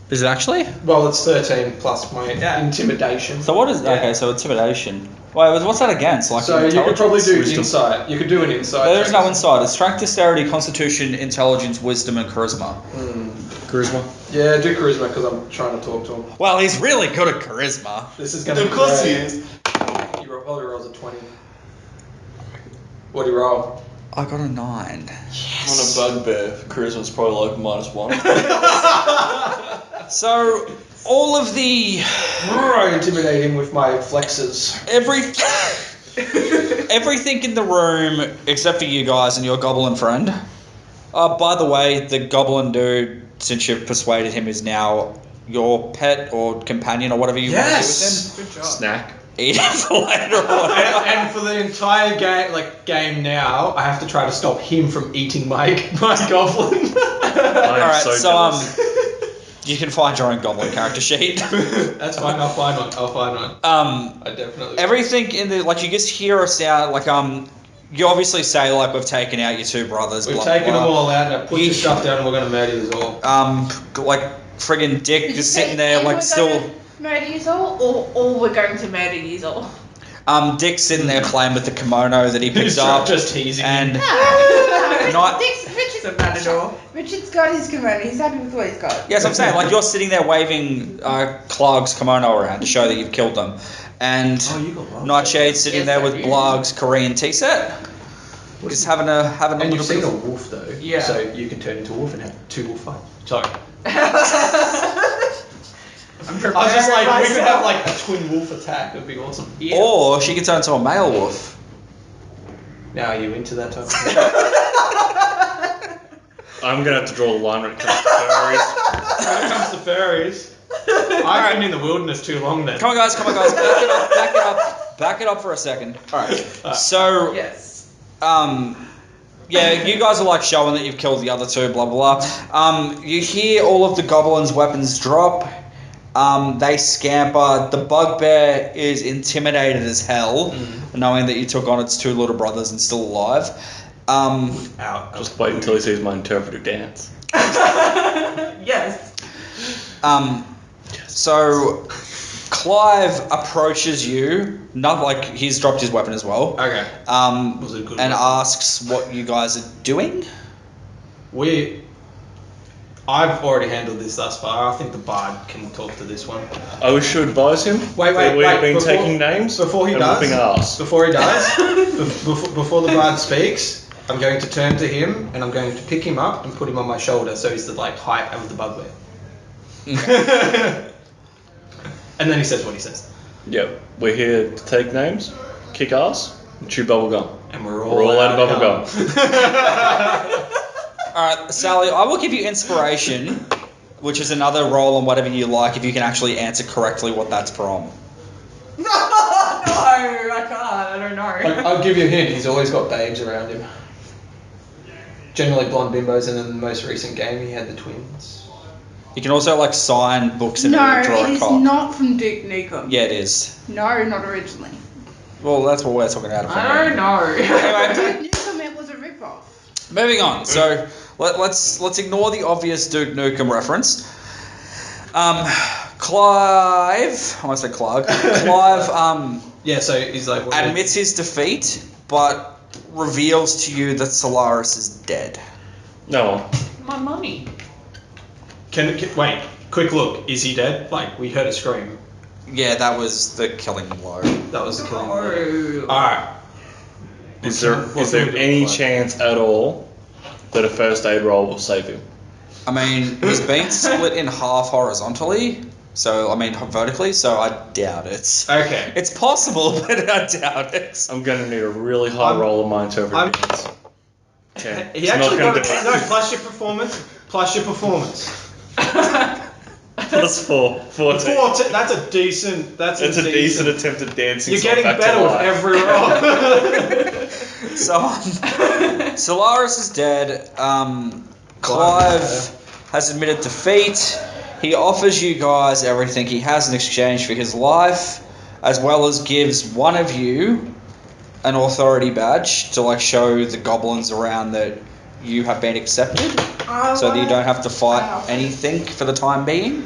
Is it actually? Well, it's 13 plus my intimidation. So what is Yeah. okay? So intimidation. Wait, what's that against? Like So you could probably do Wisdom. insight. You could do an insight. There's check. no insight. It's strength, dexterity, constitution, intelligence, wisdom, and charisma. Charisma. Yeah, do charisma because I'm trying to talk to him. Well, he's really good at charisma. This is going to be Of course great. he is. He probably rolls a 20. What do you roll? I got a 9. On a bugbear, charisma's probably like -1. So all of the I intimidate him with my flexes. everything in the room except for you guys and your goblin friend. By the way, the goblin dude, since you've persuaded him, is now your pet or companion or whatever you want to do with Good job. Snack. him. Eat him for later or whatever. And for the entire game now, I have to try to stop him from eating my goblin. I am Alright, so so jealous. you can find your own goblin character sheet. That's fine. I'll find one. I definitely. Everything in the you just hear a sound you obviously say we've taken out your 2 brothers. We've blah, taken blah. them all out. Now put your stuff down, and we're gonna murder you all. Friggin' Dick Did you just say sitting there and we're still. gonna murder you all, or we're going to murder you all? Dick's sitting there playing with the kimono that he picked up, just teasing. and No, It's a matador. Richard's got his kimono. He's happy with what he's got. yes, I'm saying you're sitting there waving Clark's kimono around to show that you've killed them, and you got one. Nightshade's sitting Yes, there I with do. Blarg's Korean tea set, just having a And little you've bit seen a of. wolf though, Yeah. so you can turn into a wolf and have 2 wolf fights. Sorry. I'm I was just like, we could have myself. a twin wolf attack. It'd be awesome. Yeah. Or she could turn into a male wolf. Now are you into that type of thing? I'm gonna have to draw a line when it comes to furries. When it comes to furries, I've been in the wilderness too long then. Come on, guys. Back it up for a second. Alright. So, Yes. yeah, you guys are like showing that you've killed the other two, blah, blah, blah. You hear all of the goblins' weapons drop. They scamper. The bugbear is intimidated as hell, knowing that you took on its two little brothers and still alive. Out. Just wait until he sees my interpretive dance. Yes. So Clive approaches you, not like he's dropped his weapon as well. Okay. Was it a good and weapon? asks what you guys are doing. I've already handled this thus far. I think the bard can talk to this one. Oh, we should advise him. Wait, We've been before- taking names before he and does. whooping ass. Before he does, before the bard speaks, I'm going to turn to him and I'm going to pick him up and put him on my shoulder so he's the like height of the bugbear. And then he says what he says. Yep, we're here to take names, kick ass, and chew bubble gum. And we're We're all out of bubble gum. Alright, Sally, I will give you inspiration, which is another roll on whatever you like if you can actually answer correctly what that's from. No, I can't. I don't know. I'll give you a hint. He's always got babes around him. Generally blonde bimbos, and in the most recent game he had the twins. You can also like sign books and No, draw it a is cock. not from Duke Nukem. Yeah, it is. No, not originally. Well, that's what we're talking about. I don't know. Anyway, Duke Nukem, it was a ripoff. moving on. So let's ignore the obvious Duke Nukem reference. Clive, I almost said Clive. Clive Yeah, so he's like. admits his defeat, but reveals to you that Solaris is dead. No. My money. Can wait? Quick look. Is he dead? Like we heard a scream. Yeah, that was the killing blow. That was the killing. Oh. All right. Is there any chance at all that a first aid roll will save him? I mean, he's been split in half horizontally, so I mean vertically, so I doubt it. Okay. It's possible, but I doubt it. I'm gonna need a really high roll on my interpretive dance. Okay. He It's not actually gonna got do it. no plus your performance. Plus your performance. Plus 4. 14. That's a decent. That's It's a decent attempt at dancing. You're song getting back to better with life. every roll. So, Solaris is dead. Clive has admitted defeat. He offers you guys everything he has in exchange for his life, as well as gives one of you an authority badge to like show the goblins around that you have been accepted, so that you don't have to fight anything for the time being.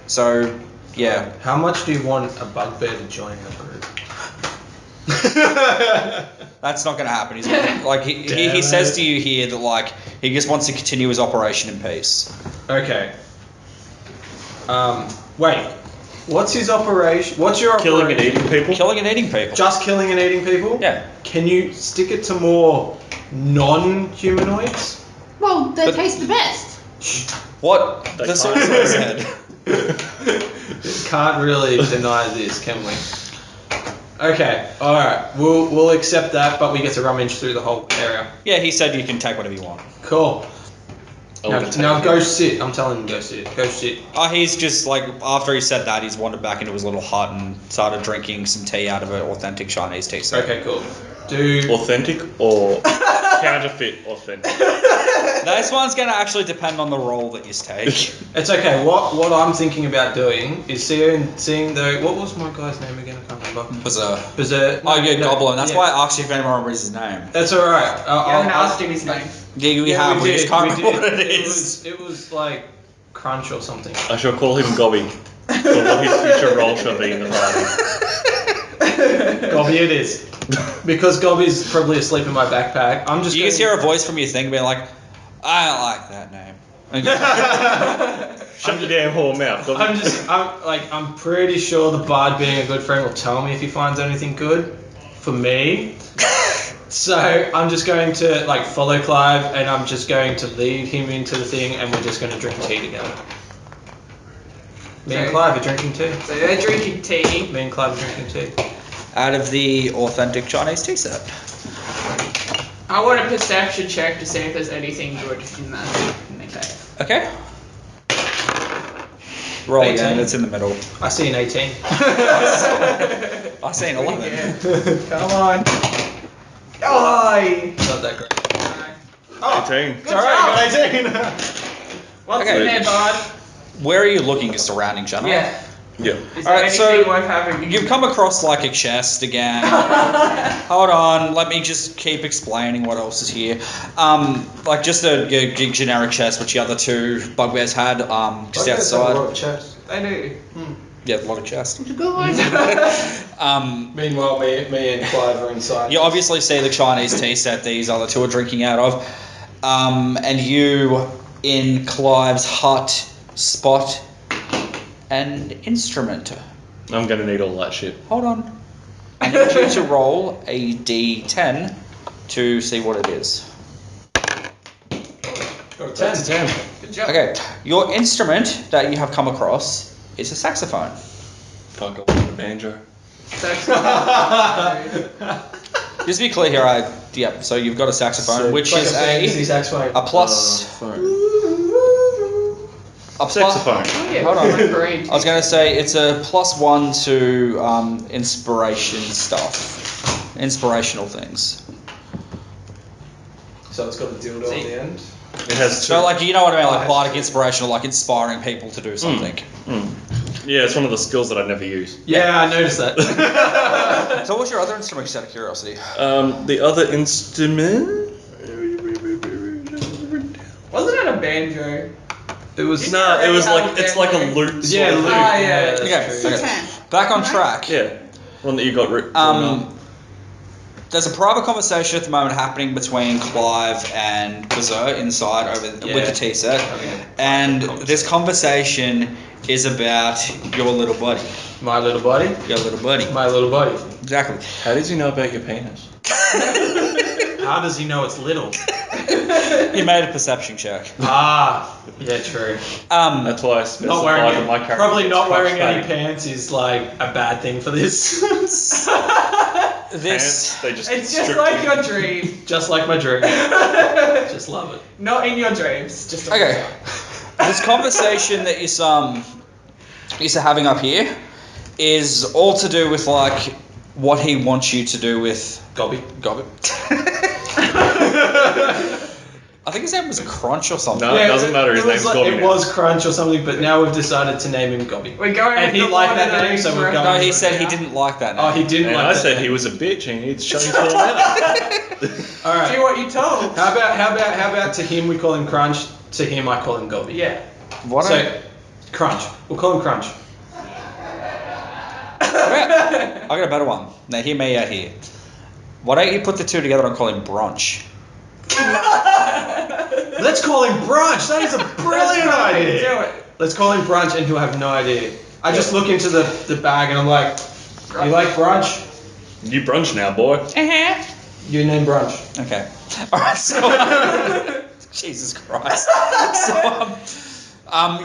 So, yeah. How much do you want a bugbear to join our group? That's not going to happen. He's like he Damn says it. to you here that like he just wants to continue his operation in peace. Okay. Wait. What's his operation? What's your Killing and operation? eating people? Killing and eating people. Just killing and eating people? Yeah. Can you stick it to more non-humanoids? Well, they But- taste the best. What They the can't. sorcerer said. Can't really deny this, can we? Okay, alright. We'll accept that, but we get to rummage through the whole area. Yeah, he said you can take whatever you want. Cool. I Now, wanna take now it. go sit. I'm telling him go sit. Go sit. Oh, he's just like after he said that, he's wandered back into his little hut and started drinking some tea out of an authentic Chinese tea set. Okay, cool. Do Authentic or counterfeit authentic? This one's gonna actually depend on the role that you take. it's okay. What I'm thinking about doing is seeing the what was my guy's name again? I can't remember. Berserk. Berserk. Oh yeah, Goblin. That's yeah. why I asked you if anyone remembers his name. That's alright. You haven't asked him his name. Yeah, we have. We just can't remember what it It is. was like Crunch or something. I shall call him Gobby. For what his future role shall be in the party. Gobby it is. Because Gobby's probably asleep in my backpack. I'm just You just hear a voice from your thing being like, "I don't like that name." Shut your damn whore mouth. Gobby. I'm pretty sure the bard being a good friend will tell me if he finds anything good for me. So I'm just going to like follow Clive and I'm just going to lead him into the thing and we're just going to drink tea together. Me and Okay. Clive are drinking tea. So they're drinking tea. Me and Clive are drinking tea. Out of the authentic Chinese tea set. I want a perception check to see if there's anything good in the cave. Okay. Roll 18. again. It's in the middle. I see an 18. I see an 11. Come on. Oh! Not that great. 18. It's alright, got 18. What's Okay. in there, bud? Where are you looking? Just surrounding general? Yeah. Yeah. Is Alright, there so anything worth having? You've come across like a chest again. Hold on, let me just keep explaining what else is here. Like just a generic chest, which the other two bugbears had, just outside. They do. Yeah, a lot of chests. It's a good one. Meanwhile, me and Clive are inside. You obviously see the Chinese tea set these other two are drinking out of. And you, in Clive's hut, spot an instrument. I'm gonna need all that shit. Hold on. I need you to roll a d10 to see what it is. Got a 10. That's a 10. Good job. Okay, your instrument that you have come across is a saxophone. Fuck, I wanted a banjo. Just to be clear here, so you've got a saxophone, So- which Like is fantasy saxophone. a plus. A plus. Saxophone. Oh, yeah, Hold on. my brain. I was going to say it's a +1 to inspiration stuff, inspirational things. So it's got a dildo See? on the end. It has two. So like you know what I mean, like Oh, bardic inspirational, like inspiring people to do something. Yeah, it's one of the skills that I never use. Yeah, I noticed that. So what's your other instrument? Just out of curiosity. The other instrument. Wasn't it a banjo? It was. No, it was already like have it's a like a banjo. lute. Yeah, sort of lute. thing. Ah, yeah. that's Okay, true. okay. 10. Back on track. Yeah, one that you got written. There's a private conversation at the moment happening between Clive and Beser inside with the tea set, and this conversation is about your little buddy. My little buddy. Your little buddy. My little buddy. Exactly. How did you know about your penis? How does he know it's little? He made a perception check. Ah, yeah, true. That's why I specified Not wearing that my character. probably not was wearing any crotch-fatty. pants is like a bad thing for this. This. Pants, they just It's just stripped like them. your dream. Just like my dream. Just love it. Not in your dreams. Just Okay. This conversation that you're having up here is all to do with like what he wants you to do with Gobby. Gobbit. I think his name was Crunch or something. No, it doesn't matter. His name's Gobby It now. was Crunch or something, but now we've decided to name him Gobby. We're going And with he the liked Lord that of the name, Rings so we're reference. going No, he said he Yeah. didn't like that name. Oh, he didn't And like I that said name. he was a bitch and he needs to shut his little mouth. All right. Do what you told. How about to him we call him Crunch, to him I call him Gobby. Yeah. What So, Crunch. We'll call him Crunch. I got a better one. Now hear me out here. Why don't you put the two together and call him Brunch? Let's call him Brunch. That is a brilliant idea. Do it. Let's call him Brunch, and he'll have no idea. I just look into the bag and I'm like, you like brunch? You brunch now, boy. You name Brunch. Okay. Alright, so Jesus Christ. So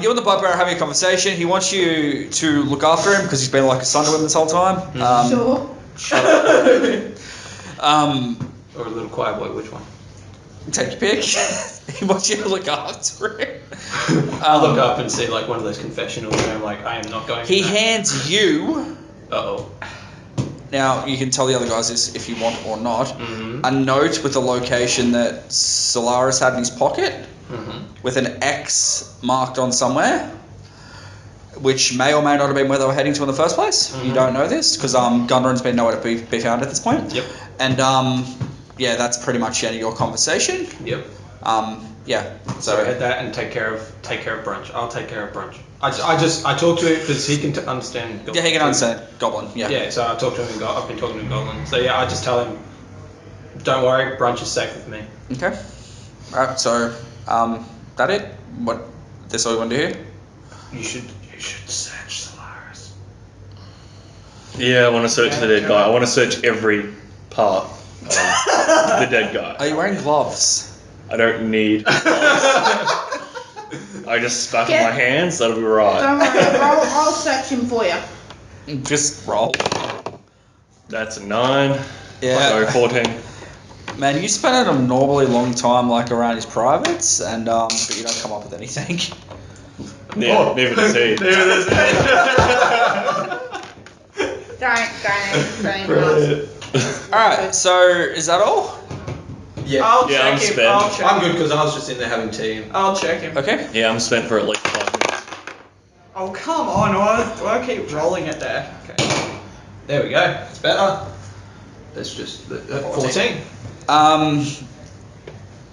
you and the bugbear are having a conversation. He wants you to look after him because he's been like a son to him this whole time. Sure. Shut up. Or a little choir boy, which one? Take your pick. He wants you to look after him. I look up and see like one of those confessionals where I'm like, I am not going. He hands you. Uh-oh. Now you can tell the other guys this if you want or not. Mm-hmm. A note with the location that Solaris had in his pocket, Mm-hmm. with an X marked on somewhere, which may or may not have been where they were heading to in the first place. You don't know this because Gundren's been nowhere to be found at this point. Yep. And yeah, that's pretty much the end of your conversation. Yep. Yeah. So head that and take care of Brunch. I'll take care of Brunch. I talk to him because he can understand. Goblin. Yeah, he can understand Goblin. Yeah. Yeah, so I talk to him. I've been talking to him Goblin. So yeah, I just tell him, don't worry, Brunch is safe with me. Okay. All right. So that it. What? This all you want to hear? You should search Solaris. Yeah, I want to search the dead guy. I want to search every part of the dead guy. Are you wearing gloves? I don't need gloves. I just spat on my hands, that'll be right. Don't worry, I'll search him for you. Just roll. That's a 9. Yeah. So 14. Man, you spent an abnormally long time like around his privates, and but you don't come up with anything. Yeah, neither does he. Don't Brilliant. Alright, so is that all? Yeah. I'll Yeah, check I'm him. spent. I'll check I'm him. good because I was just in there having tea. I'll check him. Okay. Yeah, I'm spent for at least 5 minutes. Oh, come on. Why keep rolling it there? Okay. There we go. It's better. That's just 14.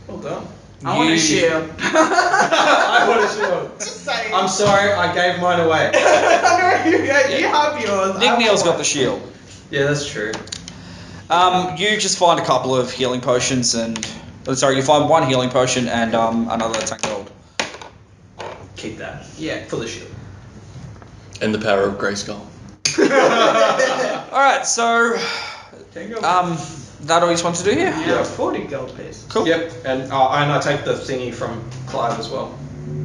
Well done. I want a shield. I want a shield. Just saying. I'm sorry, I gave mine away. I know you have yours. Nickneel's got the shield. Yeah, that's true. You just find a couple of healing potions and... Sorry, you find one healing potion and another tank gold. Keep that. Yeah. For the shield. And the power of Grayskull. Alright, so... that all you just want to do here? Yeah, 40 gold pieces. Cool. Yep, and I take the thingy from Clive as well.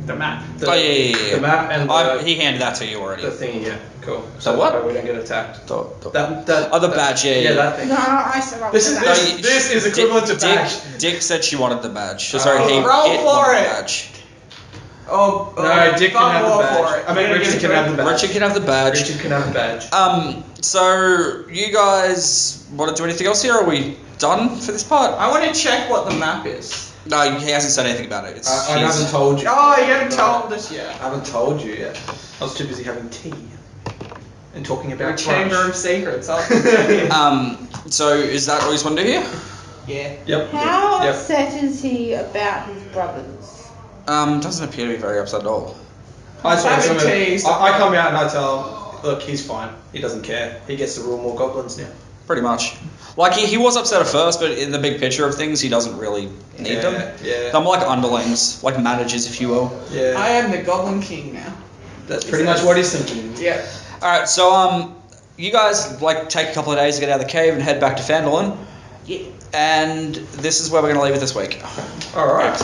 The map. The, Oh, yeah. The map and he handed that to you already. the thingy, yeah, cool. So what? we don't get attacked. The That, the badge, yeah. Yeah, that thing. No, I said I'll This do is that. this is equivalent to badge. Dick said she wanted the badge. Sorry, Oh. he Roll it for wanted it. the badge. Oh, No, Dick can have the fuck badge. for it. I mean, You're gonna Richard give can it have to the badge. Richard can have the badge. Richard can have the badge. So you guys want to do anything else here? Or are we done for this part? I want to check what the map is. No, he hasn't said anything about it. It's I haven't told you. Oh, you haven't told us yet. I haven't told you yet. I was too busy having tea and talking Your about chamber brunch. of secrets. So is that all you want to do here? Yeah. Yep. How Yep. upset is he about his brothers? Doesn't appear to be very upset at all. I Having tea, so- I come out and I tell him, look, he's fine. He doesn't care. He gets to rule more goblins now. Pretty much. Like he was upset at first, but in the big picture of things, he doesn't really need them. Yeah. They're more like underlings, like managers, if you will. Yeah. I am the Goblin King now. That's pretty much what he's thinking. Yeah. All right, so you guys like take a couple of days to get out of the cave and head back to Fandolin, Yeah. and this is where we're going to leave it this week. All right.